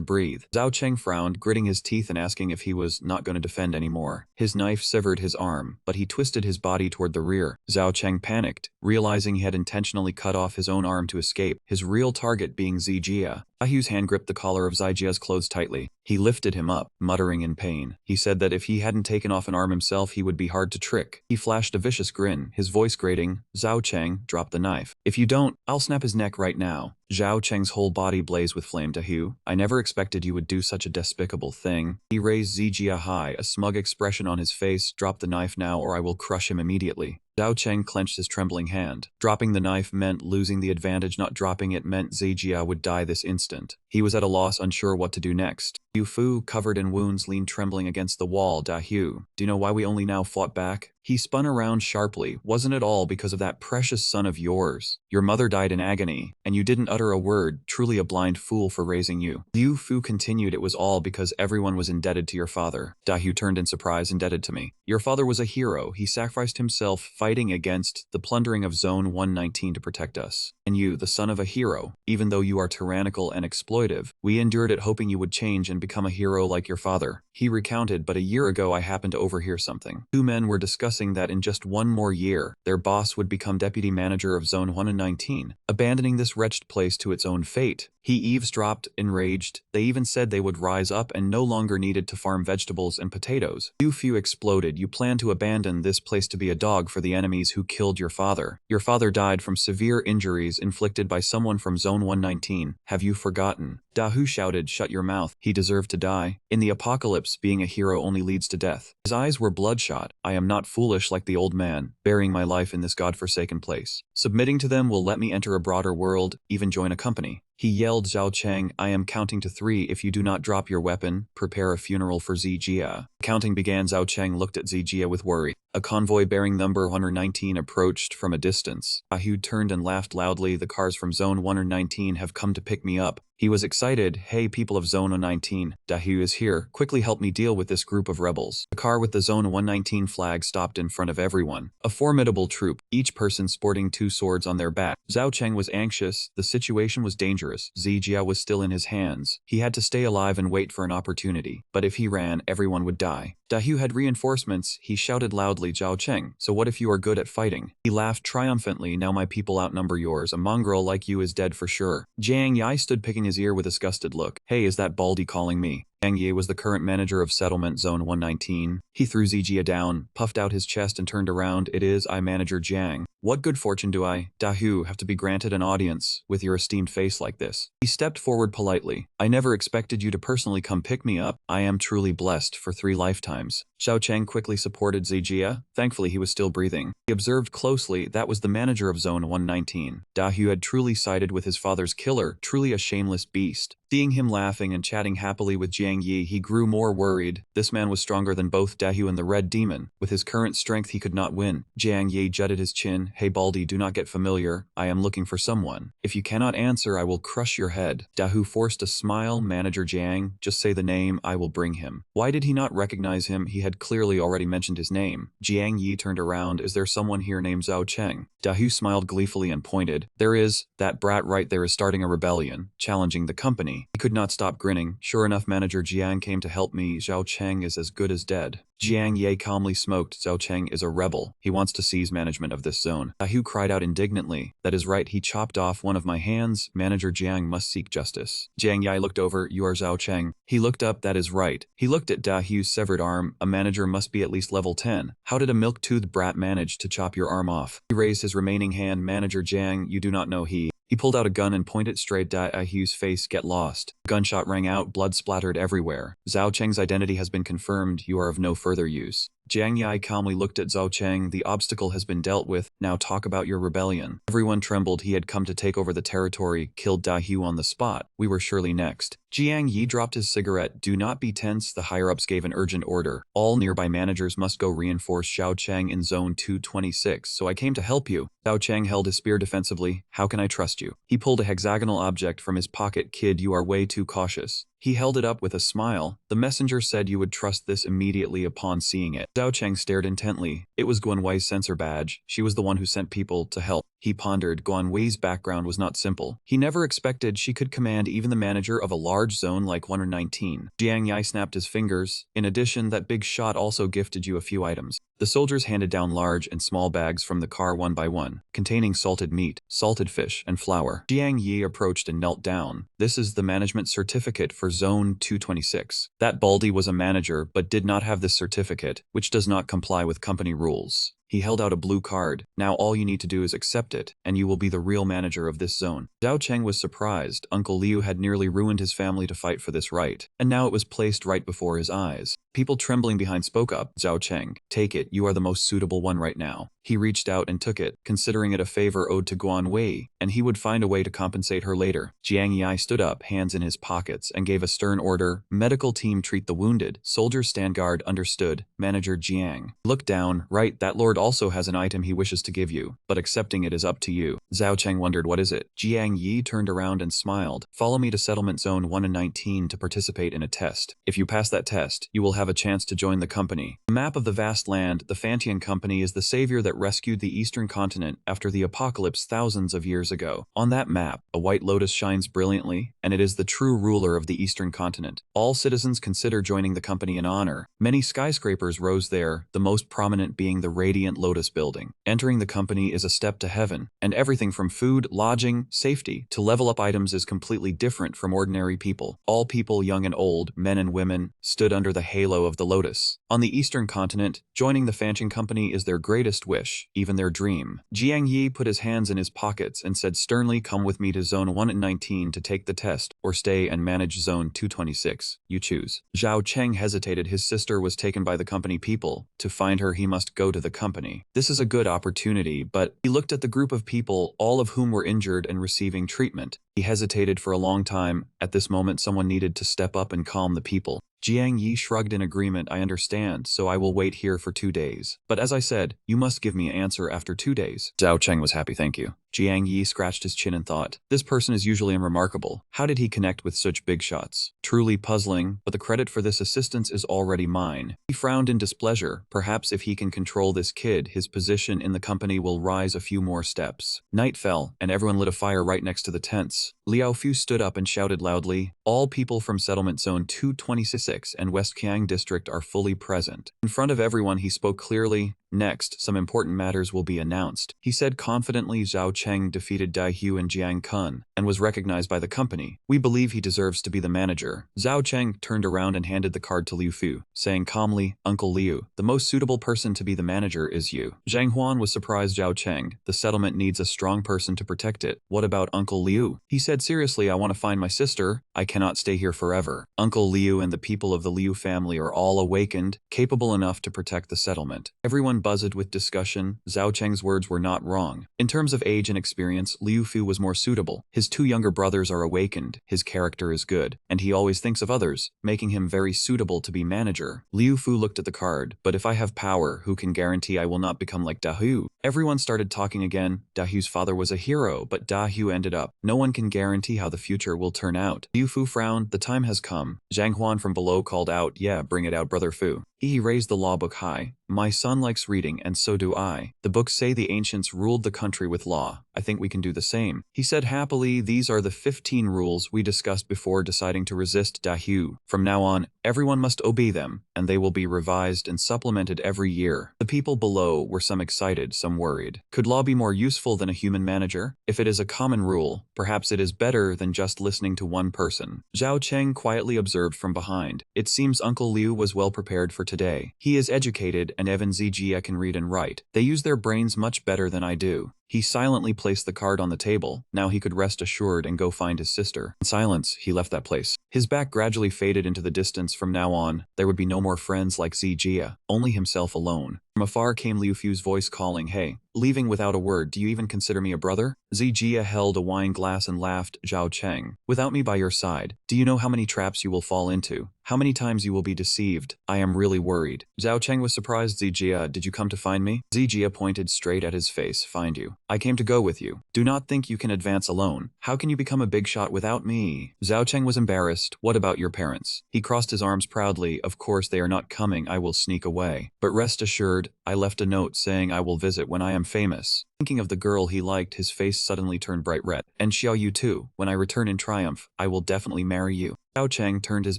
breathe. Zhao Cheng frowned, gritting his teeth and asking if he was not going to defend anymore. His knife severed his arm, but he twisted his body toward the rear. Zhao Cheng panicked, realizing he had intentionally cut off his own arm to escape, his real target being Zijia. Dahu's hand gripped the collar of Zijia's clothes tightly. He lifted him up, muttering in pain. He said that if he hadn't taken off an arm himself, he would be hard to trick. He flashed a vicious grin, his voice grating. Zhao Cheng, drop the knife. If you don't, I'll snap his neck right now. Zhao Cheng's whole body blazed with flame. Dahu, I never expected you would do such a despicable thing. He raised Zijia high, a smug expression on his face. Drop the knife now or I will crush him immediately. Zhao Cheng clenched his trembling hand. Dropping the knife meant losing the advantage, not dropping it meant Zijia would die this instant. He was at a loss, unsure what to do next. Yu Fu, covered in wounds, leaned trembling against the wall. Dahu, do you know why we only now fought back? He spun around sharply. Wasn't it all because of that precious son of yours? Your mother died in agony, and you didn't utter a word, truly a blind fool for raising you. Yu Fu continued, it was all because everyone was indebted to your father. Dahu turned in surprise, indebted to me. Your father was a hero. He sacrificed himself fighting against the plundering of Zone 119 to protect us. And you, the son of a hero, even though you are tyrannical and exploitive, we endured it hoping you would change and become a hero like your father. He recounted, but a year ago I happened to overhear something. Two men were discussing that in just one more year, their boss would become deputy manager of Zone 119, abandoning this wretched place to its own fate. He eavesdropped, enraged. They even said they would rise up and no longer needed to farm vegetables and potatoes. Yu Fu exploded. You plan to abandon this place to be a dog for the enemies who killed your father. Your father died from severe injuries inflicted by someone from Zone 119. Have you forgotten? Dahu shouted, "Shut your mouth. He deserved to die. In the apocalypse, being a hero only leads to death." His eyes were bloodshot. "I am not foolish like the old man, burying my life in this godforsaken place. Submitting to them will let me enter a broader world, even join a company." He yelled, "Zhao Cheng, I am counting to 3. If you do not drop your weapon, prepare a funeral for Zijia." Counting began. Zhao Cheng looked at Zijia with worry. A convoy bearing number 119 approached from a distance. Dahu turned and laughed loudly. "The cars from Zone 119 have come to pick me up." He was excited. "Hey, people of Zone 119, Dahu is here. Quickly help me deal with this group of rebels." The car with the Zone 119 flag stopped in front of everyone. A formidable troop, each person sporting 2 swords on their back. Zhao Cheng was anxious. The situation was dangerous. Zijia was still in his hands. He had to stay alive and wait for an opportunity. But if he ran, everyone would die. Dahu had reinforcements. He shouted loudly, "Zhao Cheng, so what if you are good at fighting?" He laughed triumphantly. "Now my people outnumber yours. A mongrel like you is dead for sure." Jiang Yi stood picking his ear with a disgusted look. "Hey, is that Baldy calling me?" Jiang Yi was the current manager of Settlement Zone 119. He threw Zijia down, puffed out his chest and turned around. "It is I, Manager Jiang. What good fortune do I, Dahu, have to be granted an audience with your esteemed face like this?" He stepped forward politely. "I never expected you to personally come pick me up. I am truly blessed for 3 lifetimes." Zhao Cheng quickly supported Zijia. Thankfully, he was still breathing. He observed closely. That was the manager of Zone 119. Dahu had truly sided with his father's killer, truly a shameless beast. Seeing him laughing and chatting happily with Jiang Yi, he grew more worried. This man was stronger than both Dahu and the Red Demon. With his current strength, he could not win. Jiang Yi jutted his chin. "Hey Baldy, do not get familiar. I am looking for someone. If you cannot answer, I will crush your head." Dahu forced a smile. "Manager Jiang, just say the name, I will bring him." Why did he not recognize him? He had clearly already mentioned his name. Jiang Yi turned around. "Is there someone here named Zhao Cheng?" Dahu smiled gleefully and pointed. "There is. That brat right there is starting a rebellion, challenging the company." He could not stop grinning. "Sure enough, Manager Jiang came to help me. Zhao Cheng is as good as dead." Jiang Yi calmly smoked. "Zhao Cheng is a rebel. He wants to seize management of this zone." Dahu cried out indignantly. "That is right, he chopped off one of my hands. Manager Jiang must seek justice." Jiang Yi looked over. "You are Zhao Cheng." He looked up. "That is right." He looked at Dahu's severed arm. "A manager must be at least level 10. How did a milk-toothed brat manage to chop your arm off?" He raised his remaining hand. "Manager Jiang, you do not know he." He pulled out a gun and pointed straight at Dahu's face. "Get lost." Gunshot rang out. Blood splattered everywhere. "Zhao Cheng's identity has been confirmed. You are of no further use." Jiang Yi calmly looked at Zhao Cheng. "The obstacle has been dealt with. Now talk about your rebellion." Everyone trembled. He had come to take over the territory, killed Dahu on the spot. We were surely next. Jiang Yi dropped his cigarette. "Do not be tense." The higher-ups gave an urgent order. "All nearby managers must go reinforce Zhao Cheng in Zone 226, so I came to help you." Zhao Cheng held his spear defensively. "How can I trust you?" He pulled a hexagonal object from his pocket. "Kid, you are way too cautious." He held it up with a smile. "The messenger said you would trust this immediately upon seeing it." Zhao Cheng stared intently. It was Guan Wei's sensor badge. She was the one who sent people to help. He pondered. Guan Wei's background was not simple. He never expected she could command even the manager of a large zone like 119. Jiang Yi snapped his fingers. "In addition, that big shot also gifted you a few items." The soldiers handed down large and small bags from the car one by one, containing salted meat, salted fish, and flour. Jiang Yi approached and knelt down. "This is the management certificate for Zone 226. That Baldy was a manager but did not have this certificate, which does not comply with company rules." He held out a blue card. "Now all you need to do is accept it, and you will be the real manager of this zone." Zhao Cheng was surprised. Uncle Liu had nearly ruined his family to fight for this right, and now it was placed right before his eyes. People trembling behind spoke up. "Zhao Cheng, take it. You are the most suitable one right now." He reached out and took it, considering it a favor owed to Guan Wei, and he would find a way to compensate her later. Jiang Yi stood up, hands in his pockets, and gave a stern order. "Medical team treat the wounded. Soldiers stand guard." "Understood, Manager Jiang." Look down. "Right, that lord also has an item he wishes to give you, but accepting it is up to you." Zhao Cheng wondered, "What is it?" Jiang Yi turned around and smiled. "Follow me to Settlement Zone 119 to participate in a test. If you pass that test, you will have a chance to join the company." The map of the vast land. The Fantian Company is the savior that rescued the Eastern continent after the apocalypse thousands of years ago. On that map, a white lotus shines brilliantly, and it is the true ruler of the Eastern continent. All citizens consider joining the company in honor. Many skyscrapers rose there, the most prominent being the Radiant Lotus building. Entering the company is a step to heaven, and everything from food, lodging, safety, to level-up items is completely different from ordinary people. All people, young and old, men and women, stood under the halo of the lotus. On the Eastern continent, joining the Fantian Company is their greatest wish, even their dream. Jiang Yi put his hands in his pockets and said sternly, "Come with me to Zone 119 to take the test, or stay and manage Zone 226. You choose." Zhao Cheng hesitated. His sister was taken by the company people. To find her, he must go to the company. This is a good opportunity, but he looked at the group of people, all of whom were injured and receiving treatment. He hesitated for a long time. At this moment, someone needed to step up and calm the people. Jiang Yi shrugged in agreement. "I understand, so I will wait here for 2 days. But as I said, you must give me an answer after 2 days." Zhao Cheng was happy. "Thank you." Jiang Yi scratched his chin and thought, this person is usually unremarkable. How did he connect with such big shots? Truly puzzling, but the credit for this assistance is already mine. He frowned in displeasure. Perhaps if he can control this kid, his position in the company will rise a few more steps. Night fell, and everyone lit a fire right next to the tents. Liao Fu stood up and shouted loudly, "All people from Settlement Zone 226 and West Kiang District are fully present." In front of everyone, he spoke clearly. "Next, some important matters will be announced," he said confidently. Zhao Cheng defeated Dai Hu and Jiang Kun and was recognized by the company. "We believe he deserves to be the manager." Zhao Cheng turned around and handed the card to Liu Fu, saying calmly, "Uncle Liu, the most suitable person to be the manager is you." Zhang Huan was surprised. "Zhao Cheng, the settlement needs a strong person to protect it. What about Uncle Liu?" He said seriously, "I want to find my sister. I cannot stay here forever." Uncle Liu and the people of the Liu family are all awakened, capable enough to protect the settlement. Everyone buzzed with discussion. Zhao Cheng's words were not wrong. In terms of age and experience, Liu Fu was more suitable. His 2 younger brothers are awakened, his character is good, and he always thinks of others, making him very suitable to be manager. Liu Fu looked at the card. "But if I have power, who can guarantee I will not become like Da Hu?" Everyone started talking again. Da Hu's father was a hero, but Da Hu ended up. No one can guarantee how the future will turn out. Liu Fu frowned. "The time has come." Zhang Huan from below called out, "Yeah, bring it out, Brother Fu." He raised the law book high. "My son likes reading, and so do I. The books say the ancients ruled the country with law. I think we can do the same." He said happily, "These are the 15 rules we discussed before deciding to resist Da Hu. From now on, everyone must obey them, and they will be revised and supplemented every year." The people below were some excited, some worried. Could law be more useful than a human manager? If it is a common rule, perhaps it is better than just listening to one person. Zhao Cheng quietly observed from behind. It seems Uncle Liu was well prepared for today. He is educated, and even Zijia can read and write. They use their brains much better than I do. He silently placed the card on the table. Now he could rest assured and go find his sister. In silence, he left that place. His back gradually faded into the distance. From now on, there would be no more friends like Zijia, only himself alone. From afar came Liu Fu's voice calling, "Hey." Leaving without a word, "Do you even consider me a brother?" Zijia held a wine glass and laughed. "Zhao Cheng, without me by your side, do you know how many traps you will fall into? How many times you will be deceived? I am really worried." Zhao Cheng was surprised. "Zijia, did you come to find me?" Zijia pointed straight at his face. "Find you? I came to go with you. Do not think you can advance alone. How can you become a big shot without me?" Zhao Cheng was embarrassed. "What about your parents?" He crossed his arms proudly. "Of course they are not coming. I will sneak away. But rest assured, I left a note saying I will visit when I am famous." Thinking of the girl he liked, his face suddenly turned bright red. "And Xiao Yu too. When I return in triumph, I will definitely marry you." Zhao Cheng turned his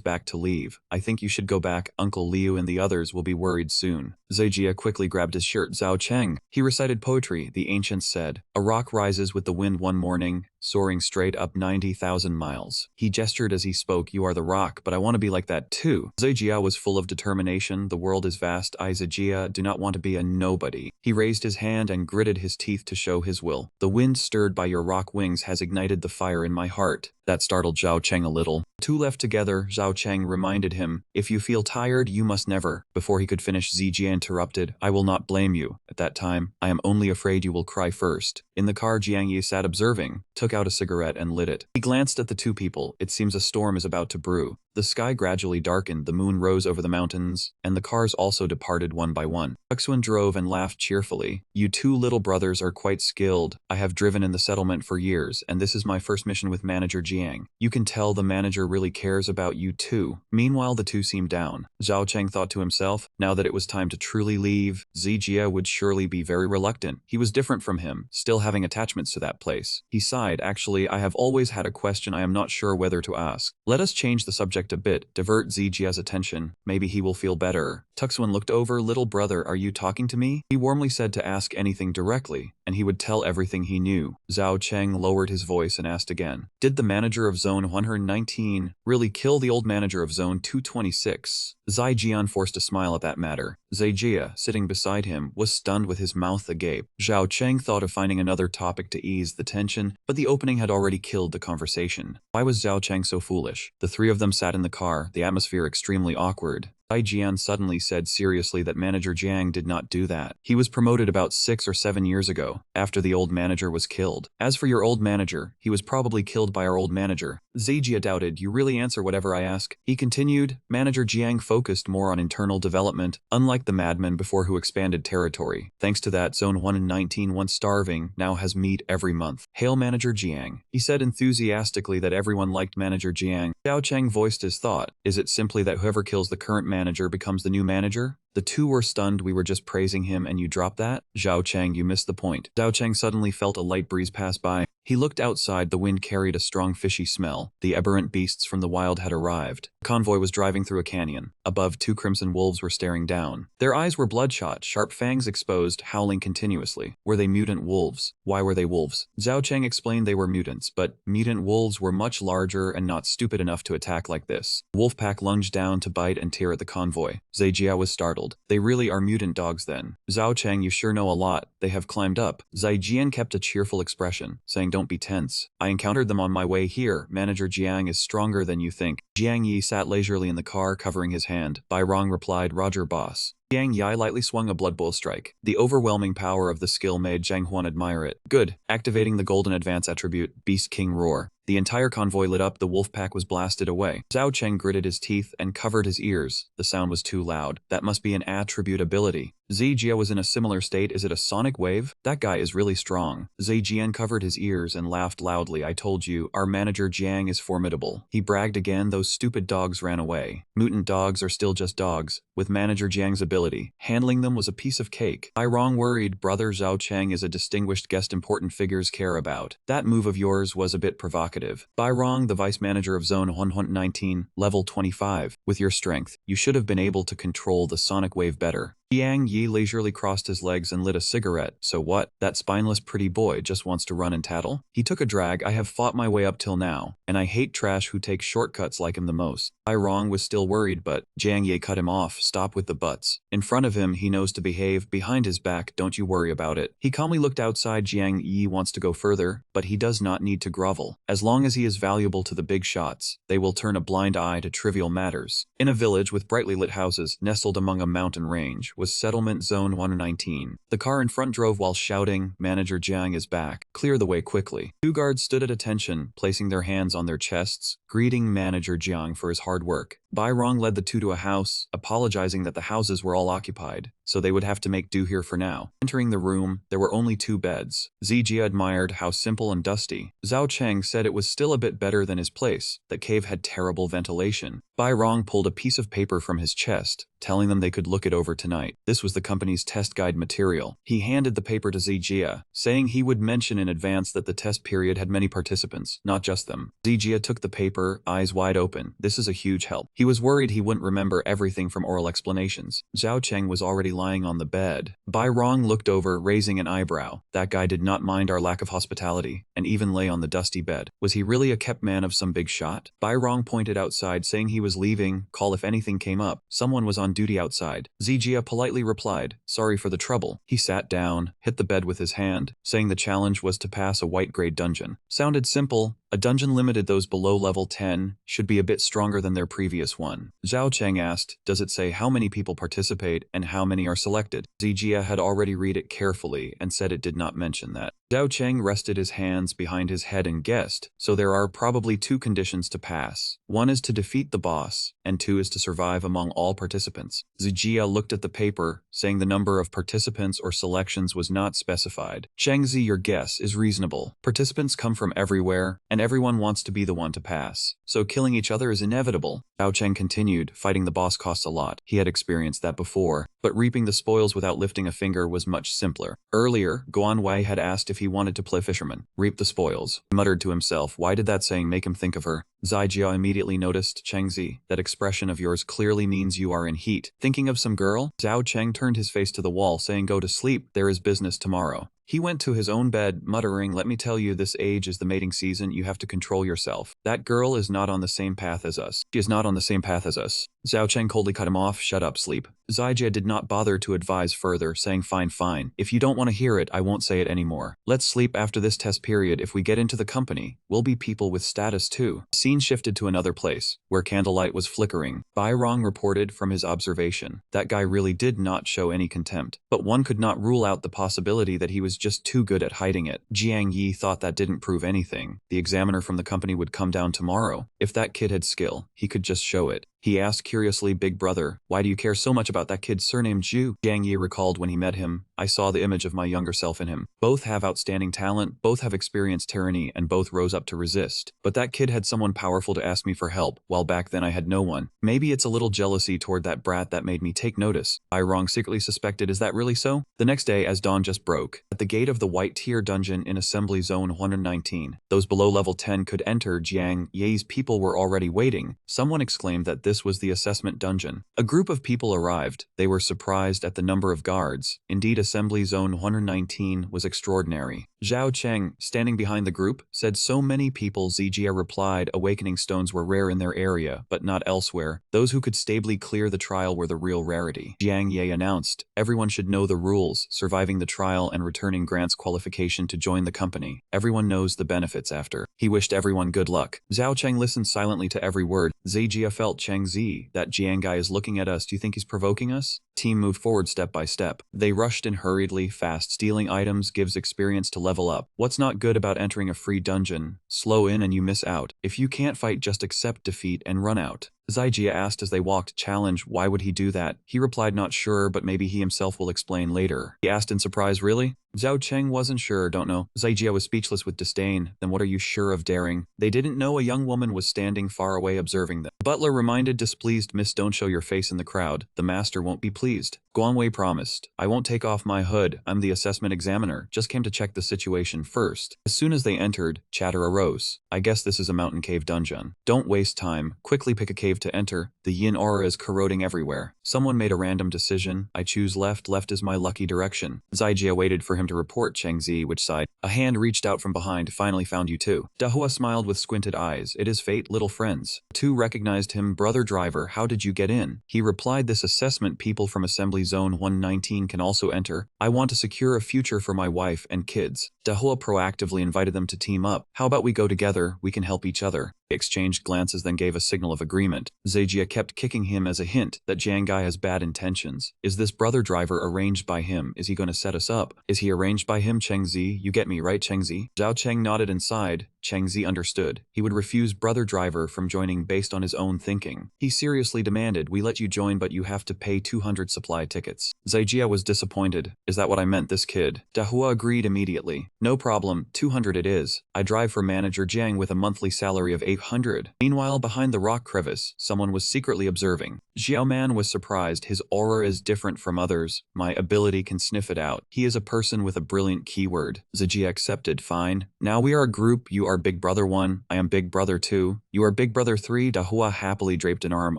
back to leave. "I think you should go back. Uncle Liu and the others will be worried soon." Zijia quickly grabbed his shirt. "Zhao Cheng." He recited poetry. The ancients said, "A rock rises with the wind one morning, soaring straight up 90,000 miles. He gestured as he spoke. "You are the rock, but I want to be like that too." Zijia was full of determination. "The world is vast. I, Zijia, do not want to be a nobody." He raised his hand and gritted his teeth to show his will. "The wind stirred by your rock wings has ignited the fire in my heart." That startled Zhao Cheng a little. Two left together. Zhao Cheng reminded him, "If you feel tired, you must never." Before he could finish, Zijia interrupted, "I will not blame you. At that time, I am only afraid you will cry first." In the car, Jiang Yi sat observing, took out a cigarette and lit it. He glanced at the two people. It seems a storm is about to brew. The sky gradually darkened, the moon rose over the mountains, and the cars also departed one by one. Tuxuan drove and laughed cheerfully. "You two little brothers are quite skilled. I have driven in the settlement for years, and this is my first mission with Manager Jiang. You can tell the manager really cares about you too." Meanwhile, the two seemed down. Zhao Cheng thought to himself, now that it was time to truly leave, Zijia would surely be very reluctant. He was different from him, still having attachments to that place. He sighed, "Actually, I have always had a question I am not sure whether to ask. Let us change the subject a bit, divert Zijia's attention. Maybe he will feel better." Tuxuan looked over. "Little brother, are you talking to me?" He warmly said to ask anything directly, and he would tell everything he knew. Zhao Cheng lowered his voice and asked again, "Did the manager of Zone 119 really kill the old manager of Zone 226? Zai Jian forced a smile at that matter. Zejia, sitting beside him, was stunned with his mouth agape. Zhao Cheng thought of finding another topic to ease the tension, but the opening had already killed the conversation. Why was Zhao Cheng so foolish? The three of them sat in the car, the atmosphere extremely awkward. Bai Jian suddenly said seriously that manager Jiang did not do that. He was promoted about 6 or 7 years ago, after the old manager was killed. As for your old manager, he was probably killed by our old manager. Zejia doubted, you really answer whatever I ask? He continued, manager Jiang focused more on internal development, unlike the madman before who expanded territory. Thanks to that, Zone 1 and 19 once starving, now has meat every month. Hail manager Jiang. He said enthusiastically that everyone liked manager Jiang. Zhao Cheng voiced his thought. Is it simply that whoever kills the current manager becomes the new manager? The two were stunned. We were just praising him and you dropped that? Zhao Cheng, you missed the point. Zhao Cheng suddenly felt a light breeze pass by. He looked outside. The wind carried a strong fishy smell. The aberrant beasts from the wild had arrived. The convoy was driving through a canyon. Above, two crimson wolves were staring down. Their eyes were bloodshot, sharp fangs exposed, howling continuously. Were they mutant wolves? Why were they wolves? Zhao Cheng explained they were mutants, but mutant wolves were much larger and not stupid enough to attack like this. The wolf pack lunged down to bite and tear at the convoy. Zejia was startled. They really are mutant dogs then. Zhao Cheng, you sure know a lot. They have climbed up. Zai Jian kept a cheerful expression, saying don't be tense. I encountered them on my way here. Manager Jiang is stronger than you think. Jiang Yi sat leisurely in the car, covering his hand. Bai Rong replied, Roger boss. Jiang Yi lightly swung a blood bowl strike. The overwhelming power of the skill made Zhang Huan admire it. Good. Activating the golden advance attribute, Beast King Roar. The entire convoy lit up. The wolf pack was blasted away. Zhao Cheng gritted his teeth and covered his ears. The sound was too loud. That must be an attribute ability. Zejia was in a similar state. Is it a sonic wave? That guy is really strong. Zejian covered his ears and laughed loudly. I told you, our manager Jiang is formidable. He bragged again. Those stupid dogs ran away. Mutant dogs are still just dogs. With manager Jiang's ability, handling them was a piece of cake. I wrong worried. Brother Zhao Cheng is a distinguished guest important figures care about. That move of yours was a bit provocative. Bai Rong, the vice manager of Zone 119, level 25. With your strength, you should have been able to control the sonic wave better. Jiang Yi leisurely crossed his legs and lit a cigarette. So what? That spineless pretty boy just wants to run and tattle? He took a drag. I have fought my way up till now, and I hate trash who take shortcuts like him the most. Bai Rong was still worried, but Jiang Yi cut him off. Stop with the buts. In front of him, he knows to behave. Behind his back, don't you worry about it. He calmly looked outside. Jiang Yi wants to go further, but he does not need to grovel. As long as he is valuable to the big shots, they will turn a blind eye to trivial matters. In a village with brightly lit houses, nestled among a mountain range, was Settlement Zone 119. The car in front drove while shouting, Manager Jiang is back. Clear the way quickly. Two guards stood at attention, placing their hands on their chests, greeting Manager Jiang for his hard work. Bai Rong led the two to a house, apologizing that the houses were all occupied, so they would have to make do here for now. Entering the room, there were only 2 beds. Zijia admired how simple and dusty. Zhao Cheng said it was still a bit better than his place. The cave had terrible ventilation. Bai Rong pulled a piece of paper from his chest, telling them they could look it over tonight. This was the company's test guide material. He handed the paper to Zijia, saying he would mention in advance that the test period had many participants, not just them. Zijia took the paper, eyes wide open. This is a huge help. He was worried he wouldn't remember everything from oral explanations. Zhao Cheng was already lying on the bed. Bai Rong looked over, raising an eyebrow. That guy did not mind our lack of hospitality, and even lay on the dusty bed. Was he really a kept man of some big shot? Bai Rong pointed outside, saying he was leaving, call if anything came up. Someone was on duty outside. Zijia politely replied, sorry for the trouble. He sat down, hit the bed with his hand, saying the challenge was to pass a white-grade dungeon. Sounded simple. A dungeon limited those below level 10 should be a bit stronger than their previous one. Zhao Cheng asked, does it say how many people participate and how many are selected? Zijia had already read it carefully and said it did not mention that. Zhao Cheng rested his hands behind his head and guessed, so there are probably 2 conditions to pass. 1 is to defeat the boss, and 2 is to survive among all participants. Zijia looked at the paper, saying the number of participants or selections was not specified. Chengzi, your guess is reasonable. Participants come from everywhere, and everyone wants to be the one to pass. So killing each other is inevitable. Zhao Cheng continued, fighting the boss costs a lot. He had experienced that before, but reaping the spoils without lifting a finger was much simpler. Earlier, Guan Wei had asked if he wanted to play fisherman, reap the spoils. He muttered to himself, why did that saying make him think of her? Zijia immediately noticed, Chengzi, that expression of yours clearly means you are in heat. Thinking of some girl? Zhao Cheng turned his face to the wall, saying go to sleep, there is business tomorrow. He went to his own bed, muttering, let me tell you, this age is the mating season, you have to control yourself. That girl is not on the same path as us. She is not on the same path as us. Zhao Cheng coldly cut him off, shut up, sleep. Zijia did not bother to advise further, saying fine, if you don't want to hear it I won't say it anymore. Let's sleep after this test period. If we get into the company, we'll be people with status too. The scene shifted to another place, where candlelight was flickering. Bai Rong reported from his observation. That guy really did not show any contempt, but one could not rule out the possibility that he was just too good at hiding it. Jiang Yi thought that didn't prove anything. The examiner from the company would come down tomorrow. If that kid had skill, he could just show it. He asked curiously, big brother, why do you care so much about that kid surnamed Zhu? Jiang Yi recalled when he met him, I saw the image of my younger self in him. Both have outstanding talent, both have experienced tyranny, and both rose up to resist. But that kid had someone powerful to ask me for help, while back then I had no one. Maybe it's a little jealousy toward that brat that made me take notice. I wrong secretly suspected, is that really so? The next day, as dawn just broke, at the gate of the White Tier dungeon in Assembly Zone 119, those below level 10 could enter. Jiang Yi's people were already waiting. Someone exclaimed that this was the assessment dungeon. A group of people arrived. They were surprised at the number of guards. Indeed, Assembly Zone 119 was extraordinary. Zhao Cheng, standing behind the group, said so many people. Zijia replied, awakening stones were rare in their area, but not elsewhere. Those who could stably clear the trial were the real rarity. Jiang Ye announced, everyone should know the rules. Surviving the trial and returning grants qualification to join the company. Everyone knows the benefits after. He wished everyone good luck. Zhao Cheng listened silently to every word. Zijia felt Cheng Zi, that Jiang guy is looking at us. Do you think he's provoking us? Team moved forward step by step. They rushed in hurriedly, fast. Stealing items gives experience to level up. What's not good about entering a free dungeon? Slow in and you miss out. If you can't fight, just accept defeat and run out. Zijia asked as they walked, challenge, why would he do that? He replied, not sure, but maybe he himself will explain later. He asked in surprise, really? Zhao Cheng wasn't sure, don't know. Zijia was speechless with disdain. Then what are you sure of daring? They didn't know a young woman was standing far away observing them. The butler reminded, displeased, miss, don't show your face in the crowd. The master won't be pleased. Guanwei promised, I won't take off my hood. I'm the assessment examiner. Just came to check the situation first. As soon as they entered, chatter arose. I guess this is a mountain cave dungeon. Don't waste time. Quickly pick a cave to enter. The yin aura is corroding everywhere. Someone made a random decision. I choose left. Left is my lucky direction. Zijia waited for him to report. Cheng Zi, which side? A hand reached out from behind. Finally found you too. Dahua smiled with squinted eyes. It is fate, little friends. Two recognized him. Brother driver, how did you get in? He replied, this assessment people from Assembly Zone 119 can also enter. I want to secure a future for my wife and kids. Dahua proactively invited them to team up. How about we go together? We can help each other. They exchanged glances, then gave a signal of agreement. Zijia kept kicking him as a hint that Jiang Guy has bad intentions. Is this brother driver arranged by him? Is he going to set us up? Is he arranged by him? Cheng Zi, you get me, right, Cheng Zi? Zhao Cheng nodded and sighed. Cheng Zi understood. He would refuse brother driver from joining based on his own thinking. He seriously demanded, we let you join but you have to pay 200 supply tickets. Zijia was disappointed. Is that what I meant, this kid? Dahua agreed immediately. No problem, 200 it is. I drive for manager Jiang with a monthly salary of 800. Meanwhile, behind the rock crevice, someone was secretly observing. Xiaoman was surprised. His aura is different from others. My ability can sniff it out. He is a person with a brilliant keyword. Zijia accepted. Fine. Now we are a group. You are Big Brother 1. I am Big Brother 2. You are Big Brother 3. Dahua happily draped an arm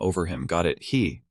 over him. Got it.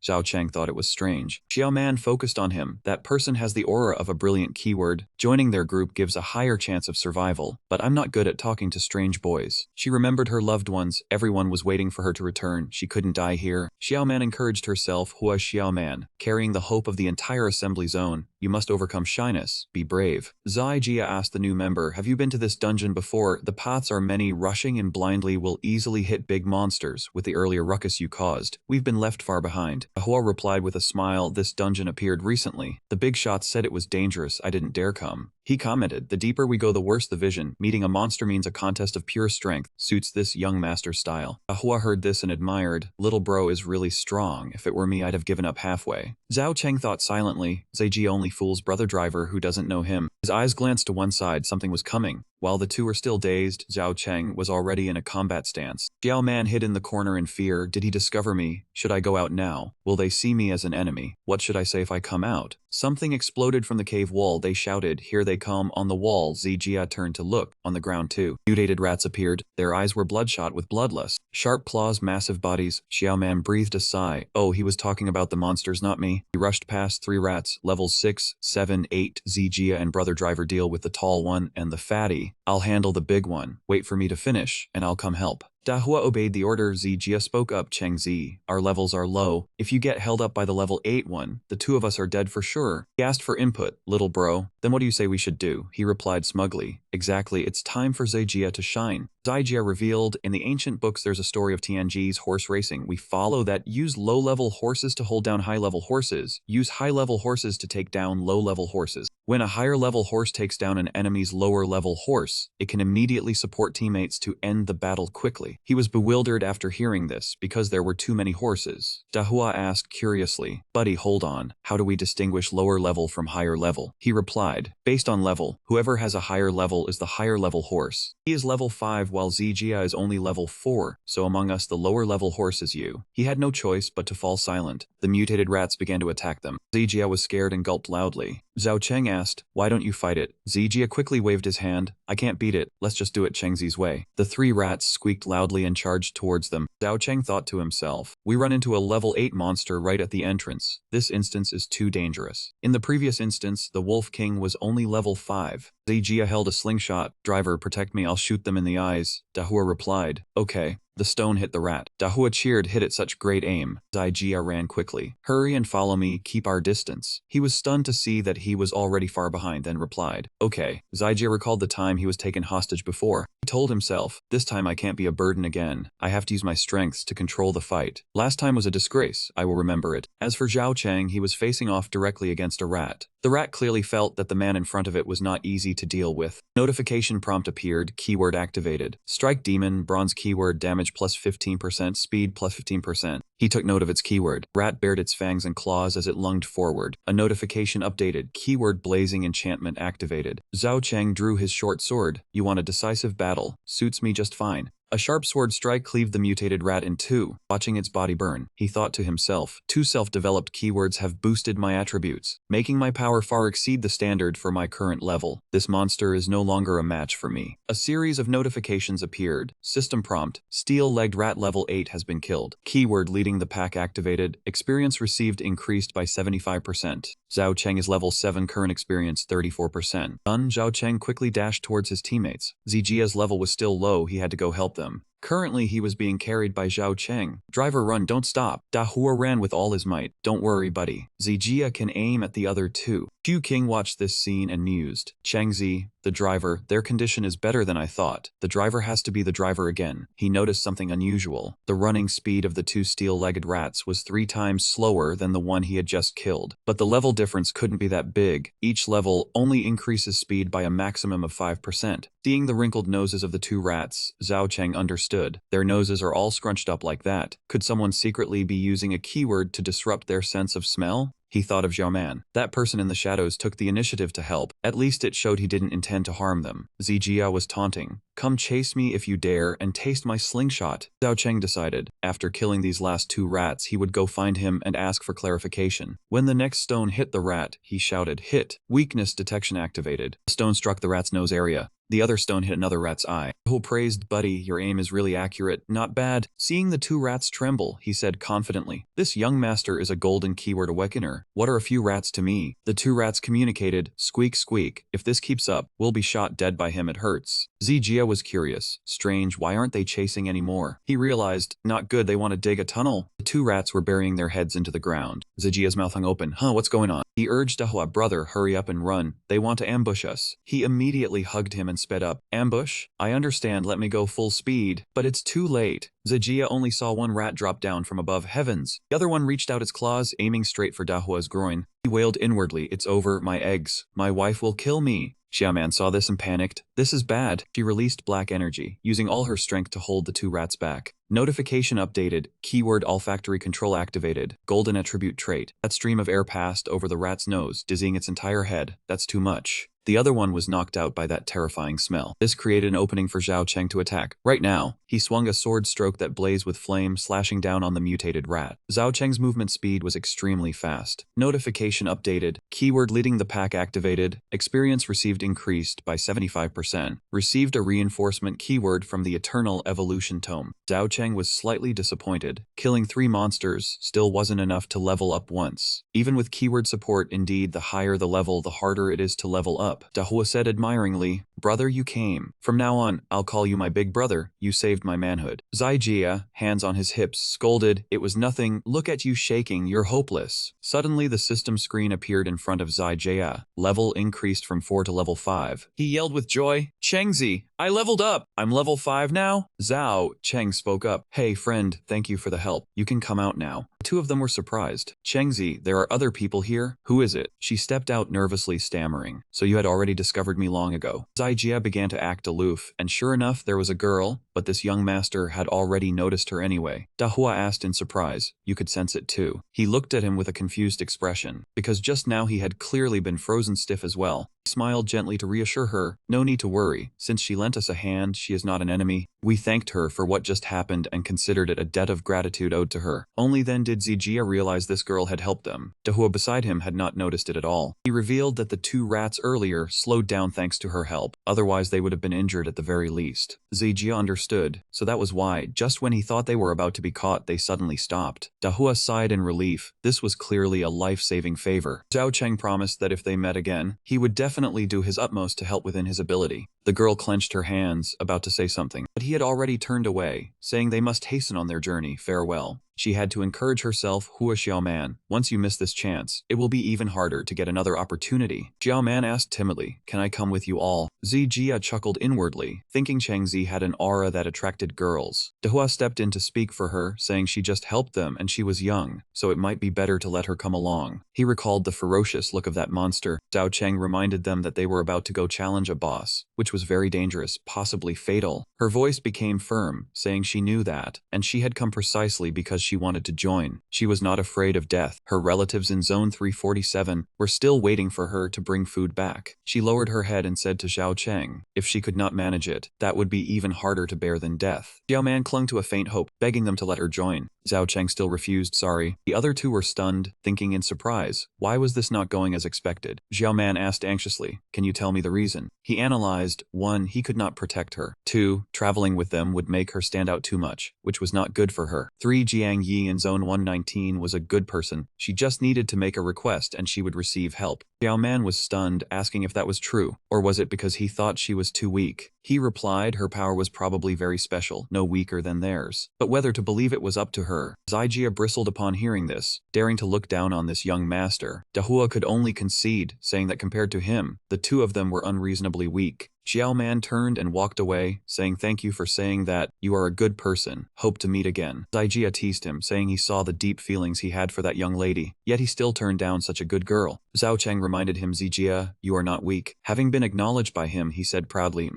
Zhao Cheng thought it was strange. Xiaoman focused on him. That person has the aura of a brilliant keyword. Joining their group gives a higher chance of survival. But I'm not good at talking to strange boys. She remembered her loved ones. Everyone was waiting for her to return. She couldn't die here. Xiaoman encouraged herself. Hua Xiaoman, carrying the hope of the entire assembly zone. You must overcome shyness. Be brave. Zijia asked the new member, have you been to this dungeon before? The paths are many. Rushing in blindly will easily hit big monsters. With the earlier ruckus you caused, we've been left far behind. Hua replied with a smile, this dungeon appeared recently. The big shots said it was dangerous. I didn't dare come. He commented, the deeper we go the worse the vision. Meeting a monster means a contest of pure strength. Suits this young master's style. Ahua heard this and admired. Little bro is really strong. If it were me I'd have given up halfway. Zhao Cheng thought silently. Zeiji only fools brother driver who doesn't know him. His eyes glanced to one side. Something was coming. While the two were still dazed, Zhao Cheng was already in a combat stance. Xiao Man hid in the corner in fear. Did he discover me? Should I go out now? Will they see me as an enemy? What should I say if I come out? Something exploded from the cave wall. They shouted, here they come. On the wall, Zijia turned to look. On the ground too. Mutated rats appeared. Their eyes were bloodshot with bloodlust. Sharp claws, massive bodies. Xiao Man breathed a sigh. Oh, he was talking about the monsters, not me. He rushed past 3 rats, levels 6, 7, 8. Zijia and brother driver deal with the tall one and the fatty. I'll handle the big one. Wait for me to finish, and I'll come help. Dahua obeyed the order. Zijia spoke up. Cheng Zi, our levels are low. If you get held up by the level 8 one, the two of us are dead for sure. He asked for input. Little bro, then what do you say we should do? He replied smugly. Exactly, it's time for Zijia to shine. Zijia revealed, in the ancient books there's a story of Tianji's horse racing. We follow that. Use low-level horses to hold down high-level horses. Use high-level horses to take down low-level horses. When a higher-level horse takes down an enemy's lower-level horse, it can immediately support teammates to end the battle quickly. He was bewildered after hearing this, because there were too many horses. Dahua asked curiously, buddy, hold on, how do we distinguish lower level from higher level? He replied, based on level, whoever has a higher level is the higher level horse. He is level 5 while Zijia is only level 4, so among us the lower level horse is you. He had no choice but to fall silent. The mutated rats began to attack them. Zijia was scared and gulped loudly. Zhao Cheng asked, why don't you fight it? Zijia quickly waved his hand. I can't beat it, let's just do it Chengzi's way. The 3 rats squeaked loudly and charged towards them. Zhao Cheng thought to himself, we run into a level 8 monster right at the entrance. This instance is too dangerous. In the previous instance, the Wolf King was only level 5. Zijia held a slingshot. Driver, protect me, I'll shoot them in the eyes. Dahua replied, okay. The stone hit the rat. Dahua cheered, hit it, such great aim. Zijia ran quickly. Hurry and follow me, keep our distance. He was stunned to see that he was already far behind, then replied, okay. Zijia recalled the time he was taken hostage before. He told himself, this time I can't be a burden again. I have to use my strengths to control the fight. Last time was a disgrace, I will remember it. As for Zhao Cheng, he was facing off directly against a rat. The rat clearly felt that the man in front of it was not easy to deal with. Notification prompt appeared, keyword activated. Strike demon, bronze keyword, damage plus 15%, speed plus 15%. He took note of its keyword. Rat bared its fangs and claws as it lunged forward. A notification updated, keyword blazing enchantment activated. Zhao Cheng drew his short sword. You want a decisive battle? Suits me just fine. A sharp sword strike cleaved the mutated rat in two. Watching its body burn, he thought to himself, 2 self-developed keywords have boosted my attributes, making my power far exceed the standard for my current level. This monster is no longer a match for me. A series of notifications appeared. System prompt, steel-legged rat level 8 has been killed. Keyword leading the pack activated. Experience received increased by 75%. Zhao Cheng is level 7, current experience 34%. Done. Zhao Cheng quickly dashed towards his teammates. Zijia's level was still low, he had to go help them. Currently, he was being carried by Zhao Cheng. Driver, run, don't stop. Dahua ran with all his might. Don't worry, buddy. Zijia can aim at the other two. Qiu King watched this scene and mused. Chengzi, the driver, their condition is better than I thought. The driver has to be the driver again. He noticed something unusual. The running speed of the 2 steel-legged rats was 3 times slower than the one he had just killed. But the level difference couldn't be that big. Each level only increases speed by a maximum of 5%. Seeing the wrinkled noses of the 2 rats, Zhao Cheng understood. Their noses are all scrunched up like that. Could someone secretly be using a keyword to disrupt their sense of smell? He thought of Zhao Man. That person in the shadows took the initiative to help. At least it showed he didn't intend to harm them. Zijia was taunting. Come chase me if you dare and taste my slingshot. Zhao Cheng decided. After killing these last 2 rats, he would go find him and ask for clarification. When the next stone hit the rat, he shouted, hit. Weakness detection activated. The stone struck the rat's nose area. The other stone hit another rat's eye. Who praised, buddy, your aim is really accurate, not bad. Seeing the 2 rats tremble, he said confidently, this young master is a golden keyword awakener. What are a few rats to me? The 2 rats communicated, squeak squeak, if this keeps up, we'll be shot dead by him, it hurts. Zijia was curious. Strange, why aren't they chasing anymore? He realized, not good, they want to dig a tunnel. The 2 rats were burying their heads into the ground. Zijia's mouth hung open. What's going on? He urged Dahua, brother, hurry up and run. They want to ambush us. He immediately hugged him and sped up. Ambush? I understand, let me go full speed. But it's too late. Zijia only saw 1 rat drop down from above. Heavens. The other one reached out its claws, aiming straight for Dahua's groin. He wailed inwardly, it's over, my eggs. My wife will kill me. Xiaoman saw this and panicked. This is bad. She released black energy, using all her strength to hold the 2 rats back. Notification updated. Keyword olfactory control activated. Golden attribute trait. That stream of air passed over the rat's nose, dizzying its entire head. That's too much. The other one was knocked out by that terrifying smell. This created an opening for Zhao Cheng to attack. Right now, he swung a sword stroke that blazed with flame, slashing down on the mutated rat. Zhao Cheng's movement speed was extremely fast. Notification updated. Keyword leading the pack activated. Experience received increased by 75%. Received a reinforcement keyword from the Eternal Evolution Tome. Zhao Cheng was slightly disappointed. Killing 3 monsters still wasn't enough to level up once. Even with keyword support, indeed, the higher the level, the harder it is to level up. up, Dahua said admiringly. Brother, you came. From now on, I'll call you my big brother. You saved my manhood. Zijia, hands on his hips, scolded. It was nothing. Look at you shaking. You're hopeless. Suddenly, the system screen appeared in front of Zijia. Level increased from 4 to level 5. He yelled with joy. Chengzi, I leveled up. I'm level 5 now. Zhao Cheng spoke up. Hey, friend, thank you for the help. You can come out now. The two of them were surprised. Chengzi, there are other people here. Who is it? She stepped out nervously, stammering. So you had already discovered me long ago. Zijia began to act aloof, and sure enough, there was a girl, but this young master had already noticed her anyway. Dahua asked in surprise. You could sense it too. He looked at him with a confused expression, because just now he had clearly been frozen stiff as well. He smiled gently to reassure her. No need to worry. Since she lent us a hand, she is not an enemy. We thanked her for what just happened and considered it a debt of gratitude owed to her. Only then did Zijia realize this girl had helped them. Dahua beside him had not noticed it at all. He revealed that the two rats earlier slowed down thanks to her help, otherwise they would have been injured at the very least. Zijia understood, so that was why, just when he thought they were about to be caught, they suddenly stopped. Dahua sighed in relief. This was clearly a life-saving favor. Zhao Cheng promised that if they met again, he would definitely do his utmost to help within his ability. The girl clenched her hands, about to say something, but he had already turned away, saying they must hasten on their journey. Farewell. She had to encourage herself. Hua Xiaoman, once you miss this chance, it will be even harder to get another opportunity. Xiaoman asked timidly, can I come with you all? Zijia chuckled inwardly, thinking Chengzi had an aura that attracted girls. Dahua stepped in to speak for her, saying she just helped them and she was young, so it might be better to let her come along. He recalled the ferocious look of that monster. Zhao Cheng reminded them that they were about to go challenge a boss, which was very dangerous, possibly fatal. Her voice became firm, saying she knew that, and she had come precisely because she wanted to join. She was not afraid of death. Her relatives in Zone 347 were still waiting for her to bring food back. She lowered her head and said to Zhao Cheng, if she could not manage it, that would be even harder to bear than death. Xiao Man clung to a faint hope, begging them to let her join. Zhao Cheng still refused. Sorry. The other two were stunned, thinking in surprise. Why was this not going as expected? Xiao Man asked anxiously, can you tell me the reason? He analyzed. 1. He could not protect her. 2. Traveling with them would make her stand out too much, which was not good for her. 3. Jiang Yi in Zone 119 was a good person. She just needed to make a request and she would receive help. Xiao Man was stunned, asking if that was true, or was it because he thought she was too weak? He replied her power was probably very special, no weaker than theirs. But whether to believe it was up to her. Zijia bristled upon hearing this, daring to look down on this young master. Dahua could only concede, saying that compared to him, the two of them were unreasonably weak. Xiao Man turned and walked away, saying thank you for saying that. You are a good person. Hope to meet again. Zijia teased him, saying he saw the deep feelings he had for that young lady, yet he still turned down such a good girl. Zhao Cheng reminded him, Zijia, you are not weak. Having been acknowledged by him, he said proudly,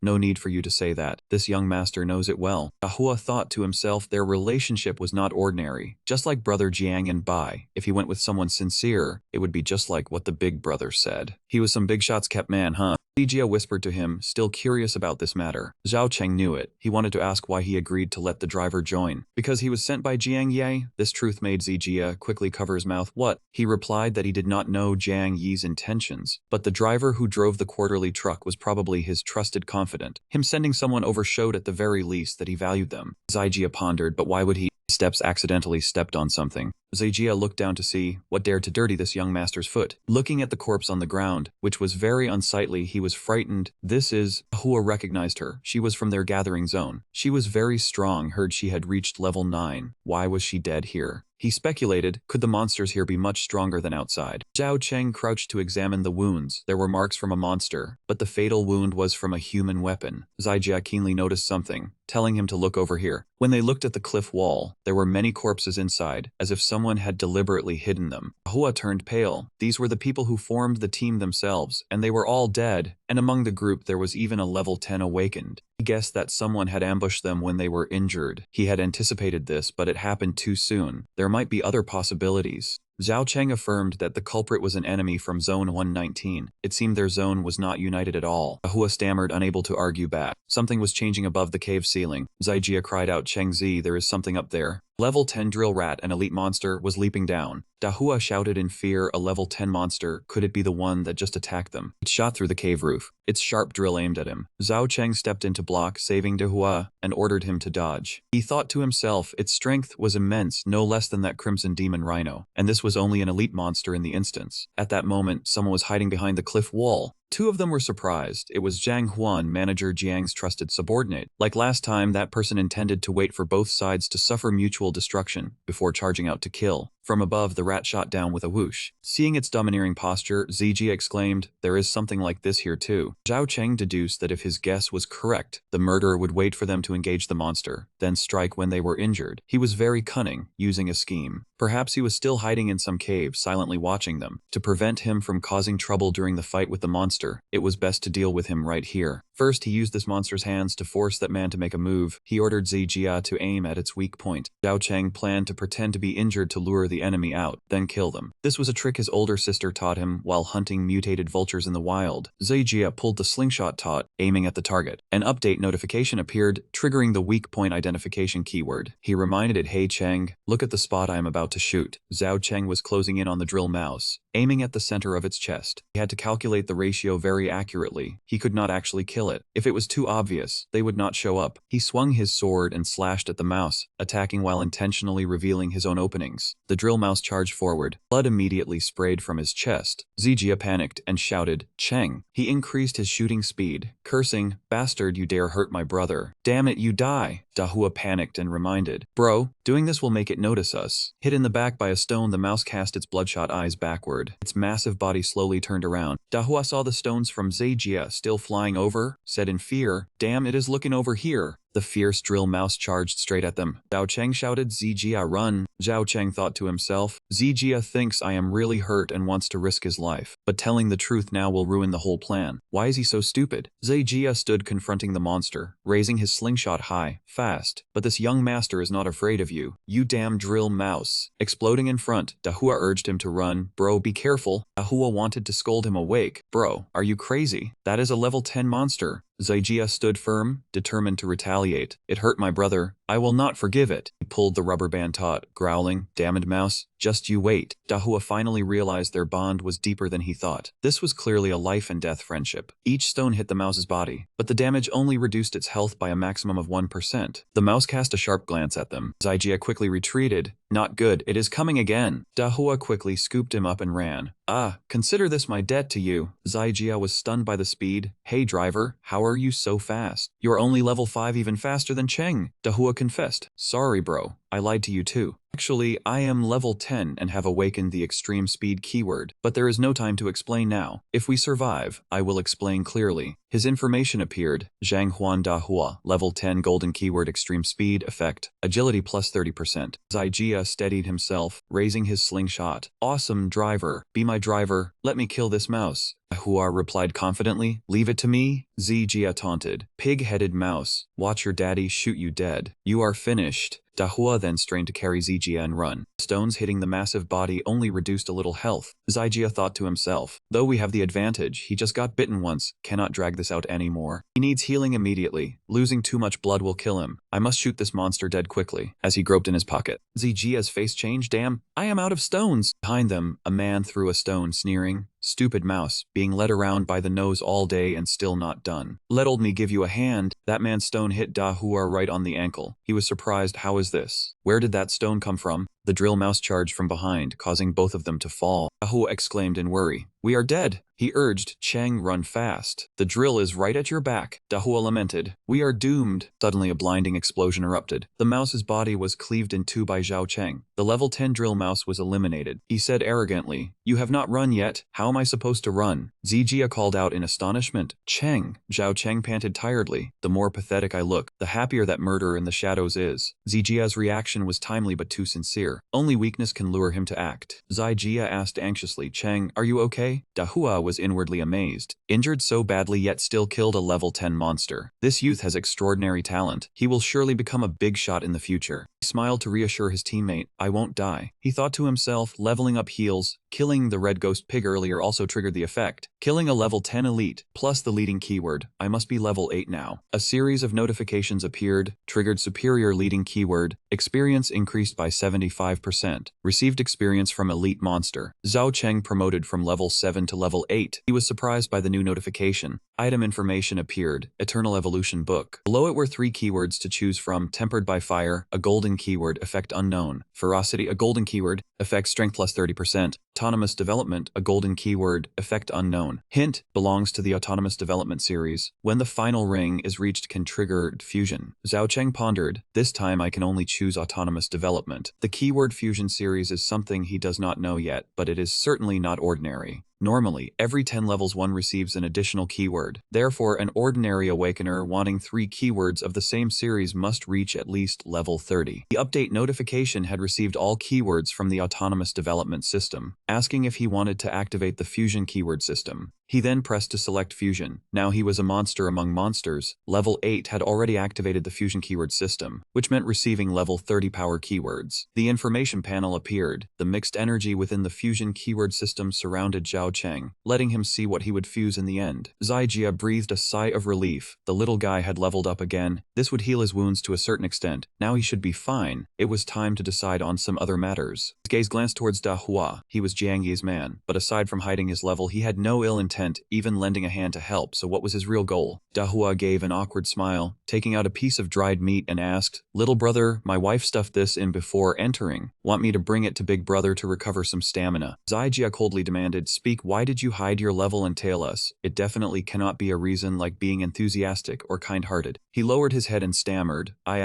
no need for you to say that. This young master knows it well. Dahua thought to himself their relationship was not ordinary. Just like brother Jiang and Bai, if he went with someone sincere, it would be just like what the big brother said. He was some big shots kept man, huh? Zijia whispered to him, still curious about this matter. Zhao Cheng knew it. He wanted to ask why he agreed to let the driver join. Because he was sent by Jiang Yi? This truth made Zijia quickly cover his mouth. What? He replied that he did not know Jiang Yi's intentions, but the driver who drove the quarterly truck was probably his trusted confidant. Him sending someone over showed at the very least that he valued them. Zijia pondered, but why would he? Steps accidentally stepped on something. Zijia looked down to see what dared to dirty this young master's foot. Looking at the corpse on the ground, which was very unsightly, he was frightened. This is... Hua recognized her. She was from their gathering zone. She was very strong, heard she had reached level 9. Why was she dead here? He speculated, could the monsters here be much stronger than outside? Zhao Cheng crouched to examine the wounds. There were marks from a monster, but the fatal wound was from a human weapon. Zijia keenly noticed something, telling him to look over here. When they looked at the cliff wall, there were many corpses inside, as if someone had deliberately hidden them. Hua turned pale. These were the people who formed the team themselves, and they were all dead, and among the group there was even a level 10 awakened. He guessed that someone had ambushed them when they were injured. He had anticipated this, but it happened too soon. There might be other possibilities. Zhao Cheng affirmed that the culprit was an enemy from Zone 119. It seemed their zone was not united at all. Ahua stammered, unable to argue back. Something was changing above the cave ceiling. Zijia cried out, Chengzi, there is something up there. Level 10 drill rat, an elite monster, was leaping down. Dahua shouted in fear, a level 10 monster, could it be the one that just attacked them? It shot through the cave roof, its sharp drill aimed at him. Zhao Cheng stepped in to block, saving Dahua, and ordered him to dodge. He thought to himself, its strength was immense, no less than that crimson demon rhino, and this was only an elite monster in the instance. At that moment, someone was hiding behind the cliff wall. Two of them were surprised. It was Zhang Huan, manager Jiang's trusted subordinate. Like last time, that person intended to wait for both sides to suffer mutual destruction before charging out to kill. From above, the rat shot down with a whoosh. Seeing its domineering posture, Zijia exclaimed, "There is something like this here too." Zhao Cheng deduced that if his guess was correct, the murderer would wait for them to engage the monster, then strike when they were injured. He was very cunning, using a scheme. Perhaps he was still hiding in some cave, silently watching them. To prevent him from causing trouble during the fight with the monster, it was best to deal with him right here. First, he used this monster's hands to force that man to make a move. He ordered Zijia to aim at its weak point. Zhao Cheng planned to pretend to be injured to lure the enemy out, then kill them. This was a trick his older sister taught him while hunting mutated vultures in the wild. Zijia pulled the slingshot taut, aiming at the target. An update notification appeared, triggering the weak point identification keyword. He reminded it, "Hey Cheng, look at the spot I am about to shoot." Zhao Cheng was closing in on the drill mouse, aiming at the center of its chest. He had to calculate the ratio very accurately. He could not actually kill it. If it was too obvious, they would not show up. He swung his sword and slashed at the mouse, attacking while intentionally revealing his own openings. The drill mouse charged forward. Blood immediately sprayed from his chest. Zijia panicked and shouted, "Cheng." He increased his shooting speed, cursing, "Bastard, you dare hurt my brother. Damn it, you die." Dahua panicked and reminded, "Bro, doing this will make it notice us." Hit in the back by a stone, the mouse cast its bloodshot eyes backward. Its massive body slowly turned around. Dahua saw the stones from Zijia still flying over, said in fear, "Damn, it is looking over here." The fierce drill mouse charged straight at them. Zhao Cheng shouted, "Zijia, run." Zhao Cheng thought to himself, "Zijia thinks I am really hurt and wants to risk his life. But telling the truth now will ruin the whole plan. Why is he so stupid?" Zijia stood confronting the monster, raising his slingshot high, fast. "But this young master is not afraid of you. You damn drill mouse." Exploding in front, Dahua urged him to run. "Bro, be careful." Dahua wanted to scold him awake. "Bro, are you crazy? That is a level 10 monster." Zijia stood firm, determined to retaliate. "It hurt my brother. I will not forgive it." He pulled the rubber band taut, growling, "Damned mouse, just you wait." Dahua finally realized their bond was deeper than he thought. This was clearly a life and death friendship. Each stone hit the mouse's body, but the damage only reduced its health by a maximum of 1%. The mouse cast a sharp glance at them. Zijia quickly retreated. "Not good, it is coming again." Dahua quickly scooped him up and ran. "Ah, consider this my debt to you." Zijia was stunned by the speed. "Hey driver, how are you so fast? You're only level 5, even faster than Cheng." Dahua confessed, "Sorry bro, I lied to you too. Actually, I am level 10 and have awakened the extreme speed keyword, but there is no time to explain now. If we survive, I will explain clearly." His information appeared. Zhang Huan Dahua, level 10 golden keyword extreme speed effect, agility plus 30%. Zijia steadied himself, raising his slingshot. "Awesome driver, be my driver, let me kill this mouse." Dahua replied confidently, "Leave it to me." Zijia taunted, "Pig-headed mouse, watch your daddy shoot you dead. You are finished." Dahua then strained to carry Zijia and run. Stones hitting the massive body only reduced a little health. Zijia thought to himself, "Though we have the advantage, he just got bitten once, cannot drag this out anymore. He needs healing immediately. Losing too much blood will kill him. I must shoot this monster dead quickly." As he groped in his pocket, Zijia's face changed. "Damn, I am out of stones." Behind them, a man threw a stone, sneering, "Stupid mouse, being led around by the nose all day and still not done. Let old me give you a hand." That man's stone hit Dahua right on the ankle. He was surprised. "How is this? Where did that stone come from?" The drill mouse charged from behind, causing both of them to fall. Dahua exclaimed in worry, "We are dead." He urged, "Cheng, run fast. The drill is right at your back." Dahua lamented, "We are doomed." Suddenly a blinding explosion erupted. The mouse's body was cleaved in two by Zhao Cheng. The level 10 drill mouse was eliminated. He said arrogantly, "You have not run yet. How am I supposed to run?" Zijia called out in astonishment, "Cheng." Zhao Cheng panted tiredly. "The more pathetic I look, the happier that murderer in the shadows is." Zijia's reaction was timely but too sincere. Only weakness can lure him to act. Zijia asked anxiously, "Cheng, are you okay?" Dahua was inwardly amazed. Injured so badly yet still killed a level 10 monster. This youth has extraordinary talent. He will surely become a big shot in the future. He smiled to reassure his teammate, "I won't die." He thought to himself, leveling up heals. Killing the red ghost pig earlier also triggered the effect. Killing a level 10 elite, plus the leading keyword, I must be level 8 now. A series of notifications appeared, triggered superior leading keyword, experience increased by 75%, received experience from elite monster. Zhao Cheng promoted from level 7 to level 8. He was surprised by the new notification. Item information appeared, Eternal Evolution Book. Below it were 3 keywords to choose from, tempered by fire, a golden keyword, effect unknown, ferocity, a golden keyword, effect strength plus 30%, Autonomous development, a golden keyword, effect unknown. Hint, belongs to the autonomous development series. When the final ring is reached can trigger fusion. Zhao Cheng pondered, this time I can only choose autonomous development. The keyword fusion series is something he does not know yet, but it is certainly not ordinary. Normally, every 10 levels one receives an additional keyword. Therefore, an ordinary awakener wanting 3 keywords of the same series must reach at least level 30. The update notification had received all keywords from the autonomous development system, asking if he wanted to activate the fusion keyword system. He then pressed to select fusion. Now he was a monster among monsters. Level 8 had already activated the fusion keyword system, which meant receiving level 30 power keywords. The information panel appeared. The mixed energy within the fusion keyword system surrounded Zhao Cheng, letting him see what he would fuse in the end. Zijia breathed a sigh of relief. The little guy had leveled up again. This would heal his wounds to a certain extent. Now he should be fine. It was time to decide on some other matters. His gaze glanced towards Dahua. He was Jiang Yi's man, but aside from hiding his level, he had no ill intent, even lending a hand to help, so what was his real goal? Dahua gave an awkward smile, taking out a piece of dried meat and asked, "Little brother, my wife stuffed this in before entering. Want me to bring it to big brother to recover some stamina?" Zijia coldly demanded, "Speak, why did you hide your level and tail us? It definitely cannot be a reason like being enthusiastic or kind-hearted." He lowered his head and stammered, I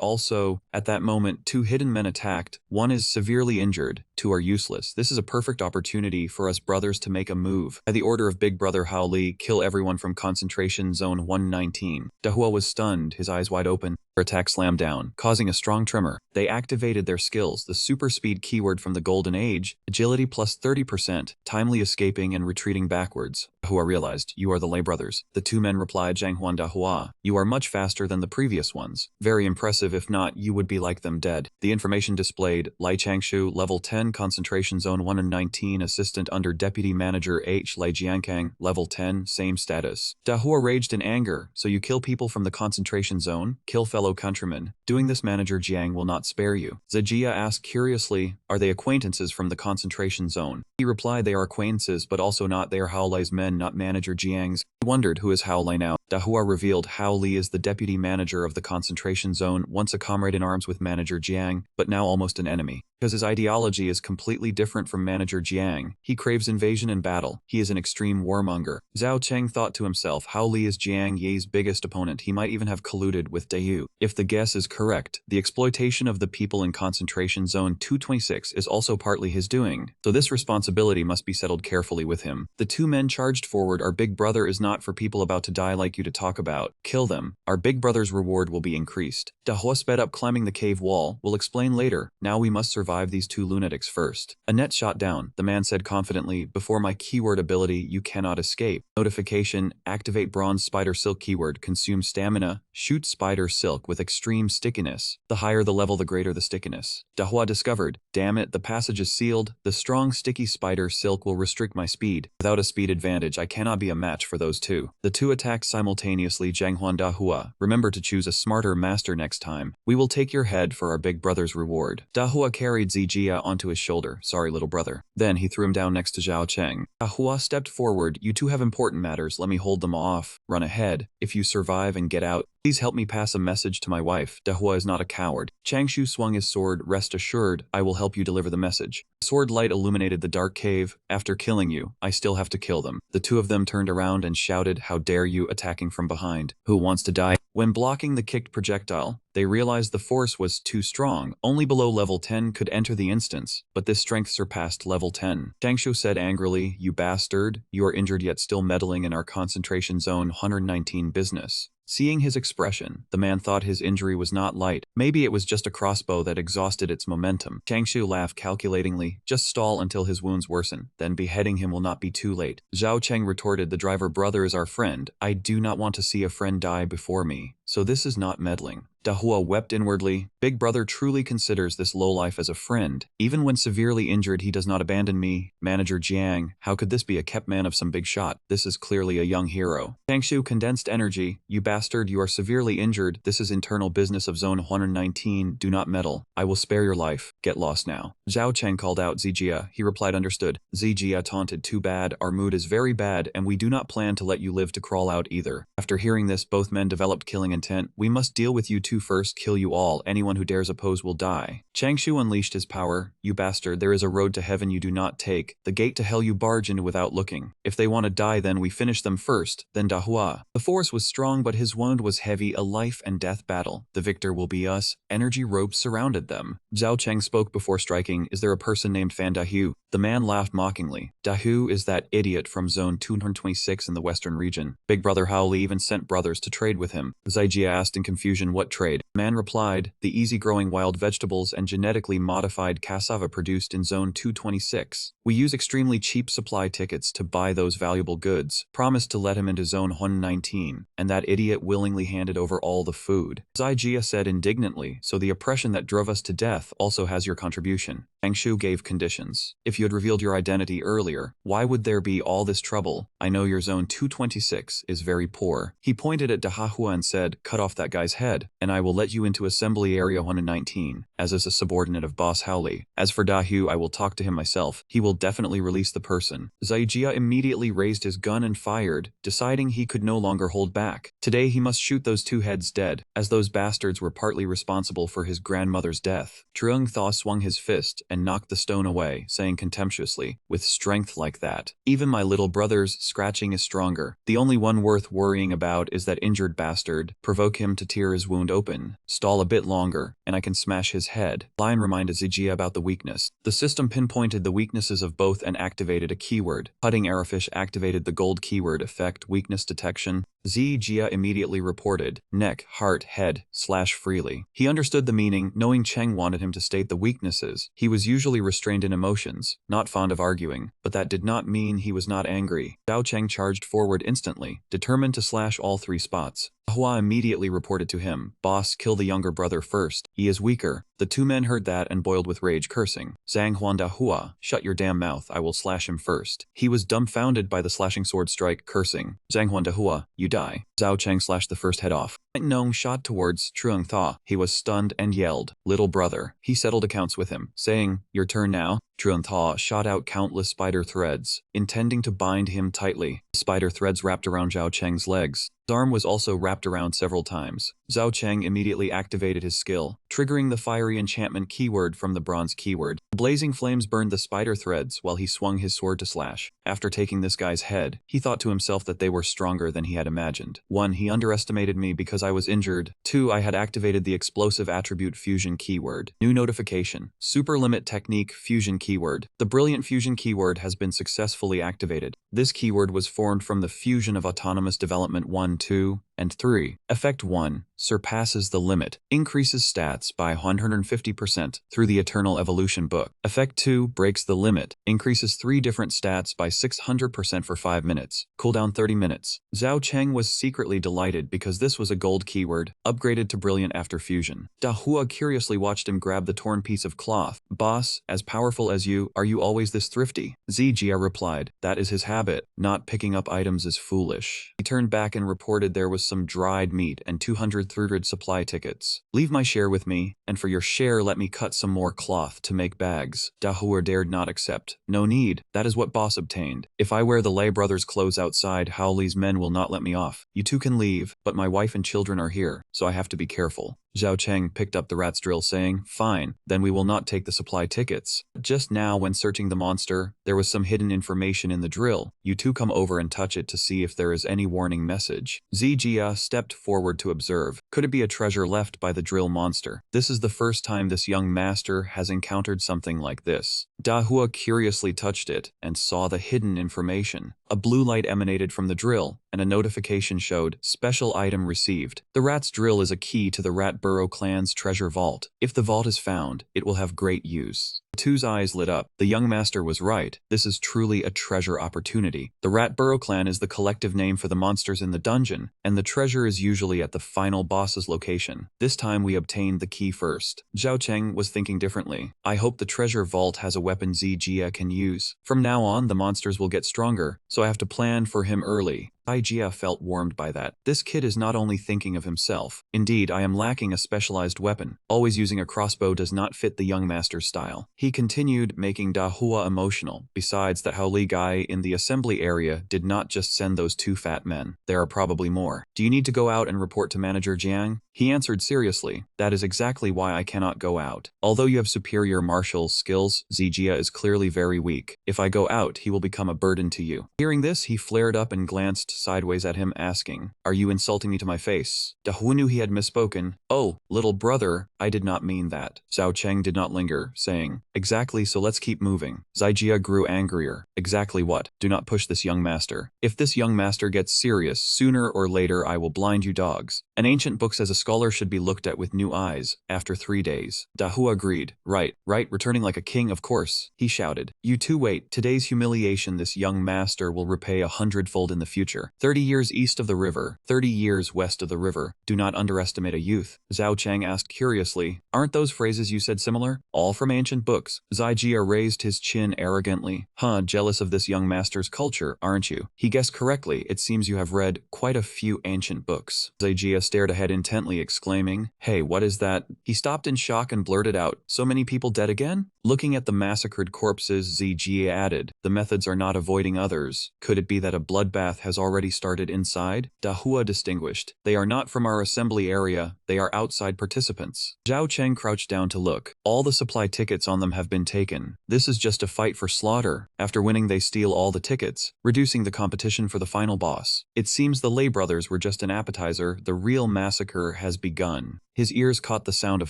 also..." At that moment, 2 hidden men attacked. One is severely injured, 2 are useless. This is a perfect opportunity for us brothers to make a move. By the order of Big Brother Hao Li, kill everyone from Concentration Zone 119. Dahua was stunned, his eyes wide open. Their attack slammed down, causing a strong tremor. They activated their skills, the super speed keyword from the Golden Age, agility plus 30%, timely escaping and retreating backwards. Dahua realized, "You are the Lei brothers." The 2 men replied, "Zhanghuan Dahua, you are much faster than the previous ones. Very impressive, if not, you would be like them dead." The information displayed, Lai Changshu, level 10, Concentration Zone 119, assistant under Deputy Manager H. Lei Jiankang, level 10, same status. Dahua raged in anger, "So you kill people from the concentration zone? Kill fellow countrymen. Doing this, Manager Jiang will not spare you." Zijia asked curiously, "Are they acquaintances from the concentration zone?" He replied, "They are acquaintances, but also not. They are Hao Lei's men, not Manager Jiang's." He wondered, who is Hao Lei now? Dahua revealed Hao Li is the deputy manager of the concentration zone, once a comrade in arms with Manager Jiang, but now almost an enemy. Because his ideology is completely different from Manager Jiang, he craves invasion and battle. He is an extreme warmonger. Zhao Cheng thought to himself, Hao Li is Jiang Yi's biggest opponent. He might even have colluded with Dayu. If the guess is correct, the exploitation of the people in concentration zone 226 is also partly his doing, so this responsibility must be settled carefully with him. The 2 men charged forward. "Our big brother is not for people about to die like you to talk about. Kill them. Our big brother's reward will be increased." Dahua sped up, climbing the cave wall. "We'll explain later. Now we must survive these 2 lunatics first." "A net shot down," the man said confidently. "Before my keyword ability, you cannot escape." Notification, activate bronze spider silk keyword, consume stamina, shoot spider silk with extreme stickiness. The higher the level, the greater the stickiness. Dahua discovered, "Damn it, the passage is sealed. The strong sticky spider silk will restrict my speed. Without a speed advantage, I cannot be a match for those 2. The 2 attacked simultaneously. "Zhanghuan Dahua, remember to choose a smarter master next time. We will take your head for our big brother's reward." Dahua carried Zijia onto his shoulder. "Sorry, little brother." Then he threw him down next to Zhao Cheng. Dahua stepped forward. "You 2 have important matters. Let me hold them off. Run ahead. If you survive and get out, please help me pass a message to my wife. Dahua is not a coward." Changshu swung his sword. "Rest assured, I will help you deliver the message." The sword light illuminated the dark cave. "After killing you, I still have to kill them." The 2 of them turned around and shouted, "How dare you, attacking from behind. Who wants to die?" When blocking the kicked projectile, they realized the force was too strong. Only below level 10 could enter the instance, but this strength surpassed level 10. Changshu said angrily, "You bastard, you are injured yet still meddling in our concentration zone 119 business." Seeing his expression, the man thought his injury was not light. Maybe it was just a crossbow that exhausted its momentum. Changshu laughed calculatingly. "Just stall until his wounds worsen, then beheading him will not be too late." Zhao Cheng retorted, "The driver brother is our friend. I do not want to see a friend die before me, so this is not meddling." Dahua wept inwardly. "Big brother truly considers this lowlife as a friend. Even when severely injured, he does not abandon me. Manager Jiang, how could this be a kept man of some big shot? This is clearly a young hero." Changshu condensed energy. "You bastard, you are severely injured. This is internal business of zone 119. Do not meddle. I will spare your life. Get lost now." Zhao Cheng called out Zijia. He replied, "Understood." Zijia taunted, "Too bad. Our mood is very bad, and we do not plan to let you live to crawl out either." After hearing this, both men developed killing intent. content, we must deal with you two first, kill you all, anyone who dares oppose will die. Changshu unleashed his power. You bastard, there is a road to heaven you do not take, the gate to hell you barge into without looking. If they want to die then we finish them first, then Dahua. The force was strong but his wound was heavy, a life and death battle. The victor will be us. Energy ropes surrounded them. Zhao Cheng spoke before striking. Is there a person named Fan Dahu? The man laughed mockingly. Dahu is that idiot from zone 226 in the western region. Big brother Howley even sent brothers to trade with him. Zaijia asked in confusion what trade. The man replied, the easy-growing wild vegetables and genetically modified cassava produced in zone 226. We use extremely cheap supply tickets to buy those valuable goods. Promised to let him into zone 119, and that idiot willingly handed over all the food. Zaijia said indignantly, so the oppression that drove us to death also has your contribution. Changshu gave conditions. If you had revealed your identity earlier, why would there be all this trouble? I know your zone 226 is very poor. He pointed at Dahahua and said, cut off that guy's head, and I will let you into assembly area 119, as is a subordinate of Boss Howley. As for Dahu, I will talk to him myself. He will definitely release the person. Zaijia immediately raised his gun and fired, deciding he could no longer hold back. Today he must shoot those two heads dead, as those bastards were partly responsible for his grandmother's death. Truong Thaw swung his fist and knocked the stone away, saying contemptuously, with strength like that, even my little brother's scratching is stronger. The only one worth worrying about is that injured bastard. Provoke him to tear his wound open. Stall a bit longer, and I can smash his head. Lion reminded Zijia about the weakness. The system pinpointed the weaknesses of both and activated a keyword. Putting Arrowfish activated the gold keyword effect weakness detection. Zijia immediately reported, neck, heart, head, / freely. He understood the meaning, knowing Cheng wanted him to state the weaknesses. He was usually restrained in emotions, not fond of arguing, but that did not mean he was not angry. Zhao Cheng charged forward instantly, determined to slash all three spots. Hua immediately reported to him, boss, kill the younger brother first. He is weaker. The two men heard that and boiled with rage, cursing. Zhang Huanda Hua, shut your damn mouth, I will slash him first. He was dumbfounded by the slashing sword strike, cursing. Zhang Huanda Hua, you die. Zhao Cheng slashed the first head off. Nong shot towards Truong Thaw. He was stunned and yelled, little brother. He settled accounts with him, saying, your turn now. Truong Thaw shot out countless spider threads, intending to bind him tightly. Spider threads wrapped around Zhao Cheng's legs. His arm was also wrapped around several times. Zhao Cheng immediately activated his skill, triggering the fiery enchantment keyword from the bronze keyword. The blazing flames burned the spider threads while he swung his sword to slash. After taking this guy's head, he thought to himself that they were stronger than he had imagined. 1. He underestimated me because I was injured. 2. I had activated the explosive attribute fusion keyword. New notification. Super limit technique fusion keyword. The brilliant fusion keyword has been successfully activated. This keyword was formed from the fusion of autonomous development 1, 2, and 3. Effect 1. Surpasses the limit. Increases stats by 150% through the Eternal Evolution book. Effect 2. Breaks the limit. Increases 3 different stats by 600% for 5 minutes. Cooldown 30 minutes. Zhao Cheng was secretly delighted because this was a gold keyword, upgraded to brilliant after fusion. Dahua curiously watched him grab the torn piece of cloth. Boss, as powerful as you, are you always this thrifty? Zijia replied, that is his habit. Not picking up items is foolish. He turned back and reported there was some dried meat and 200 supply tickets. Leave my share with me, and for your share let me cut some more cloth to make bags. Dahua dared not accept. No need, that is what boss obtained. If I wear the Lei brothers' clothes outside, Howley's men will not let me off. You two can leave, but my wife and children are here, so I have to be careful. Zhao Cheng picked up the rat's drill saying, fine, then we will not take the supply tickets. Just now when searching the monster, there was some hidden information in the drill. You two come over and touch it to see if there is any warning message. Zijia stepped forward to observe. Could it be a treasure left by the drill monster? This is the first time this young master has encountered something like this. Dahua curiously touched it and saw the hidden information. A blue light emanated from the drill, and a notification showed, special item received. The rat's drill is a key to the Rat Burrow clan's treasure vault. If the vault is found, it will have great use. The two's eyes lit up. The young master was right. This is truly a treasure opportunity. The Rat Burrow clan is the collective name for the monsters in the dungeon, and the treasure is usually at the final boss's location. This time we obtained the key first. Zhao Cheng was thinking differently. I hope the treasure vault has a weapon Zijia can use. From now on, the monsters will get stronger, so I have to plan for him early. Jia felt warmed by that. This kid is not only thinking of himself. Indeed, I am lacking a specialized weapon. Always using a crossbow does not fit the young master's style. He continued, making Dahua emotional. Besides, the Haoli guy in the assembly area did not just send those two fat men. There are probably more. Do you need to go out and report to Manager Jiang? He answered seriously. That is exactly why I cannot go out. Although you have superior martial skills, Zijia is clearly very weak. If I go out, he will become a burden to you. Hearing this, he flared up and glanced sideways at him, asking, Are you insulting me to my face? Dahua knew he had misspoken. Oh, little brother, I did not mean that. Zhao Cheng did not linger, saying, Exactly, so let's keep moving. Zijia grew angrier. Exactly what? Do not push this young master. If this young master gets serious, sooner or later I will blind you dogs. An ancient book says a scholar should be looked at with new eyes after 3 days. Dahua agreed. Right, returning like a king, of course. He shouted. You two wait. Today's humiliation this young master will repay 100-fold in the future. 30 years east of the river, 30 years west of the river. Do not underestimate a youth. Zhao Cheng asked curiously. Aren't those phrases you said similar? All from ancient books. Zijia raised his chin arrogantly. Jealous of this young master's culture, aren't you? He guessed correctly. It seems you have read quite a few ancient books. Zijia stared ahead intently, exclaiming, Hey, what is that? He stopped in shock and blurted out, So many people dead again? Looking at the massacred corpses, Zijia added, The methods are not avoiding others. Could it be that a bloodbath has already started inside? Dahua distinguished. They are not from our assembly area. They are outside participants. Zhao Cheng crouched down to look. All the supply tickets on them have been taken. This is just a fight for slaughter. After winning, they steal all the tickets, reducing the competition for the final boss. It seems the Lei brothers were just an appetizer. The real massacre has begun. His ears caught the sound of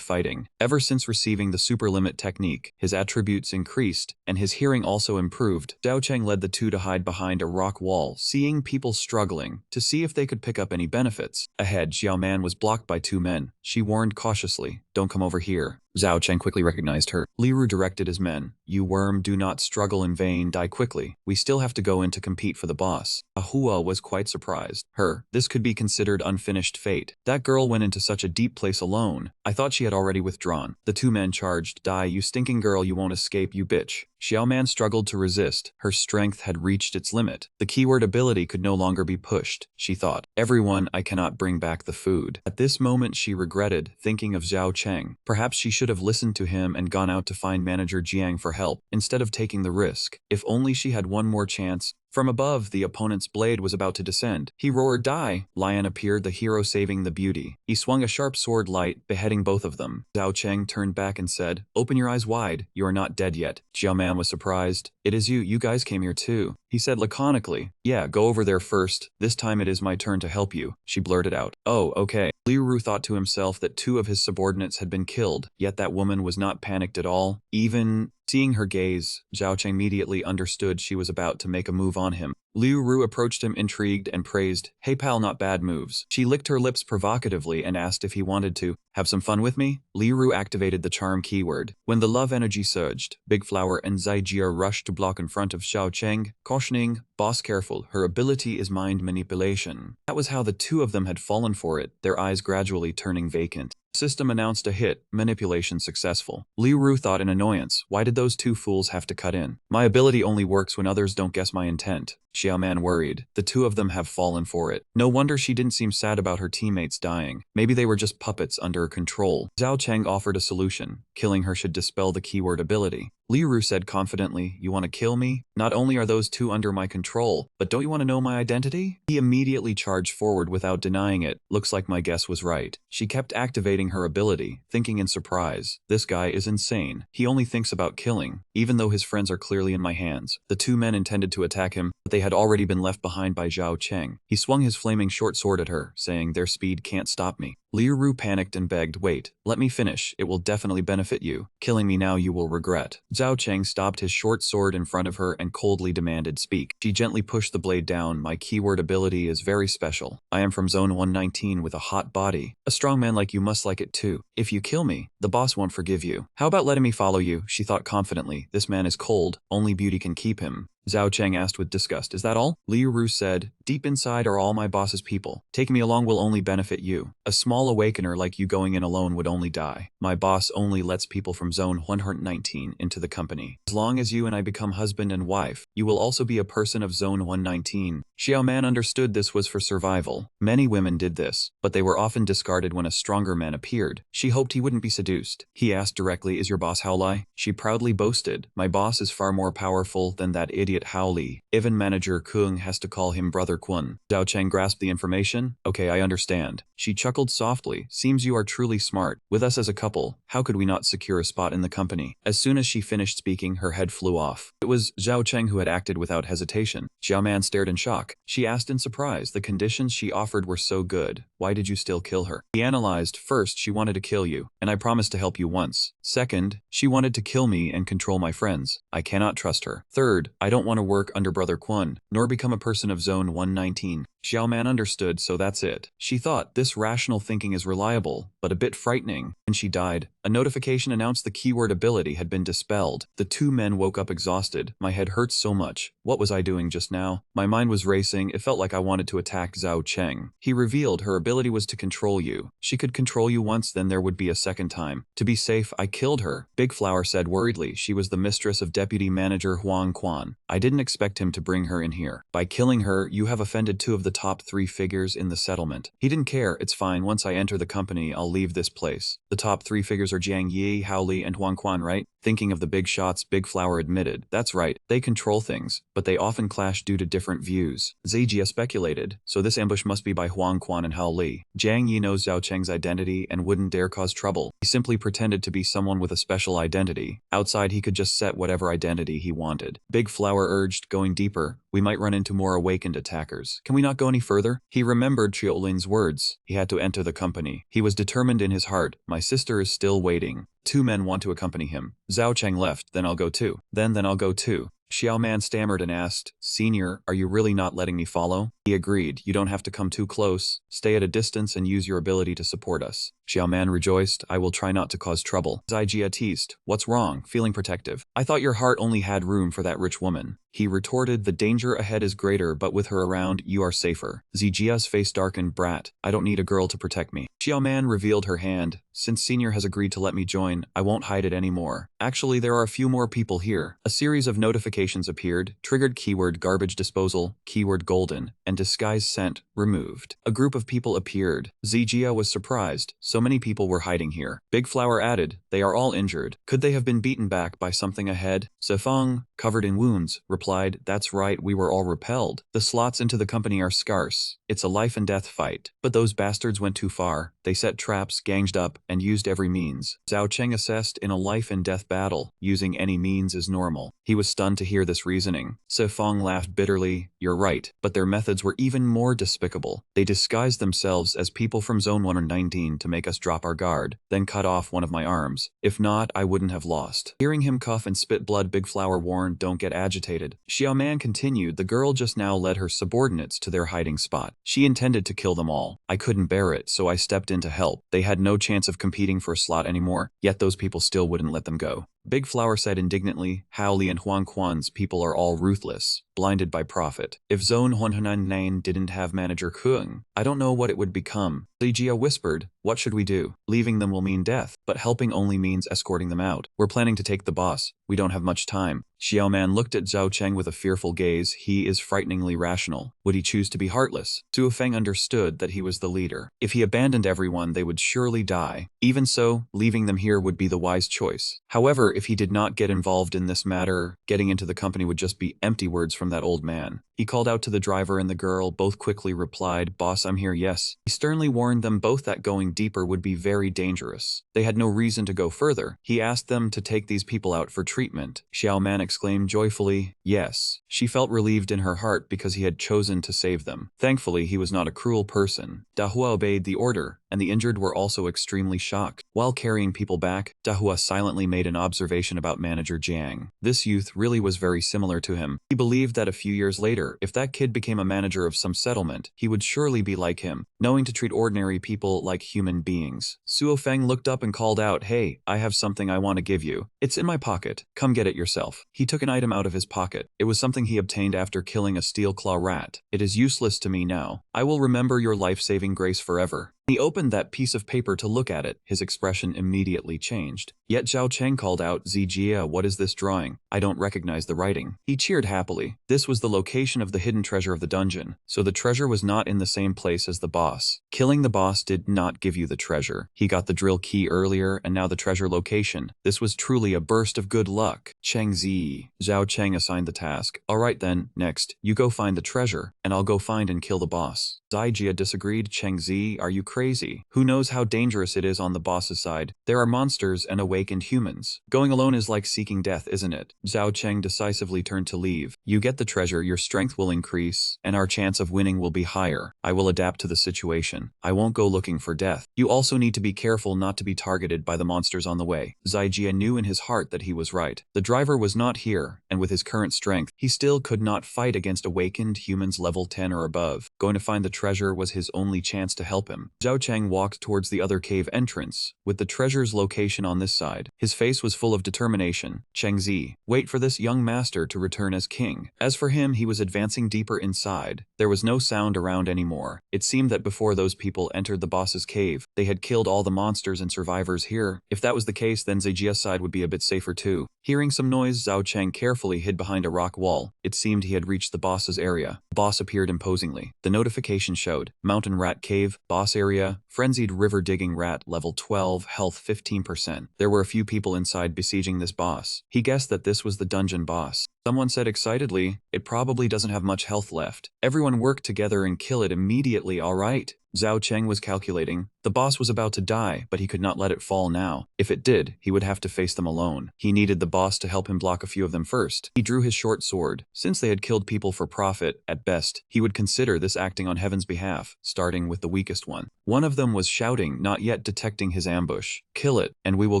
fighting. Ever since receiving the super limit technique, his attributes increased, and his hearing also improved. Zhao Cheng led the two to hide behind a rock wall, seeing people struggling, to see if they could pick up any benefits. Ahead, Xiao Man was blocked by 2 men. She warned cautiously, Don't come over here. Zhao Cheng quickly recognized her. Liru directed his men. You worm, do not struggle in vain, die quickly. We still have to go in to compete for the boss. Ahua was quite surprised. This could be considered unfinished fate. That girl went into such a deep place alone. I thought she had already withdrawn. The 2 men charged. Die, you stinking girl, you won't escape, you bitch. Xiao Man struggled to resist. Her strength had reached its limit. The keyword ability could no longer be pushed, she thought. Everyone, I cannot bring back the food. At this moment she regretted, thinking of Zhao Cheng. Perhaps she should have listened to him and gone out to find Manager Jiang for help, instead of taking the risk. If only she had one more chance. From above, the opponent's blade was about to descend. He roared, Die! Lion appeared, the hero saving the beauty. He swung a sharp sword light, beheading both of them. Zhao Cheng turned back and said, Open your eyes wide. You are not dead yet. Xiao Man was surprised. It is you. You guys came here too. He said laconically. Yeah, go over there first. This time it is my turn to help you. She blurted out. Oh, okay. Liu Ru thought to himself that 2 of his subordinates had been killed, yet that woman was not panicked at all. Even seeing her gaze, Zhao Cheng immediately understood she was about to make a move on him. Liu Ru approached him intrigued and praised, Hey pal, not bad moves. She licked her lips provocatively and asked if he wanted to have some fun with me. Liu Ru activated the charm keyword. When the love energy surged, Big Flower and Zijia rushed to block in front of Xiao Cheng, cautioning, Boss careful, her ability is mind manipulation. That was how the 2 of them had fallen for it, their eyes gradually turning vacant. System announced a hit, manipulation successful. Liu Ru thought in annoyance, why did those 2 fools have to cut in? My ability only works when others don't guess my intent. Xiao Man worried. The 2 of them have fallen for it. No wonder she didn't seem sad about her teammates dying. Maybe they were just puppets under her control. Zhao Cheng offered a solution. Killing her should dispel the keyword ability. Liu Ru said confidently, You want to kill me? Not only are those 2 under my control, but don't you want to know my identity? He immediately charged forward without denying it. Looks like my guess was right. She kept activating her ability, thinking in surprise, This guy is insane. He only thinks about killing, even though his friends are clearly in my hands. The 2 men intended to attack him, but they had already been left behind by Zhao Cheng. He swung his flaming short sword at her, saying, Their speed can't stop me. Liu Ru panicked and begged, Wait, let me finish. It will definitely benefit you. Killing me now you will regret. Zhao Cheng stopped his short sword in front of her and coldly demanded, Speak. She gently pushed the blade down. My keyword ability is very special. I am from Zone 119 with a hot body. A strong man like you must like it too. If you kill me, the boss won't forgive you. How about letting me follow you? She thought confidently. This man is cold. Only beauty can keep him. Zhao Cheng asked with disgust. Is that all? Liu Ru said, deep inside are all my boss's people. Taking me along will only benefit you. A small awakener like you going in alone would only die. My boss only lets people from Zone 119 into the company. As long as you and I become husband and wife, you will also be a person of Zone 119. Xiao Man understood this was for survival. Many women did this, but they were often discarded when a stronger man appeared. She hoped he wouldn't be seduced. He asked directly, is your boss Hao Lai? She proudly boasted, my boss is far more powerful than that idiot Hao Li. Even manager Kung has to call him Brother Kwun. Zhao Cheng grasped the information. Okay, I understand. She chuckled softly. Seems you are truly smart. With us as a couple, how could we not secure a spot in the company? As soon as she finished speaking, her head flew off. It was Zhao Cheng who had acted without hesitation. Xiao Man stared in shock. She asked in surprise, the conditions she offered were so good. Why did you still kill her? He analyzed. First, she wanted to kill you, and I promised to help you once. Second, she wanted to kill me and control my friends. I cannot trust her. Third, I don't want to work under Brother Kwun, nor become a person of Zone 119. Xiao Man understood, so that's it. She thought, this rational thinking is reliable, but a bit frightening. When she died, a notification announced the keyword ability had been dispelled. The two men woke up exhausted. My head hurts so much. What was I doing just now? My mind was racing. It felt like I wanted to attack Zhao Cheng. He revealed her ability was to control you. She could control you once, then there would be a second time. To be safe, I killed her. Big Flower said worriedly. She was the mistress of Deputy Manager Huang Quan. I didn't expect him to bring her in here. By killing her, you have offended two of the top 3 figures in the settlement. He didn't care. It's fine. Once I enter the company, I'll leave this place. The top 3 figures are Jiang Yi, Hao Li, and Huang Quan, right? Thinking of the big shots, Big Flower admitted. That's right. They control things, but they often clash due to different views. Zijia speculated. So this ambush must be by Huang Quan and Hao Li. Jiang Yi knows Zhao Cheng's identity and wouldn't dare cause trouble. He simply pretended to be someone with a special identity. Outside, he could just set whatever identity he wanted. Big Flower urged, going deeper. We might run into more awakened attackers. Can we not go any further? He remembered Chiolin's words. He had to enter the company. He was determined in his heart. My sister is still waiting. 2 men want to accompany him. Zhao Cheng left. Then I'll go too. Then I'll go too. Xiao Man stammered and asked, Senior, are you really not letting me follow? He agreed. You don't have to come too close. Stay at a distance and use your ability to support us. Xiao Man rejoiced. I will try not to cause trouble. Zijia teased. What's wrong? Feeling protective. I thought your heart only had room for that rich woman. He retorted, the danger ahead is greater, but with her around, you are safer. Zijia's face darkened. Brat, I don't need a girl to protect me. Xiao Man revealed her hand. Since Senior has agreed to let me join, I won't hide it anymore. Actually, there are a few more people here. A series of notifications appeared, triggered keyword garbage disposal, keyword golden, and disguise sent, removed. A group of people appeared. Zijia was surprised. So many people were hiding here. Big Flower added, they are all injured. Could they have been beaten back by something ahead? Sefeng, covered in wounds, replied, that's right, we were all repelled. The slots into the company are scarce. It's a life and death fight. But those bastards went too far. They set traps, ganged up, and used every means. Zhao Cheng assessed, in a life and death battle, using any means is normal. He was stunned to hear this reasoning. Sefeng laughed bitterly. You're right, but their methods were even more despicable. They disguised themselves as people from Zone 119 to make us drop our guard, then cut off one of my arms. If not, I wouldn't have lost. Hearing him cough and spit blood, Big Flower warned, don't get agitated. Xiao Man continued, the girl just now led her subordinates to their hiding spot. She intended to kill them all. I couldn't bear it, so I stepped in to help. They had no chance of competing for a slot anymore, yet those people still wouldn't let them go. Big Flower said indignantly, Hao Li and Huang Quan's people are all ruthless, blinded by profit. If Zone 199 didn't have Manager Kung, I don't know what it would become. Zijia whispered, what should we do? Leaving them will mean death, but helping only means escorting them out. We're planning to take the boss. We don't have much time. Xiao Man looked at Zhao Cheng with a fearful gaze. He is frighteningly rational. Would he choose to be heartless? Zhu Feng understood that he was the leader. If he abandoned everyone, they would surely die. Even so, leaving them here would be the wise choice. However, if he did not get involved in this matter, getting into the company would just be empty words from that old man. He called out to the driver and the girl. Both quickly replied, Boss, I'm here, yes. He sternly warned them both that going deeper would be very dangerous. They had no reason to go further. He asked them to take these people out for treatment. Xiao Man exclaimed joyfully, yes. She felt relieved in her heart because he had chosen to save them. Thankfully, he was not a cruel person. Dahua obeyed the order, and the injured were also extremely shocked. While carrying people back, Dahua silently made an observation about manager Jiang. This youth really was very similar to him. He believed that a few years later, if that kid became a manager of some settlement, he would surely be like him, knowing to treat ordinary people like human beings. Suo Feng looked up and called out, "Hey, I have something I want to give you. It's in my pocket. Come get it yourself." He took an item out of his pocket. It was something he obtained after killing a steel claw rat. "It is useless to me now. I will remember your life-saving grace forever." He opened that piece of paper to look at it. His expression immediately changed. Yet Zhao Cheng called out, "Zijia, what is this drawing? I don't recognize the writing." He cheered happily. This was the location of the hidden treasure of the dungeon, so the treasure was not in the same place as the boss. Killing the boss did not give you the treasure. He got the drill key earlier and now the treasure location. This was truly a burst of good luck. Cheng Zi. Zhao Cheng assigned the task. "Alright then, next, you go find the treasure, and I'll go find and kill the boss." Zijia disagreed. "Cheng Zi, are you crazy? Who knows how dangerous it is on the boss's side? There are monsters and awakened humans. Going alone is like seeking death, isn't it?" Zhao Cheng decisively turned to leave. "You get the treasure, your strength will increase, and our chance of winning will be higher. I will adapt to the situation. I won't go looking for death. You also need to be careful not to be targeted by the monsters on the way." Zijia knew in his heart that he was right. The driver was not here, and with his current strength, he still could not fight against awakened humans level 10 or above. Going to find the treasure was his only chance to help him. Zhao Cheng walked towards the other cave entrance, with the treasure's location on this side. His face was full of determination. "Cheng Zi, wait for this young master to return as king." As for him, he was advancing deeper inside. There was no sound around anymore. It seemed that before those people entered the boss's cave, they had killed all the monsters and survivors here. If that was the case, then Zijia's side would be a bit safer too. Hearing some noise, Zhao Cheng carefully hid behind a rock wall. It seemed he had reached the boss's area. The boss appeared imposingly. The notification showed, Mountain Rat Cave, Boss Area, Frenzied River Digging Rat, Level 12, Health 15%. There were a few people inside besieging this boss. He guessed that this was the dungeon boss. Someone said excitedly, "It probably doesn't have much health left. Everyone work together and kill it immediately, alright?" Zhao Cheng was calculating. The boss was about to die, but he could not let it fall now. If it did, he would have to face them alone. He needed the boss to help him block a few of them first. He drew his short sword. Since they had killed people for profit, at best, he would consider this acting on heaven's behalf, starting with the weakest one. One of them was shouting, not yet detecting his ambush. "Kill it, and we will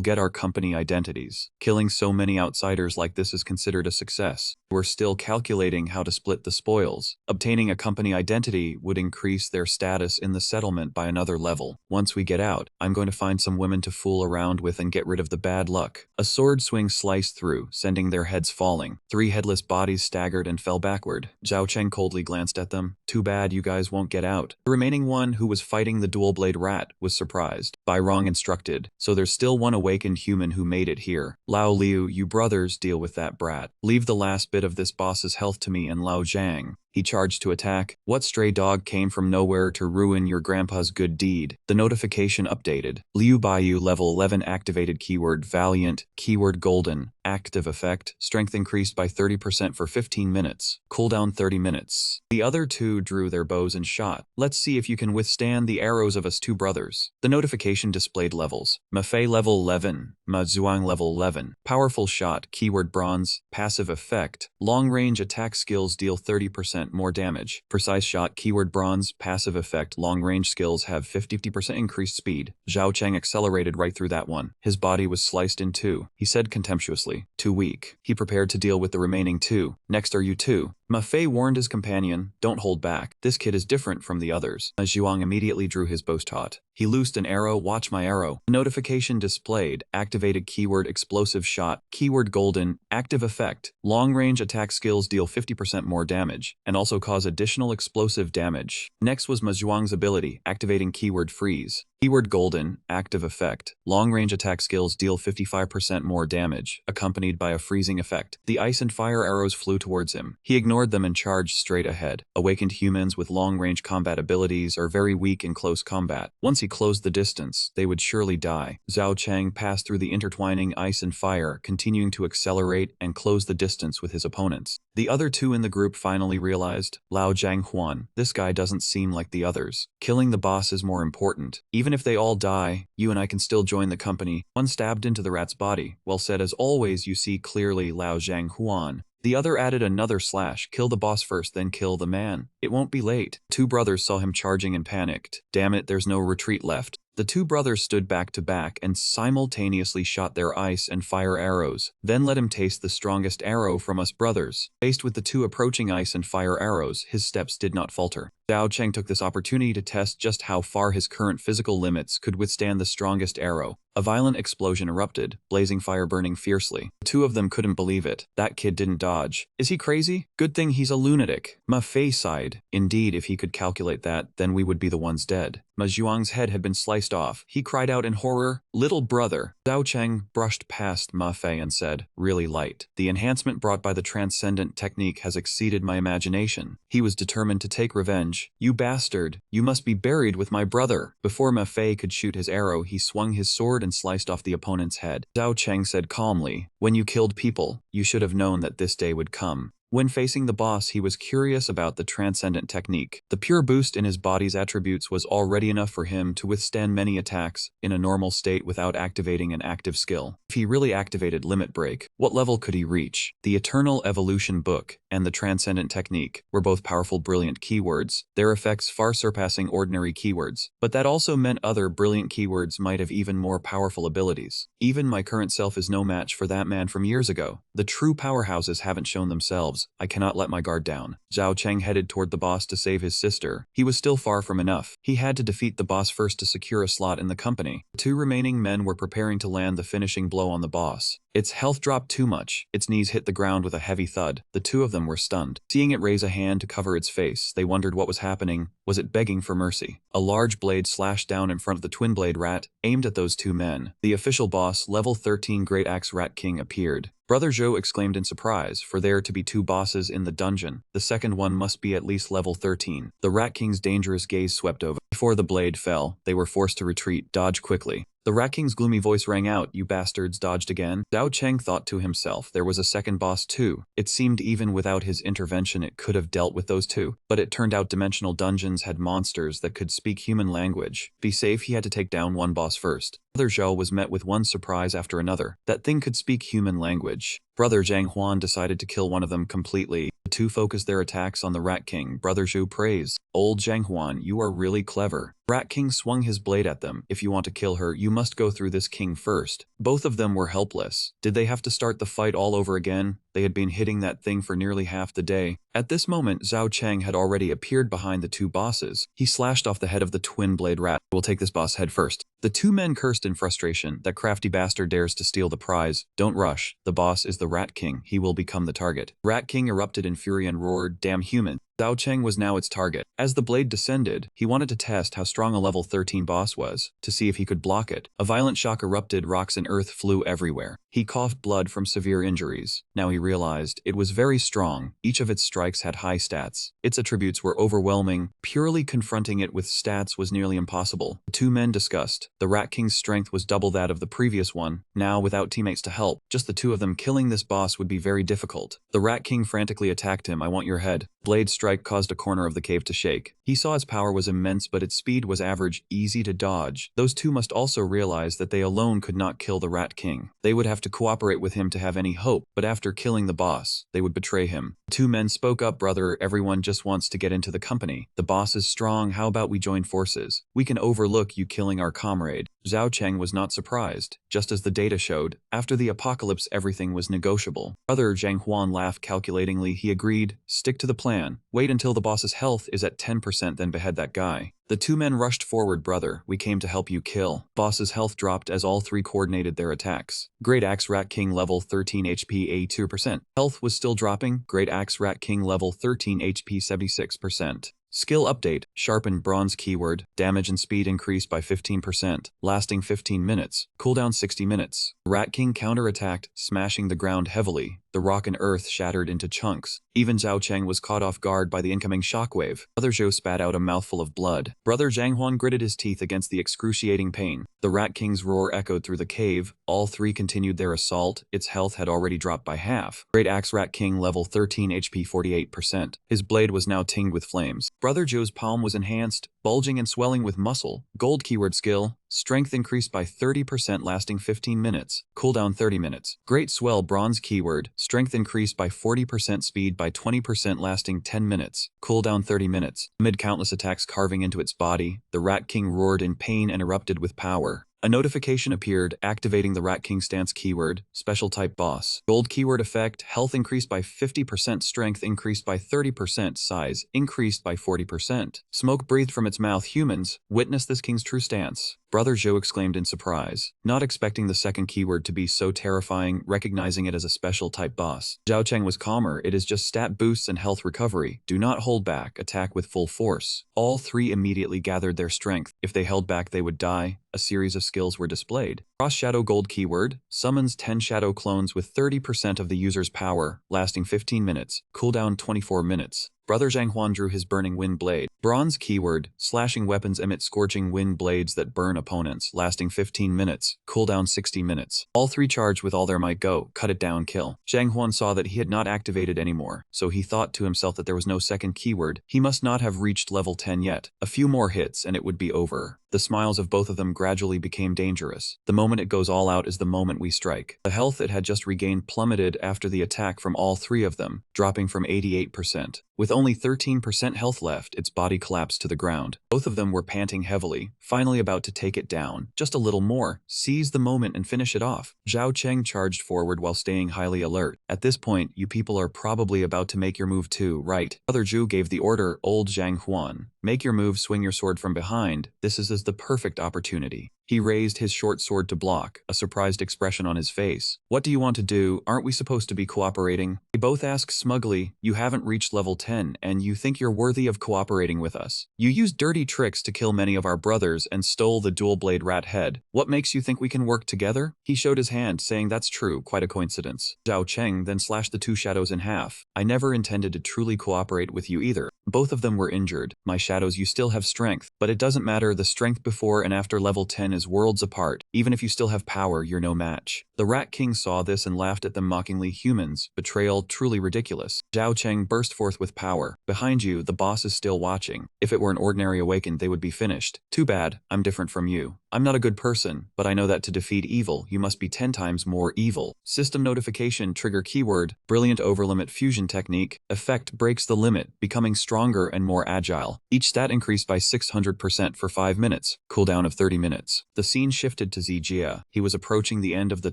get our company identities." Killing so many outsiders like this is considered a success. We're still calculating how to split the spoils. Obtaining a company identity would increase their status in the settlement by another level. Once we get out, I'm going to find some women to fool around with and get rid of the bad luck. A sword swing sliced through, sending their heads falling. 3 headless bodies staggered and fell backward. Zhao Cheng coldly glanced at them. "Too bad you guys won't get out." The remaining one, who was fighting the dual blade rat, was surprised. By wrong instructed. "So there's still one awakened human who made it here. Lao Liu, you brothers deal with that brat. Leave the last bit of this boss's health to me and Lao Zhang." He charged to attack. "What stray dog came from nowhere to ruin your grandpa's good deed?" The notification updated. Liu Baiyu level 11 activated keyword Valiant, keyword Golden, active effect, strength increased by 30% for 15 minutes, cooldown 30 minutes. The other two drew their bows and shot. "Let's see if you can withstand the arrows of us two brothers." The notification displayed levels. Mafei level 11, Ma Zhuang level 11, powerful shot, keyword Bronze, passive effect, long range attack skills deal 30% more damage. Precise shot, keyword Bronze, passive effect, long range skills have 50% increased speed. Zhao Cheng accelerated right through that one. His body was sliced in two. He said contemptuously, "Too weak." He prepared to deal with the remaining two. "Next are you two." Ma Fei warned his companion, "Don't hold back. This kid is different from the others." Ma Zhuang immediately drew his bowshot. He loosed an arrow. "Watch my arrow." Notification displayed. Activated keyword Explosive shot, keyword Golden, active effect. Long range attack skills deal 50% more damage, and also cause additional explosive damage. Next was Ma Zhuang's ability, activating keyword Freeze. Keyword Golden, active effect. Long range attack skills deal 55% more damage, accompanied by a freezing effect. The ice and fire arrows flew towards him. He ignored them and charged straight ahead. Awakened humans with long range combat abilities are very weak in close combat. Once he closed the distance, they would surely die. Zhao Cheng passed through the intertwining ice and fire, continuing to accelerate and close the distance with his opponents. The other two in the group finally realized, Lao Zhanghuan, this guy doesn't seem like the others. Killing the boss is more important. Even if they all die, you and I can still join the company. One stabbed into the rat's body. "Well said as always, you see clearly, Lao Zhanghuan." The other added another slash, "Kill the boss first, then kill the man. It won't be late." Two brothers saw him charging and panicked. "Damn it, there's no retreat left." The two brothers stood back to back and simultaneously shot their ice and fire arrows. Then let him taste the strongest arrow from us brothers. Faced with the two approaching ice and fire arrows, his steps did not falter. Zhao Cheng took this opportunity to test just how far his current physical limits could withstand the strongest arrow. A violent explosion erupted, blazing fire burning fiercely. The two of them couldn't believe it. That kid didn't dodge. Is he crazy? Good thing he's a lunatic. Ma Fei sighed. Indeed, if he could calculate that, then we would be the ones dead. Ma Zhuang's head had been sliced off. He cried out in horror, "Little brother!" Zhao Cheng brushed past Ma Fei and said, really light, "The enhancement brought by the transcendent technique has exceeded my imagination." He was determined to take revenge. "You bastard! You must be buried with my brother!" Before Ma Fei could shoot his arrow, he swung his sword and sliced off the opponent's head. Zhao Cheng said calmly, "When you killed people, you should have known that this day would come." When facing the boss, he was curious about the transcendent technique. The pure boost in his body's attributes was already enough for him to withstand many attacks in a normal state without activating an active skill. If he really activated Limit Break, what level could he reach? The Eternal Evolution Book and the Transcendent Technique were both powerful, brilliant keywords, their effects far surpassing ordinary keywords. But that also meant other brilliant keywords might have even more powerful abilities. Even my current self is no match for that man from years ago. The true powerhouses haven't shown themselves. I cannot let my guard down. Zhao Cheng headed toward the boss to save his sister. He was still far from enough. He had to defeat the boss first to secure a slot in the company. The two remaining men were preparing to land the finishing blow on the boss. Its health dropped too much. Its knees hit the ground with a heavy thud. The two of them were stunned. Seeing it raise a hand to cover its face, they wondered what was happening. Was it begging for mercy? A large blade slashed down in front of the twin blade rat, aimed at those two men. The official boss, level 13 Great Axe Rat King, appeared. Brother Zhou exclaimed in surprise, for there to be two bosses in the dungeon. The second one must be at least level 13. The Rat King's dangerous gaze swept over. Before the blade fell, they were forced to retreat. Dodge quickly. The Rat King's gloomy voice rang out, "You bastards dodged again?" Zhao Cheng thought to himself, there was a second boss too. It seemed even without his intervention it could have dealt with those two. But it turned out dimensional dungeons had monsters that could speak human language. To be safe, he had to take down one boss first. Brother Zhou was met with one surprise after another. That thing could speak human language. Brother Zhang Huan decided to kill one of them completely. The two focused their attacks on the Rat King. Brother Zhou praised, "Old Zhang Huan, you are really clever." Rat King swung his blade at them. "If you want to kill her, you must go through this king first." Both of them were helpless. Did they have to start the fight all over again? They had been hitting that thing for nearly half the day. At this moment, Zhao Cheng had already appeared behind the two bosses. He slashed off the head of the twin blade rat. "We'll take this boss head first." The two men cursed in frustration. "That crafty bastard dares to steal the prize. Don't rush. The boss is the Rat King. He will become the target." Rat King erupted in fury and roared, "Damn human." Zhao Cheng was now its target. As the blade descended, he wanted to test how strong a level 13 boss was, to see if he could block it. A violent shock erupted, rocks and earth flew everywhere. He coughed blood from severe injuries. Now he realized it was very strong. Each of its strikes had high stats. Its attributes were overwhelming. Purely confronting it with stats was nearly impossible. The two men discussed. The Rat King's strength was double that of the previous one. Now, without teammates to help, just the two of them, killing this boss would be very difficult. The Rat King frantically attacked him. "I want your head." Blade strike caused a corner of the cave to shake. He saw its power was immense, but its speed was average, easy to dodge. Those two must also realize that they alone could not kill the Rat King. They would have to cooperate with him to have any hope, but after killing the boss, they would betray him. The two men spoke up, "Brother, everyone just wants to get into the company. The boss is strong. How about we join forces? We can overlook you killing our comrade." Zhao Cheng was not surprised. Just as the data showed, after the apocalypse everything was negotiable. Brother Zhang Huan laughed calculatingly. He agreed, "Stick to the plan. Wait until the boss's health is at 10%, then behead that guy." The two men rushed forward. "Brother, we came to help you kill." Boss's health dropped as all three coordinated their attacks. Great Axe Rat King level 13 HP 82%. Health was still dropping. Great Axe Rat King level 13 HP 76%. Skill update, sharpened bronze keyword, damage and speed increased by 15%, lasting 15 minutes, cooldown 60 minutes. Rat King counterattacked, smashing the ground heavily. The rock and earth shattered into chunks. Even Zhao Cheng was caught off guard by the incoming shockwave. Brother Zhou spat out a mouthful of blood. Brother Zhang Huan gritted his teeth against the excruciating pain. The Rat King's roar echoed through the cave. All three continued their assault. Its health had already dropped by half. Great Axe Rat King level 13 HP 48%. His blade was now tinged with flames. Brother Joe's palm was enhanced, bulging and swelling with muscle. Gold keyword skill. Strength increased by 30% lasting 15 minutes. Cooldown 30 minutes. Great swell bronze keyword. Strength increased by 40% speed by 20% lasting 10 minutes. Cooldown 30 minutes. Amid countless attacks carving into its body, the Rat King roared in pain and erupted with power. A notification appeared, activating the Rat King stance keyword, special type boss. Gold keyword effect, health increased by 50%, strength increased by 30%, size increased by 40%. Smoke breathed from its mouth. Humans, witness this king's true stance. Brother Joe exclaimed in surprise, not expecting the second keyword to be so terrifying, recognizing it as a special type boss. Zhao Cheng was calmer. It is just stat boosts and health recovery. Do not hold back, attack with full force. All three immediately gathered their strength. If they held back, they would die. A series of skills were displayed. Cross Shadow Gold keyword, summons 10 shadow clones with 30% of the user's power, lasting 15 minutes, cooldown 24 minutes. Brother Zhang Huan drew his Burning Wind Blade. Bronze keyword, slashing weapons emit scorching wind blades that burn opponents, lasting 15 minutes, cooldown 60 minutes. All three charged with all their might. Go, cut it down, kill. Zhang Huan saw that he had not activated anymore, so he thought to himself that there was no second keyword. He must not have reached level 10 yet. A few more hits and it would be over. The smiles of both of them gradually became dangerous. The moment it goes all out is the moment we strike. The health it had just regained plummeted after the attack from all three of them, dropping from 88%. With only 13% health left, its body collapsed to the ground. Both of them were panting heavily, finally about to take it down. Just a little more. Seize the moment and finish it off. Zhao Cheng charged forward while staying highly alert. At this point, you people are probably about to make your move too, right? Brother Zhu gave the order, old Zhang Huan. Make your move, swing your sword from behind. This is the perfect opportunity. He raised his short sword to block, a surprised expression on his face. What do you want to do? Aren't we supposed to be cooperating? They both asked smugly. You haven't reached level 10 and you think you're worthy of cooperating with us. You used dirty tricks to kill many of our brothers and stole the dual blade rat head. What makes you think we can work together? He showed his hand, saying that's true, quite a coincidence. Zhao Cheng then slashed the two shadows in half. I never intended to truly cooperate with you either. Both of them were injured. My shadows, you still have strength, but it doesn't matter. The strength before and after level 10 is worlds apart. Even if you still have power, you're no match. The Rat King saw this and laughed at them mockingly. Humans, betrayal, truly ridiculous. Zhao Cheng burst forth with power. Behind you, the boss is still watching. If it were an ordinary Awakened, they would be finished. Too bad, I'm different from you. I'm not a good person, but I know that to defeat evil, you must be 10 times more evil. System notification trigger keyword, brilliant overlimit fusion technique, effect breaks the limit, becoming stronger and more agile. Each stat increased by 600% for 5 minutes, cooldown of 30 minutes. The scene shifted to Zijia. He was approaching the end of the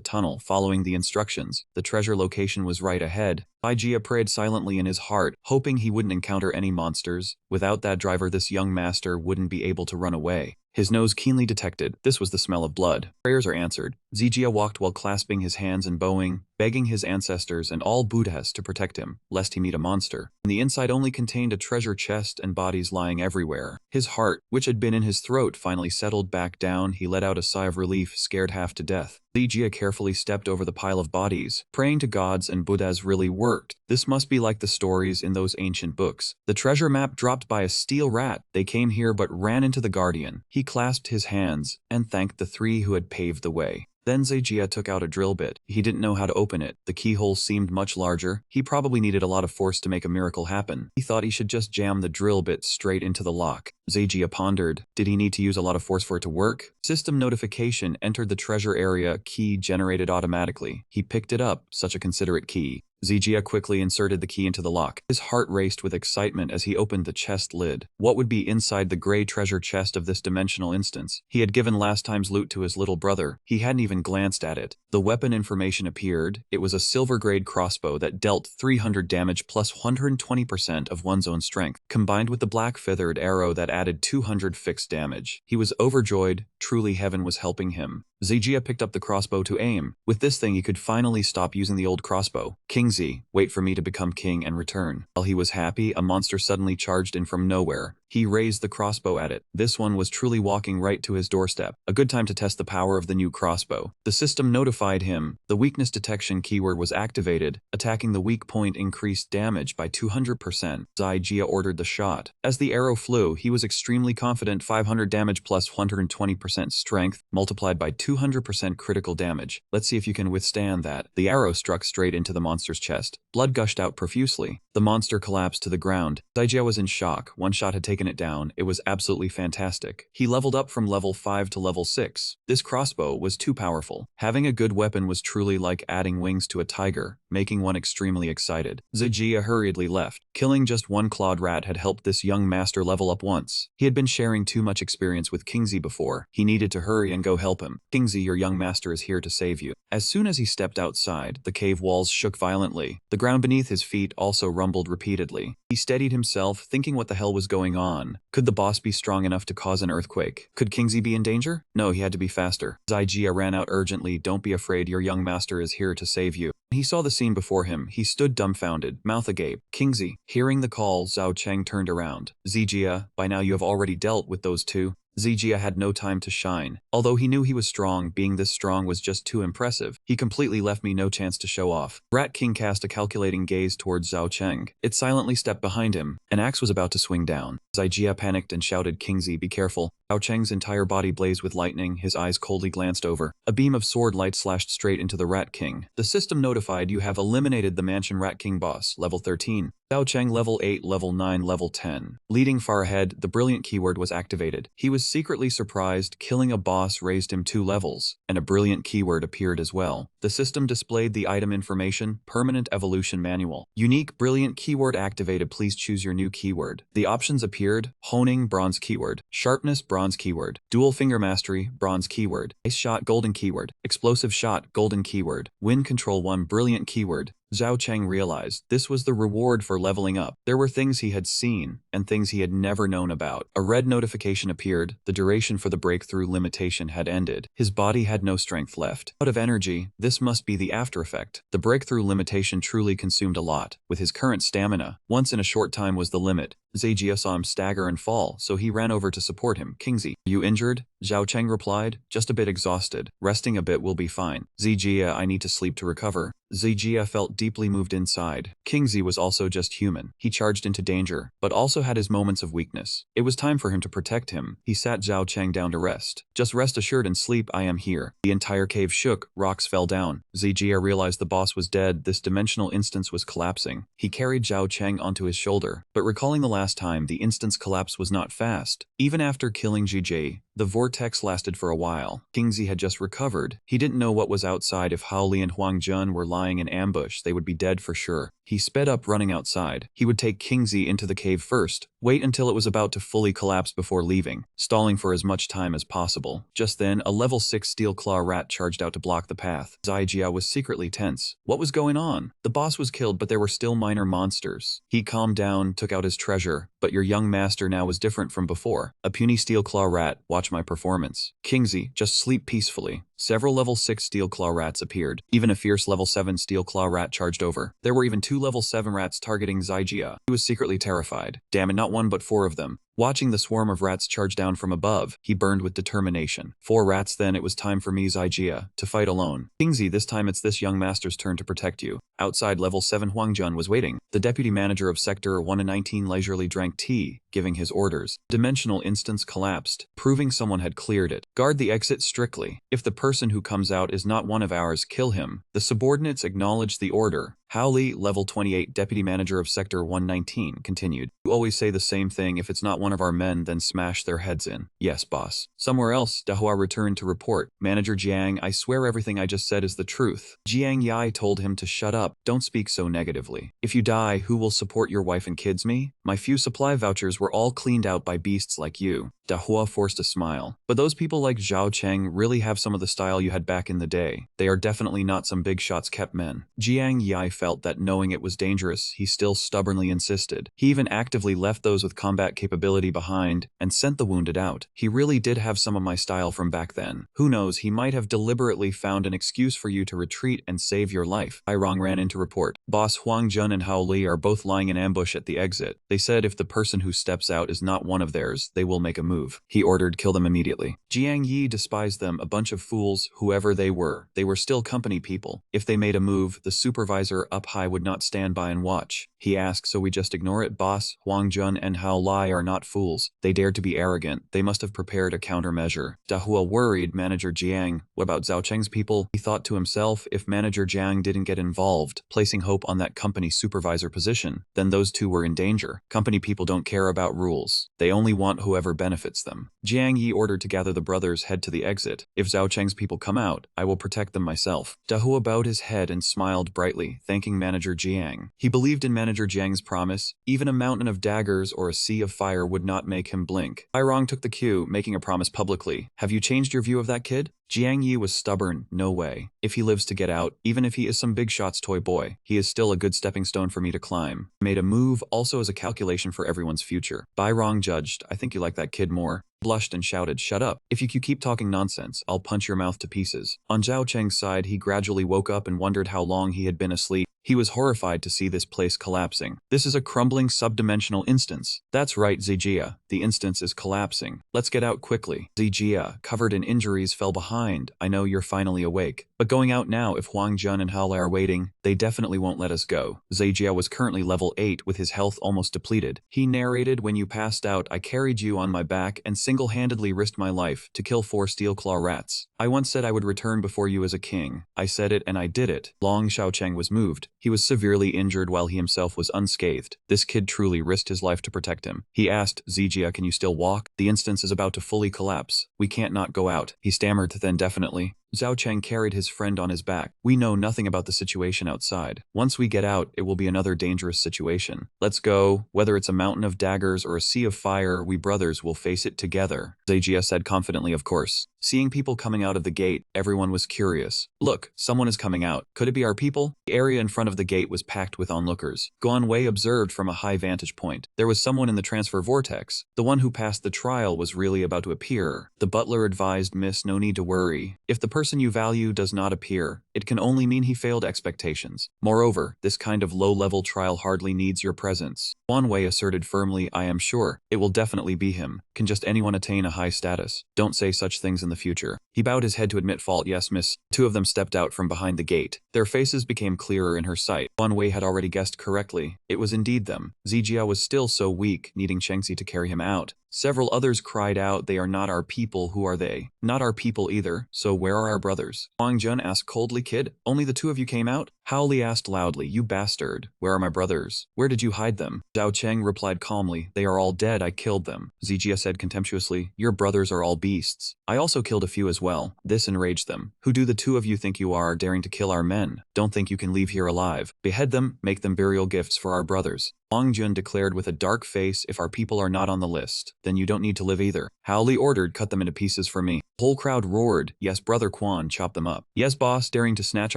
tunnel, following the instructions. The treasure location was right ahead. Zijia prayed silently in his heart, hoping he wouldn't encounter any monsters. Without that driver, this young master wouldn't be able to run away. His nose keenly detected. This was the smell of blood. Prayers are answered. Zijia walked while clasping his hands and bowing, begging his ancestors and all Buddhas to protect him, lest he meet a monster. And the inside only contained a treasure chest and bodies lying everywhere. His heart, which had been in his throat, finally settled back down. He let out a sigh of relief, scared half to death. Zijia carefully stepped over the pile of bodies. Praying to gods and Buddhas really worked. This must be like the stories in those ancient books. The treasure map dropped by a steel rat. They came here but ran into the guardian. He clasped his hands and thanked the three who had paved the way. Then Zijia took out a drill bit. He didn't know how to open it. The keyhole seemed much larger. He probably needed a lot of force to make a miracle happen. He thought he should just jam the drill bit straight into the lock. Zijia pondered. Did he need to use a lot of force for it to work? System notification entered the treasure area. Key generated automatically. He picked it up. Such a considerate key. Zijia quickly inserted the key into the lock. His heart raced with excitement as he opened the chest lid. What would be inside the gray treasure chest of this dimensional instance? He had given last time's loot to his little brother. He hadn't even glanced at it. The weapon information appeared. It was a silver-grade crossbow that dealt 300 damage plus 120% of one's own strength, combined with the black feathered arrow that added 200 fixed damage. He was overjoyed. Truly heaven was helping him. Zijia picked up the crossbow to aim. With this thing he could finally stop using the old crossbow. King Z, wait for me to become king and return. While he was happy, a monster suddenly charged in from nowhere. He raised the crossbow at it. This one was truly walking right to his doorstep. A good time to test the power of the new crossbow. The system notified him. The weakness detection keyword was activated. Attacking the weak point increased damage by 200%. Zai ordered the shot. As the arrow flew, he was extremely confident. 500 damage plus 120% strength, multiplied by 200% critical damage. Let's see if you can withstand that. The arrow struck straight into the monster's chest. Blood gushed out profusely. The monster collapsed to the ground. Zai was in shock. One shot had taken it down. It was absolutely fantastic. He leveled up from level 5 to level 6. This crossbow was too powerful. Having a good weapon was truly like adding wings to a tiger, making one extremely excited. Zai hurriedly left. Killing just one clawed rat had helped this young master level up once. He had been sharing too much experience with Kingsley before. He needed to hurry and go help him. Kingsley, your young master is here to save you. As soon as he stepped outside, the cave walls shook violently. The ground beneath his feet also rumbled repeatedly. He steadied himself, thinking what the hell was going on. Could the boss be strong enough to cause an earthquake? Could Kingsley be in danger? No, he had to be faster. Zai ran out urgently. Don't be afraid, your young master is here to save you. He saw the scene before him. He stood dumbfounded, mouth agape. Kingsley. Hearing the call, Zhao Cheng turned around. Zijia, by now you have already dealt with those two. Zijia had no time to shine. Although he knew he was strong, being this strong was just too impressive. He completely left me no chance to show off. Rat King cast a calculating gaze towards Zhao Cheng. It silently stepped behind him. An axe was about to swing down. Zijia panicked and shouted, Kingsley, be careful. Zhao Cheng's entire body blazed with lightning. His eyes coldly glanced over. A beam of sword light slashed straight into the Rat King. The system notified you have eliminated the Mansion Rat King boss, level 13. Zhao Cheng level 8, level 9, level 10. Leading far ahead, the brilliant keyword was activated. He was secretly surprised. Killing a boss raised him 2 levels, and a brilliant keyword appeared as well. The system displayed the item information, Permanent Evolution Manual. Unique brilliant keyword activated. Please choose your new keyword. The options appeared: Honing, bronze keyword; Sharpness, bronze keyword; Dual Finger Mastery, bronze keyword; Ice Shot, golden keyword; Explosive Shot, golden keyword; Wind Control 1, brilliant keyword. Zhao Cheng realized this was the reward for leveling up. There were things he had seen and things he had never known about. A red notification appeared. The duration for the breakthrough limitation had ended. His body had no strength left. Out of energy, this must be the after effect. The breakthrough limitation truly consumed a lot. With his current stamina, once in a short time was the limit. Zijia saw him stagger and fall, so he ran over to support him. Kingsley, you injured? Zhao Cheng replied, just a bit exhausted. Resting a bit will be fine. Zijia, I need to sleep to recover. Zijia felt deeply moved inside. Kingsley was also just human. He charged into danger, but also had his moments of weakness. It was time for him to protect him. He sat Zhao Cheng down to rest. Just rest assured and sleep, I am here. The entire cave shook. Rocks fell down. Zijia realized the boss was dead. This dimensional instance was collapsing. He carried Zhao Cheng onto his shoulder, but recalling the last time, the instance collapse was not fast. Even after killing GJ, the vortex lasted for a while. Kingsley had just recovered. He didn't know what was outside. If Hao Li and Huang Jun were lying in ambush, they would be dead for sure. He sped up, running outside. He would take Kingsley into the cave first, wait until it was about to fully collapse before leaving, stalling for as much time as possible. Just then, a level 6 steel claw rat charged out to block the path. Zijia was secretly tense. What was going on? The boss was killed, but there were still minor monsters. He calmed down, took out his treasure. But your young master now was different from before. A puny steel claw rat, watch my performance. Kingsley, just sleep peacefully. Several level 6 steel claw rats appeared. Even a fierce level 7 steel claw rat charged over. There were even 2 level 7 rats targeting Zijia. He was secretly terrified. Damn it, not 1 but 4 of them. Watching the swarm of rats charge down from above, he burned with determination. 4 rats, then it was time for me, Zijia, to fight alone. Kingsley, this time it's this young master's turn to protect you. Outside, level 7 Huang Jun was waiting. The deputy manager of Sector 119 leisurely drank tea, giving his orders. Dimensional instance collapsed, proving someone had cleared it. Guard the exit strictly. If the person who comes out is not one of ours, kill him. The subordinates acknowledged the order. Hao Li, level 28, deputy manager of Sector 119, continued. You always say the same thing. If it's not one of our men, then smash their heads in. Yes, boss. Somewhere else, Dahua returned to report. Manager Jiang, I swear everything I just said is the truth. Jiang Yai told him to shut up. Don't speak so negatively. If you die, who will support your wife and kids? Me? My few supply vouchers were all cleaned out by beasts like you. Dahua forced a smile. But those people like Zhao Cheng really have some of the style you had back in the day. They are definitely not some big shots kept men. Jiang Yai felt that knowing it was dangerous, he still stubbornly insisted. He even actively left those with combat capability behind and sent the wounded out. He really did have some of my style from back then. Who knows, he might have deliberately found an excuse for you to retreat and save your life. Irong ran in to report. Boss Huang Jun and Hao Li are both lying in ambush at the exit. They said if the person who steps out is not one of theirs, they will make a move. He ordered, kill them immediately. Jiang Yi despised them, a bunch of fools, whoever they were. They were still company people. If they made a move, the supervisor up high would not stand by and watch. He asked, so we just ignore it. Boss Huang Jun and Hao Li are not fools. They dared to be arrogant. They must have prepared a countermeasure. Dahua worried Manager Jiang. What about Zhao Cheng's people? He thought to himself, if Manager Jiang didn't get involved, placing hope on that company supervisor position, then those two were in danger. Company people don't care about rules. They only want whoever benefits them. Jiang Yi ordered to gather the brothers, head to the exit. If Zhao Cheng's people come out, I will protect them myself. Dahua bowed his head and smiled brightly, thanking Manager Jiang. He believed in Manager Jiang's promise. Even a mountain of daggers or a sea of fire would not make him blink. Bairong took the cue, making a promise publicly. Have you changed your view of that kid? Jiang Yi was stubborn. No way. If he lives to get out, even if he is some big shot's toy boy, he is still a good stepping stone for me to climb. Made a move also as a calculation for everyone's future. Bairong judged, I think you like that kid more. Blushed and shouted, shut up. If you keep talking nonsense, I'll punch your mouth to pieces. On Zhao Cheng's side, he gradually woke up and wondered how long he had been asleep. He was horrified to see this place collapsing. This is a crumbling subdimensional instance. That's right, Zijia. The instance is collapsing. Let's get out quickly. Zijia, covered in injuries, fell behind. I know you're finally awake. But going out now, if Huang Jun and Hao Li are waiting, they definitely won't let us go. Zijia was currently level 8 with his health almost depleted. He narrated, when you passed out, I carried you on my back and single-handedly risked my life to kill 4 steel claw rats. I once said I would return before you as a king. I said it and I did it. Long Xiaocheng was moved. He was severely injured while he himself was unscathed. This kid truly risked his life to protect him. He asked, Zijia, can you still walk? The instance is about to fully collapse. We can't not go out. He stammered, then definitely. Zhao Cheng carried his friend on his back. We know nothing about the situation outside. Once we get out, it will be another dangerous situation. Let's go. Whether it's a mountain of daggers or a sea of fire, we brothers will face it together. Zijia said confidently, of course. Seeing people coming out of the gate, everyone was curious. Look, someone is coming out. Could it be our people? The area in front of the gate was packed with onlookers. Guan Wei observed from a high vantage point. There was someone in the transfer vortex. The one who passed the trial was really about to appear. The butler advised, Miss, no need to worry. If the person you value does not appear, it can only mean he failed expectations. Moreover, this kind of low-level trial hardly needs your presence. Guan Wei asserted firmly, I am sure. It will definitely be him. Can just anyone attain a high status? Don't say such things in the future. He bowed his head to admit fault. Yes, miss. 2 of them stepped out from behind the gate. Their faces became clearer in her sight. Guan Wei had already guessed correctly. It was indeed them. Zijia was still so weak, needing Chengxi to carry him out. Several others cried out, they are not our people. Who are they? Not our people either. So where are our brothers? Huang Jun asked coldly, kid, only the 2 of you came out? Hao Li asked loudly, you bastard. Where are my brothers? Where did you hide them? Zhao Cheng replied calmly, they are all dead. I killed them. Zijia said contemptuously, your brothers are all beasts. I also killed a few as well. This enraged them. Who do the 2 of you think you are, daring to kill our men? Don't think you can leave here alive. Behead them, make them burial gifts for our brothers. Huang Jun declared with a dark face, if our people are not on the list, then you don't need to live either. Hao Li ordered, cut them into pieces for me. The whole crowd roared, yes, brother Quan, chop them up. Yes, boss, daring to snatch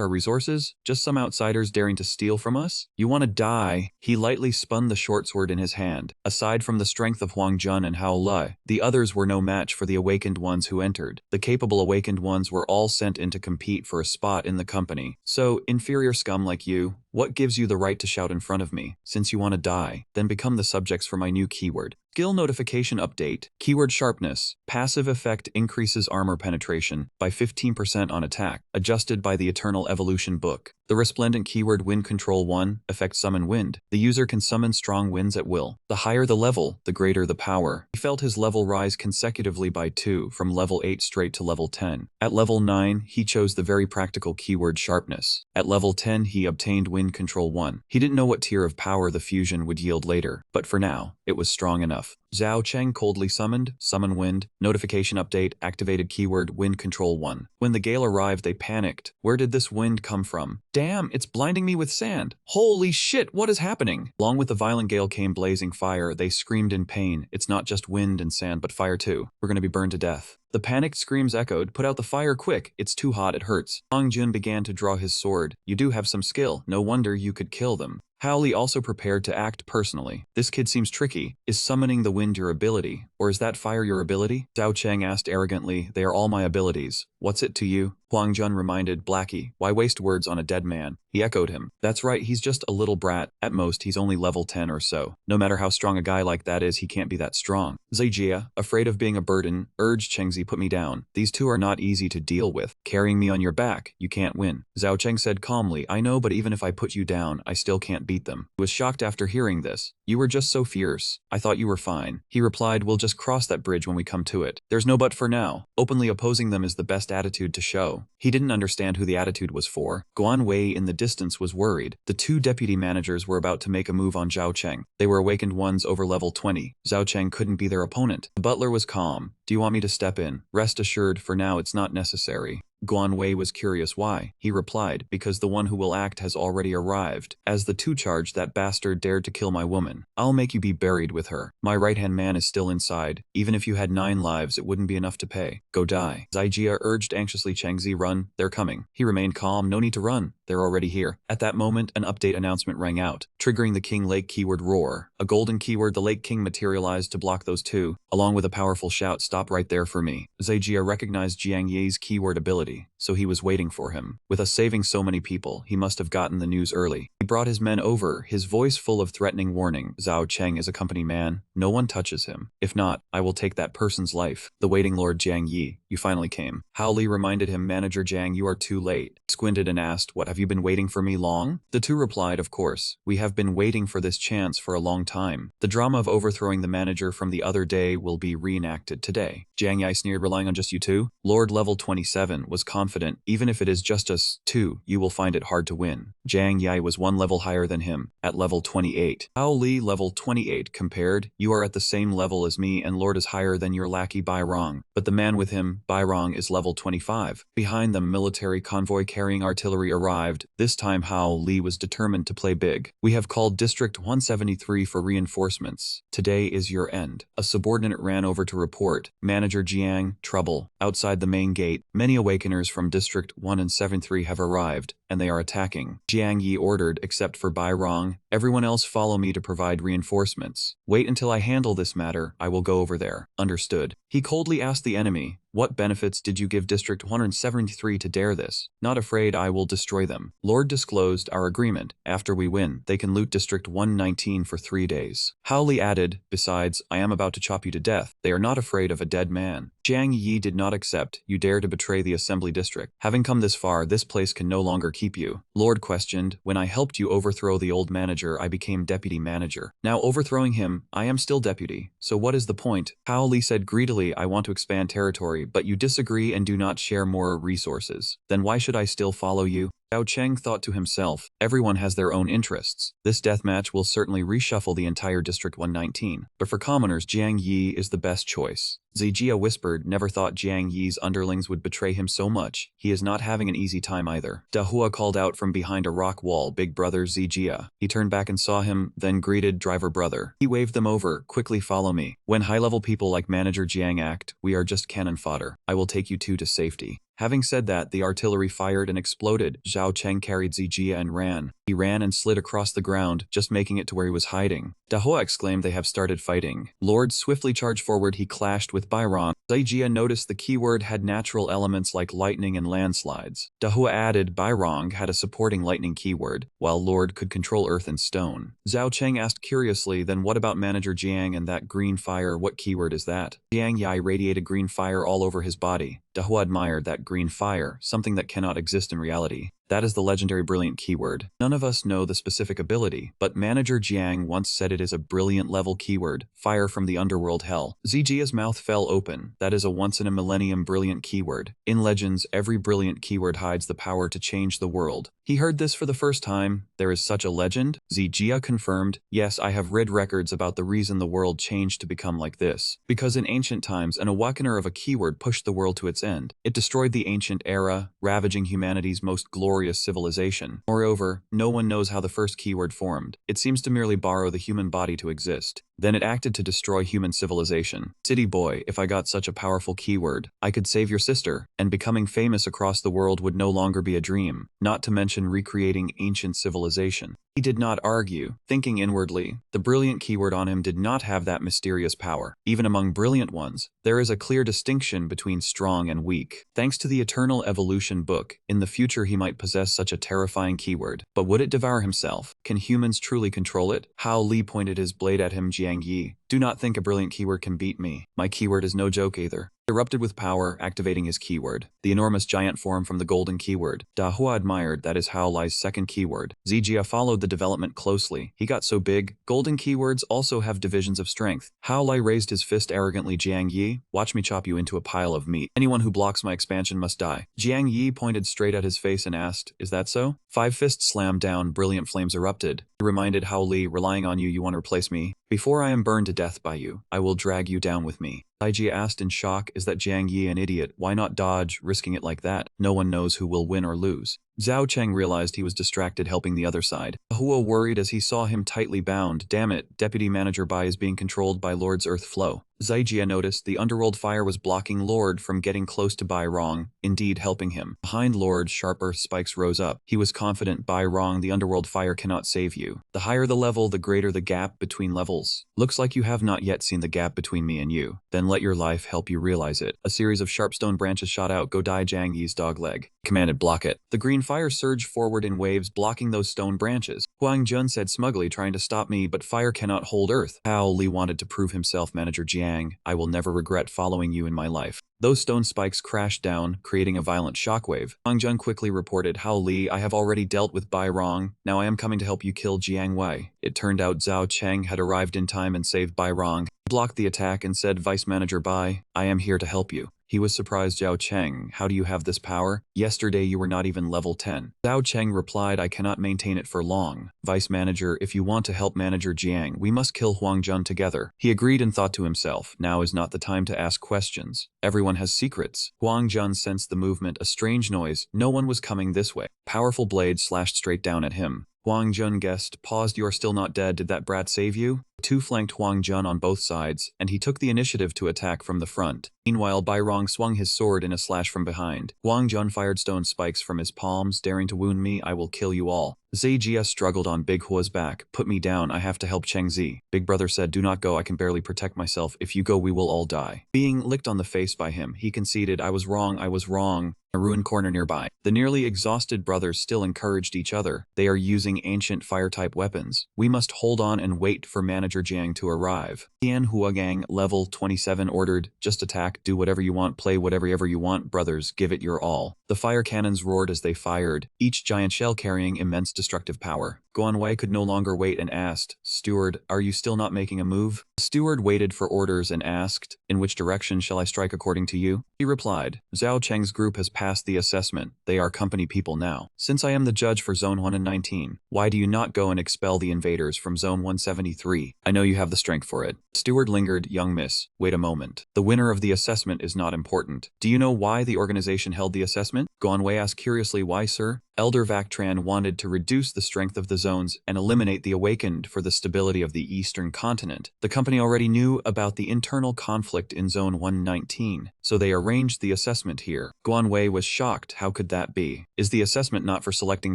our resources? Just some outsiders daring to steal from us? You want to die? He lightly spun the short sword in his hand. Aside from the strength of Huang Jun and Hao Li, the others were no match for the awakened ones who entered. The capable awakened ones were all sent in to compete for a spot in the company. So, inferior scum like you, what gives you the right to shout in front of me? Since you want to die, then become the subjects for my new keyword. Skill notification update. Keyword sharpness. Passive effect increases armor penetration by 15% on attack, adjusted by the Eternal Evolution book. The resplendent keyword Wind Control 1, effect Summon Wind. The user can summon strong winds at will. The higher the level, the greater the power. He felt his level rise consecutively by 2, from level 8 straight to level 10. At level 9, he chose the very practical keyword Sharpness. At level 10, he obtained Wind Control 1. He didn't know what tier of power the fusion would yield later, but for now, it was strong enough. Zhao Cheng coldly summoned, Summon Wind, notification update, activated keyword Wind Control 1. When the gale arrived, they panicked. Where did this wind come from? Damn, it's blinding me with sand. Holy shit, what is happening? Along with the violent gale came blazing fire. They screamed in pain. It's not just wind and sand, but fire too. We're gonna be burned to death. The panicked screams echoed, put out the fire quick, it's too hot, it hurts. Huang Jun began to draw his sword. You do have some skill, no wonder you could kill them. Hao Li also prepared to act personally. This kid seems tricky. Is summoning the wind your ability? Or is that fire your ability? Zhao Cheng asked arrogantly. They are all my abilities. What's it to you? Huang Jun reminded Blackie. Why waste words on a dead man? He echoed him. That's right, he's just a little brat. At most, he's only level 10 or so. No matter how strong a guy like that is, he can't be that strong. Zijia, afraid of being a burden, urged Chengzi, put me down. These two are not easy to deal with. Carrying me on your back, you can't win. Zhao Cheng said calmly, I know, but even if I put you down, I still can't beat them. He was shocked after hearing this. You were just so fierce. I thought you were fine. He replied, we'll just cross that bridge when we come to it. There's no but for now. Openly opposing them is the best attitude to show. He didn't understand who the attitude was for. Guan Wei in the distance was worried. The two deputy managers were about to make a move on Zhao Cheng. They were awakened ones over level 20. Zhao Cheng couldn't be their opponent. The butler was calm. Do you want me to step in? Rest assured, for now it's not necessary. Guan Wei was curious why. He replied, because the one who will act has already arrived. As the two charged, that bastard dared to kill my woman. I'll make you be buried with her. My right-hand man is still inside. Even if you had 9 lives, it wouldn't be enough to pay. Go die. Zijia urged anxiously. Chengzi, run. They're coming. He remained calm. No need to run. They're already here. At that moment, an update announcement rang out, triggering the King Lake keyword roar. A golden keyword, the Lake King, materialized to block those two, along with a powerful shout, stop right there for me. Zijia recognized Jiang Yi's keyword ability, so he was waiting for him. With us saving so many people, he must have gotten the news early. He brought his men over, his voice full of threatening warning. Zhao Cheng is a company man. No one touches him. If not, I will take that person's life. The waiting Lord Jiang Yi, you finally came. Hao Li reminded him, Manager Jiang, you are too late. Squinted and asked, what, have you been waiting for me long? The two replied, of course. We have been waiting for this chance for a long time. The drama of overthrowing the manager from the other day will be reenacted today. Jiang Yi sneered, relying on just you two? Lord level 27 was confident, even if it is just us two, you will find it hard to win. Jiang Yi was 1 level higher than him, at level 28. Hao Li level 28 compared, you are at the same level as me and Lord is higher than your lackey Bai Rong. But the man with him, Bai Rong, is level 25. Behind them, military convoy carrying artillery arrived. This time Hao Li was determined to play big. We have called District 173 for reinforcements. Today is your end. A subordinate ran over to report. Manager Jiang, trouble. Outside the main gate, many awakeners from District 1 and 73 have arrived, and they are attacking. Jiang Yi ordered, except for Bai Rong, everyone else follow me to provide reinforcements. Wait until I handle this matter, I will go over there. Understood. He coldly asked the enemy, what benefits did you give District 173 to dare this? Not afraid, I will destroy them. Lord disclosed our agreement. After we win, they can loot District 119 for 3 days. Hao Li added, besides, I am about to chop you to death. They are not afraid of a dead man. Jiang Yi did not accept. You dare to betray the assembly district. Having come this far, this place can no longer keep you. Lord questioned, when I helped you overthrow the old manager, I became deputy manager. Now overthrowing him, I am still deputy. So what is the point? Hao Li said greedily, I want to expand territory, but you disagree and do not share more resources. Then why should I still follow you? Zhao Cheng thought to himself, everyone has their own interests. This deathmatch will certainly reshuffle the entire District 119, but for commoners, Jiang Yi is the best choice. Zijia whispered, never thought Jiang Yi's underlings would betray him so much. He is not having an easy time either. Dahua called out from behind a rock wall, big brother Zijia. He turned back and saw him, then greeted driver brother. He waved them over, quickly follow me. When high-level people like Manager Jiang act, we are just cannon fodder. I will take you two to safety. Having said that, the artillery fired and exploded. Zhao Cheng carried Zijia and ran. He ran and slid across the ground, just making it to where he was hiding. Dahua exclaimed, they have started fighting. Lord swiftly charged forward. He clashed with Bai Rong. Zijia noticed the keyword had natural elements like lightning and landslides. Dahua added, Bai Rong had a supporting lightning keyword, while Lord could control earth and stone. Zhao Cheng asked curiously, then what about Manager Jiang and that green fire? What keyword is that? Jiang Yi radiated green fire all over his body. Dahua admired that green fire, something that cannot exist in reality. That is the legendary brilliant keyword. None of us know the specific ability, but Manager Jiang once said it is a brilliant level keyword, fire from the underworld hell. Zijia's mouth fell open. That is a once-in-a-millennium brilliant keyword. In Legends, every brilliant keyword hides the power to change the world. He heard this for the first time. There is such a legend? Zijia confirmed, yes, I have read records about the reason the world changed to become like this. Because in ancient times, an awakener of a keyword pushed the world to its end. It destroyed the ancient era, ravaging humanity's most glorious civilization. Moreover, no one knows how the first keyword formed. It seems to merely borrow the human body to exist. Then it acted to destroy human civilization. City boy, if I got such a powerful keyword, I could save your sister, and becoming famous across the world would no longer be a dream, not to mention recreating ancient civilization. He did not argue, thinking inwardly. The brilliant keyword on him did not have that mysterious power. Even among brilliant ones, there is a clear distinction between strong and weak. Thanks to the Eternal Evolution book, in the future he might possess such a terrifying keyword. But would it devour himself? Can humans truly control it? Hao Li pointed his blade at him. Jiang Yi, do not think a brilliant keyword can beat me. My keyword is no joke either. Erupted with power, activating his keyword. The enormous giant form from the golden keyword. Da Hua admired. That is Hao Li's second keyword. Zijia followed the development closely. He got so big. Golden keywords also have divisions of strength. Hao Li raised his fist arrogantly. Jiang Yi, watch me chop you into a pile of meat. Anyone who blocks my expansion must die. Jiang Yi pointed straight at his face and asked, is that so? 5 fists slammed down. Brilliant flames erupted. He reminded Hao Li, relying on you, you want to replace me? Before I am burned to death by you, I will drag you down with me. Taiji asked in shock, is that Jiang Yi an idiot? Why not dodge, risking it like that? No one knows who will win or lose. Zhao Cheng realized he was distracted helping the other side. Hua worried as he saw him tightly bound. Damn it, Deputy Manager Bai is being controlled by Lord's Earth Flow. Zijia noticed the underworld fire was blocking Lord from getting close to Bai Rong, indeed helping him. Behind Lord, sharp earth spikes rose up. He was confident, Bai Rong, the underworld fire cannot save you. The higher the level, the greater the gap between levels. Looks like you have not yet seen the gap between me and you. Then let your life help you realize it. A series of sharp stone branches shot out. Go die Jiang Yi's dog leg. Commanded, block it. The green fire surged forward in waves, blocking those stone branches. Huang Jun said smugly, trying to stop me, but fire cannot hold earth. Hao Li wanted to prove himself. Manager Jiang, I will never regret following you in my life. Those stone spikes crashed down, creating a violent shockwave. Huang Jun quickly reported, Hao Li, I have already dealt with Bai Rong. Now I am coming to help you kill Jiang Wei. It turned out Zhao Cheng had arrived in time and saved Bai Rong. He blocked the attack and said, Vice Manager Bai, I am here to help you. He was surprised. Zhao Cheng, how do you have this power? Yesterday you were not even level 10. Zhao Cheng replied, I cannot maintain it for long. Vice Manager, if you want to help Manager Jiang, we must kill Huang Jun together. He agreed and thought to himself, now is not the time to ask questions. Everyone has secrets. Huang Jun sensed the movement, a strange noise. No one was coming this way. Powerful blade slashed straight down at him. Huang Jun guessed, paused, you are still not dead, did that brat save you? The two flanked Huang Jun on both sides, and he took the initiative to attack from the front. Meanwhile, Bai Rong swung his sword in a slash from behind. Huang Jun fired stone spikes from his palms, daring to wound me, I will kill you all. Zijia struggled on Big Hua's back. Put me down, I have to help Cheng Zi. Big Brother said, do not go, I can barely protect myself. If you go, we will all die. Being licked on the face by him, he conceded, I was wrong, I was wrong. A ruined corner nearby. The nearly exhausted brothers still encouraged each other. They are using ancient fire-type weapons. We must hold on and wait for Manager Jiang to arrive. Tian Huagang, level 27, ordered, just attack, do whatever you want, play whatever you want, brothers, give it your all. The fire cannons roared as they fired, each giant shell carrying immense destructive power. Guan Wei could no longer wait and asked, Steward, are you still not making a move? The steward waited for orders and asked, in which direction shall I strike according to you? He replied, Zhao Cheng's group has passed the assessment. They are company people now. Since I am the judge for Zone 119, why do you not go and expel the invaders from Zone 173? I know you have the strength for it. The steward lingered, young miss, wait a moment. The winner of the assessment is not important. Do you know why the organization held the assessment? Guan Wei asked curiously, why, sir? Elder Vactran wanted to reduce the strength of the zones and eliminate the Awakened for the stability of the eastern continent. The company already knew about the internal conflict in Zone 119, so they arranged the assessment here. Guan Wei was shocked. How could that be? Is the assessment not for selecting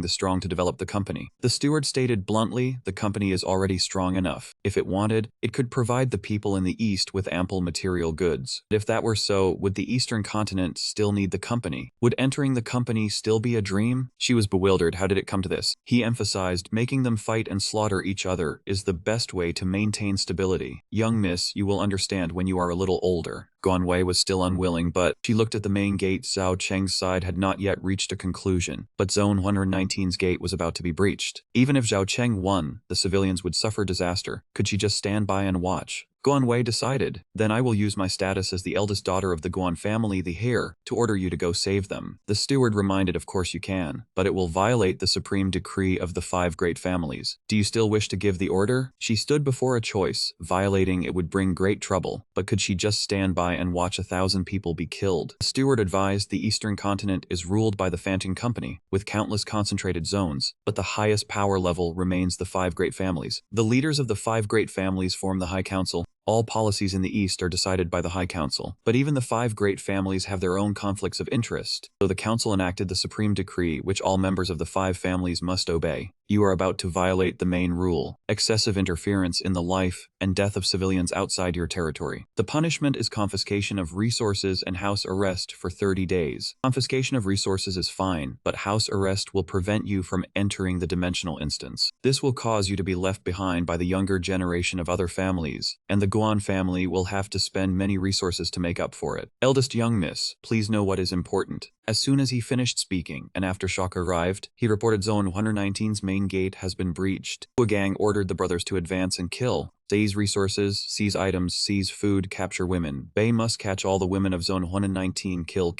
the strong to develop the company? The steward stated bluntly, the company is already strong enough. If it wanted, it could provide the people in the east with ample material goods. If that were so, would the eastern continent still need the company? Would entering the company still be a dream? She was bewildered. How did it come to this? He emphasized, making them fight and slaughter each other is the best way to maintain stability. Young miss, you will understand when you are a little older. Guan Wei was still unwilling, but she looked at the main gate. Zhao Cheng's side had not yet reached a conclusion, but Zone 119's gate was about to be breached. Even if Zhao Cheng won, the civilians would suffer disaster. Could she just stand by and watch? Guan Wei decided, then I will use my status as the eldest daughter of the Guan family, the heir, to order you to go save them. The steward reminded, of course you can, but it will violate the supreme decree of the 5 great families. Do you still wish to give the order? She stood before a choice. Violating it would bring great trouble, but could she just stand by and watch 1,000 people be killed? The steward advised, the eastern continent is ruled by the Fanting Company, with countless concentrated zones, but the highest power level remains the 5 great families. The leaders of the 5 great families form the High Council. All policies in the East are decided by the High Council. But even the 5 great families have their own conflicts of interest, so the council enacted the supreme decree which all members of the 5 families must obey. You are about to violate the main rule: excessive interference in the life and death of civilians outside your territory. The punishment is confiscation of resources and house arrest for 30 days. Confiscation of resources is fine, but house arrest will prevent you from entering the dimensional instance. This will cause you to be left behind by the younger generation of other families, and the Guan family will have to spend many resources to make up for it. Eldest young miss, please know what is important. As soon as he finished speaking, an aftershock arrived. He reported Zone 119's main gate has been breached. A gang ordered the brothers to advance and kill. Seize resources, seize items, seize food, capture women. Bay must catch all the women of Zone 119, kill.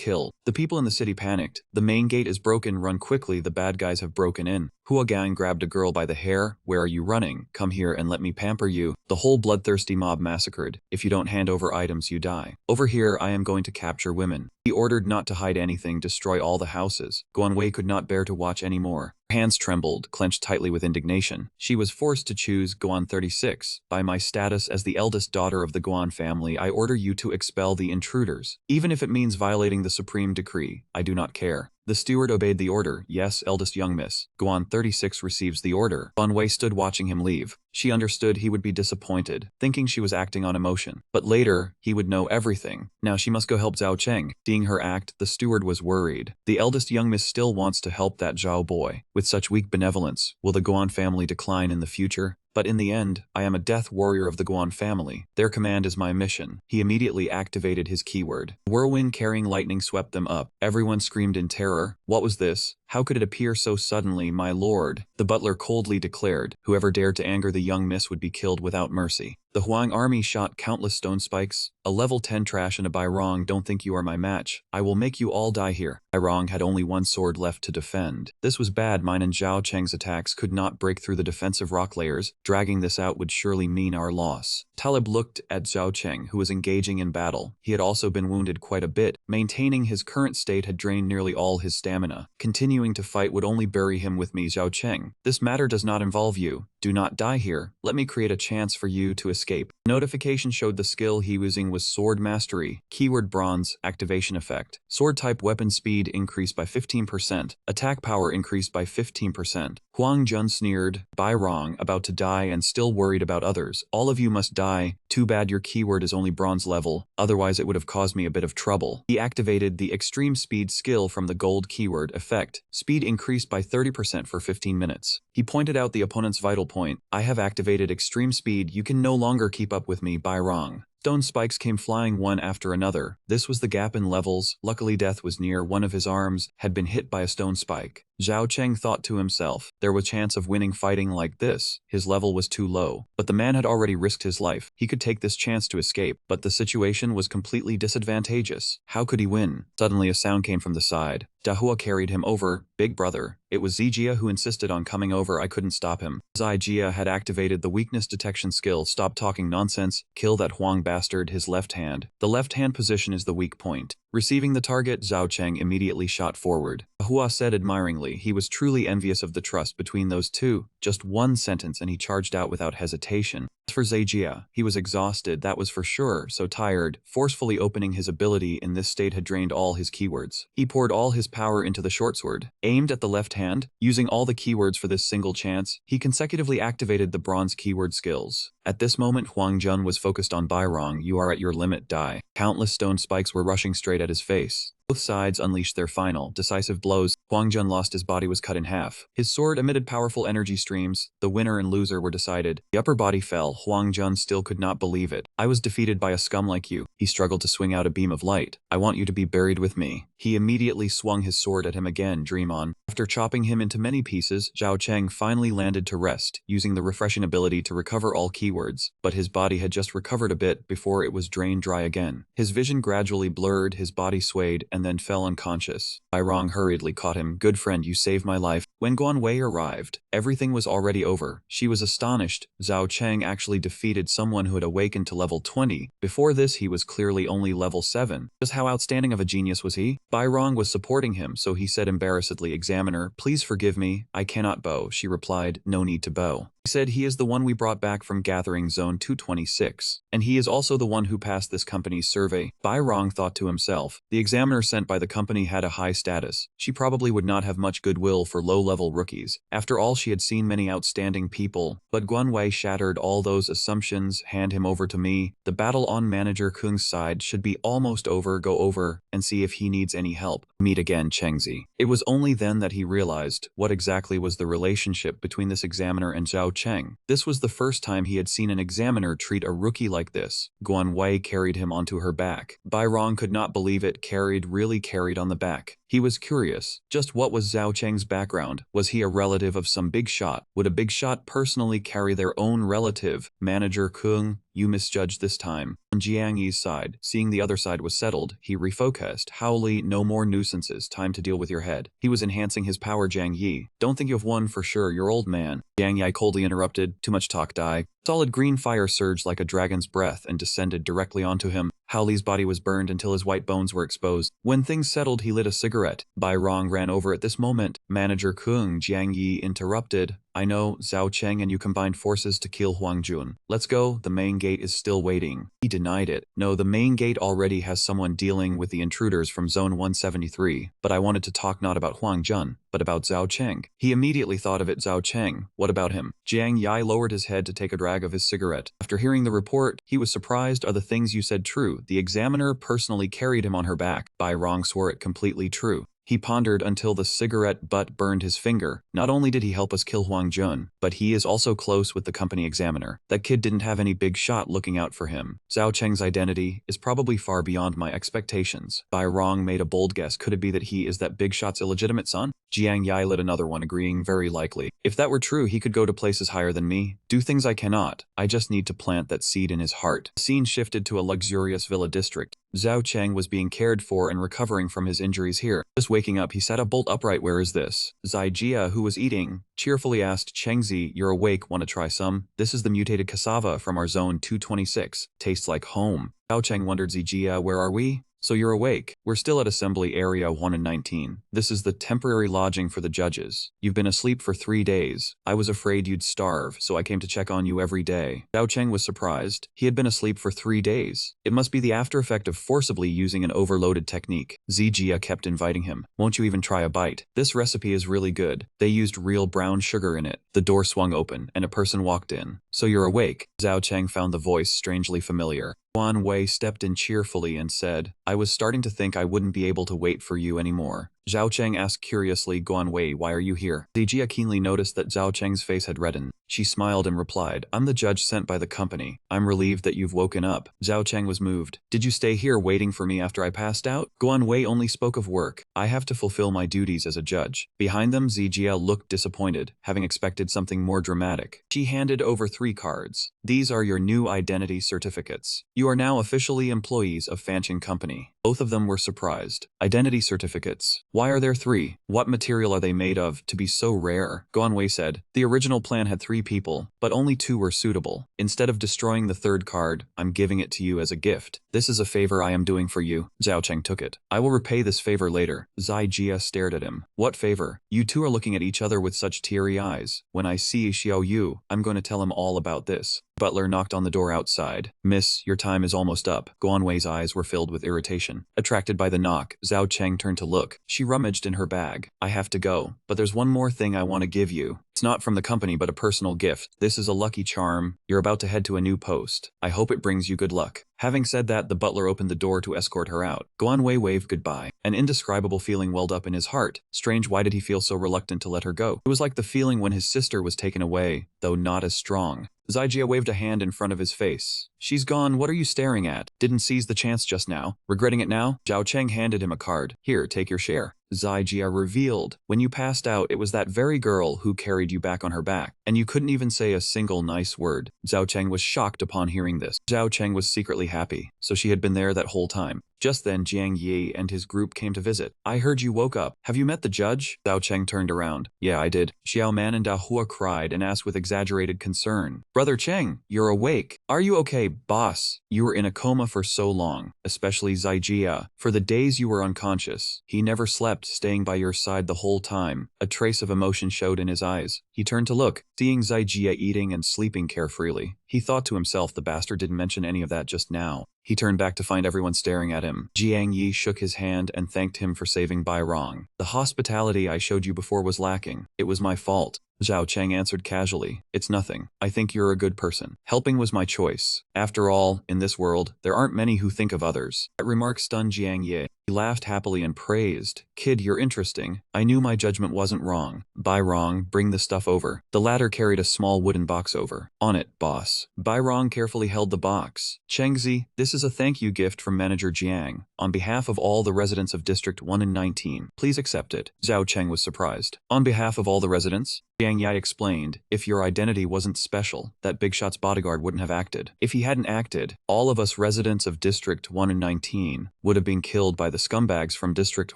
The people in the city panicked. The main gate is broken, run quickly, the bad guys have broken in. Hua gang grabbed a girl by the hair. Where are you running? Come here and let me pamper you. The whole bloodthirsty mob massacred. If you don't hand over items, you die. Over here, I am going to capture women. He ordered not to hide anything, destroy all the houses. Guanwei could not bear to watch anymore. Her hands trembled, clenched tightly with indignation. She was forced to choose Guan 36. By my status as the eldest daughter of the Guan family, I order you to expel the intruders. Even if it means violating the supreme decree, I do not care. The steward obeyed the order. Yes, eldest young miss. Guan 36 receives the order. Guanwei stood watching him leave. She understood he would be disappointed, thinking she was acting on emotion. But later, he would know everything. Now she must go help Zhao Cheng. Seeing her act, the steward was worried. The eldest young miss still wants to help that Zhao boy. With such weak benevolence, will the Guan family decline in the future? But in the end, I am a death warrior of the Guan family. Their command is my mission. He immediately activated his keyword. The whirlwind carrying lightning swept them up. Everyone screamed in terror. What was this? How could it appear so suddenly, my lord? The butler coldly declared. Whoever dared to anger the young miss would be killed without mercy. The Huang army shot countless stone spikes. A level 10 trash and a Bairong don't think you are my match. I will make you all die here. Bairong had only one sword left to defend. This was bad. Mine and Zhao Cheng's attacks could not break through the defensive rock layers. Dragging this out would surely mean our loss. Talib looked at Zhao Cheng, who was engaging in battle. He had also been wounded quite a bit. Maintaining his current state had drained nearly all his stamina. Continuing to fight would only bury him with me. Zhao Cheng, this matter does not involve you. Do not die here. Let me create a chance for you to escape. Notification showed the skill he was using was Sword Mastery. Keyword Bronze. Activation effect. Sword type weapon speed increased by 15%. Attack power increased by 15%. Huang Jun sneered. Bairong, about to die and still worried about others. All of you must die. Too bad your keyword is only bronze level, otherwise it would have caused me a bit of trouble. He activated the extreme speed skill from the gold keyword effect. Speed increased by 30% for 15 minutes. He pointed out the opponent's vital point. I have activated extreme speed. You can no longer keep up with me. Bairong. Stone spikes came flying one after another. This was the gap in levels. Luckily death was near. One of his arms had been hit by a stone spike. Zhao Cheng thought to himself, there was chance of winning fighting like this. His level was too low. But the man had already risked his life. He could take this chance to escape, but the situation was completely disadvantageous. How could he win? Suddenly a sound came from the side. Dahua carried him over. Big brother. It was Zijia who insisted on coming over. I couldn't stop him. Zijia had activated the weakness detection skill. Stop talking nonsense. Kill that Huang bastard. His left hand. The left hand position is the weak point. Receiving the target, Zhao Cheng immediately shot forward. Hua said admiringly he was truly envious of the trust between those two. Just one sentence and he charged out without hesitation. As for Zijia, he was exhausted, that was for sure, so tired. Forcefully opening his ability in this state had drained all his keywords. He poured all his power into the short sword. Aimed at the left hand, using all the keywords for this single chance, he consecutively activated the bronze keyword skills. At this moment, Huang Jun was focused on Bairong. You are at your limit, die. Countless stone spikes were rushing straight at his face. Both sides unleashed their final, decisive blows. Huang Jun lost, his body was cut in half. His sword emitted powerful energy streams. The winner and loser were decided. The upper body fell. Huang Jun still could not believe it. I was defeated by a scum like you. He struggled to swing out a beam of light. I want you to be buried with me. He immediately swung his sword at him again. Dream on. After chopping him into many pieces, Zhao Cheng finally landed to rest, using the refreshing ability to recover all keywords. But his body had just recovered a bit before it was drained dry again. His vision gradually blurred, his body swayed, and then fell unconscious. Bairong hurriedly caught him. Good friend, you saved my life. When Guanwei arrived, everything was already over. She was astonished. Zhao Cheng actually defeated someone who had awakened to level 20. Before this, he was clearly only level 7. Just how outstanding of a genius was he? Bairong was supporting him, so he said embarrassedly, Examiner, please forgive me. I cannot bow. She replied, no need to bow. He said he is the one we brought back from Gathering Zone 226, and he is also the one who passed this company's survey. Bai Rong thought to himself, the examiner sent by the company had a high status. She probably would not have much goodwill for low-level rookies. After all, she had seen many outstanding people, but Guan Wei shattered all those assumptions. Hand him over to me. The battle on Manager Kung's side should be almost over. Go over and see if he needs any help. Meet again, Chengzi. It was only then that he realized what exactly was the relationship between this examiner and Zhao Cheng. This was the first time he had seen an examiner treat a rookie like this. Guan Wei carried him onto her back. Bai Rong could not believe it. Really carried on the back. He was curious. Just what was Zhao Cheng's background? Was he a relative of some big shot? Would a big shot personally carry their own relative? Manager Kung, you misjudged this time. On Jiang Yi's side, seeing the other side was settled, he refocused. Howley, no more nuisances. Time to deal with your head. He was enhancing his power. Jiang Yi, don't think you've won for sure, you're old man. Jiang Yi coldly interrupted. Too much talk, die. Solid green fire surged like a dragon's breath and descended directly onto him. Howley's body was burned until his white bones were exposed. When things settled, he lit a cigarette. Bai Rong ran over at this moment. Manager Kung, Jiang Yi interrupted. I know, Zhao Cheng and you combined forces to kill Huang Jun. Let's go, the main gate is still waiting. He denied it. No, the main gate already has someone dealing with the intruders from Zone 173, but I wanted to talk not about Huang Jun, but about Zhao Cheng. He immediately thought of it. Zhao Cheng, what about him? Jiang Yi lowered his head to take a drag of his cigarette. After hearing the report, he was surprised. Are the things you said true? The examiner personally carried him on her back. Bai Rong swore it completely true. He pondered until the cigarette butt burned his finger. Not only did he help us kill Huang Jun, but he is also close with the company examiner. That kid didn't have any big shot looking out for him. Zhao Cheng's identity is probably far beyond my expectations. Bai Rong made a bold guess. Could it be that he is that big shot's illegitimate son? Jiang Yi lit another one, agreeing very likely. If that were true, he could go to places higher than me. Do things I cannot. I just need to plant that seed in his heart. The scene shifted to a luxurious villa district. Zhao Cheng was being cared for and recovering from his injuries here. Just waking up, he sat up bolt upright. Where is this? Zai Jia, who was eating, cheerfully asked, Chengzi, you're awake, want to try some? This is the mutated cassava from our zone 226. Tastes like home. Zhao Cheng wondered, Zijia, where are we? So you're awake. We're still at Assembly Area 1 and 19. This is the temporary lodging for the judges. You've been asleep for 3 days. I was afraid you'd starve, so I came to check on you every day. Zhao Cheng was surprised. He had been asleep for 3 days. It must be the after effect of forcibly using an overloaded technique. Zijia kept inviting him. Won't you even try a bite? This recipe is really good. They used real brown sugar in it. The door swung open, and a person walked in. So you're awake? Zhao Cheng found the voice strangely familiar. Guan Wei stepped in cheerfully and said, I was starting to think I wouldn't be able to wait for you anymore. Zhao Cheng asked curiously, Guan Wei, why are you here? Zijia keenly noticed that Zhao Cheng's face had reddened. She smiled and replied, I'm the judge sent by the company. I'm relieved that you've woken up. Zhao Cheng was moved. Did you stay here waiting for me after I passed out? Guan Wei only spoke of work. I have to fulfill my duties as a judge. Behind them, Zijia looked disappointed, having expected something more dramatic. She handed over 3 cards. These are your new identity certificates. You are now officially employees of Fancheng Company. Both of them were surprised. Identity certificates. Why are there 3? What material are they made of to be so rare? Guan Wei said, the original plan had 3 people, but only 2 were suitable. Instead of destroying the 3rd card, I'm giving it to you as a gift. This is a favor I am doing for you. Zhao Cheng took it. I will repay this favor later. Zai Jia stared at him. What favor? You two are looking at each other with such teary eyes. When I see Xiao Yu, I'm going to tell him all about this. Butler knocked on the door outside. Miss, your time is almost up. Guan Wei's eyes were filled with irritation. Attracted by the knock, Zhao Cheng turned to look. She rummaged in her bag. I have to go, but there's one more thing I want to give you. It's not from the company but a personal gift. This is a lucky charm. You're about to head to a new post. I hope it brings you good luck. Having said that, the butler opened the door to escort her out. Guan Wei waved goodbye. An indescribable feeling welled up in his heart. Strange, why did he feel so reluctant to let her go? It was like the feeling when his sister was taken away, though not as strong. Zijia waved a hand in front of his face. She's gone, what are you staring at? Didn't seize the chance just now. Regretting it now? Zhao Cheng handed him a card. Here, take your share. Zijia revealed, when you passed out, it was that very girl who carried you back on her back, and you couldn't even say a single nice word. Zhao Cheng was shocked upon hearing this. Zhao Cheng was secretly happy, so she had been there that whole time. Just then Jiang Yi and his group came to visit. I heard you woke up. Have you met the judge? Zhao Cheng turned around. Yeah, I did. Xiao Man and Dahua cried and asked with exaggerated concern. Brother Cheng, you're awake. Are you okay, boss? You were in a coma for so long, especially Zai Jia. For the days you were unconscious, he never slept, staying by your side the whole time. A trace of emotion showed in his eyes. He turned to look, seeing Zai Jia eating and sleeping carefreely. He thought to himself the bastard didn't mention any of that just now. He turned back to find everyone staring at him. Jiang Yi shook his hand and thanked him for saving Bai Rong. The hospitality I showed you before was lacking. It was my fault. Zhao Cheng answered casually. It's nothing. I think you're a good person. Helping was my choice. After all, in this world, there aren't many who think of others. That remark stunned Jiang Yi. He laughed happily and praised. Kid, you're interesting. I knew my judgment wasn't wrong. Bai Rong, bring the stuff over. The latter carried a small wooden box over. On it, boss. Bai Rong carefully held the box. Chengzi, this is a thank you gift from Manager Jiang. On behalf of all the residents of District 1 and 19, please accept it. Zhao Cheng was surprised. On behalf of all the residents? Jiang Yi explained, if your identity wasn't special, that Big Shot's bodyguard wouldn't have acted. If he hadn't acted, all of us residents of District 1 and 19 would have been killed by the scumbags from District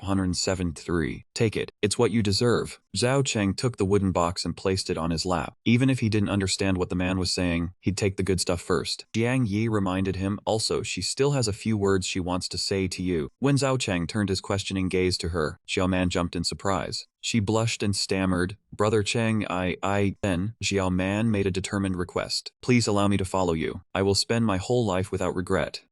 107-3. Take it. It's what you deserve. Zhao Cheng took the wooden box and placed it on his lap. Even if he didn't understand what the man was saying, he'd take the good stuff first. Jiang Yi reminded him, also, she still has a few words she wants to say to you. When Zhao Cheng turned his questioning gaze to her, Xiao Man jumped in surprise. She blushed and stammered, Brother Cheng, Then, Xiao Man made a determined request. Please allow me to follow you. I will spend my whole life without regret.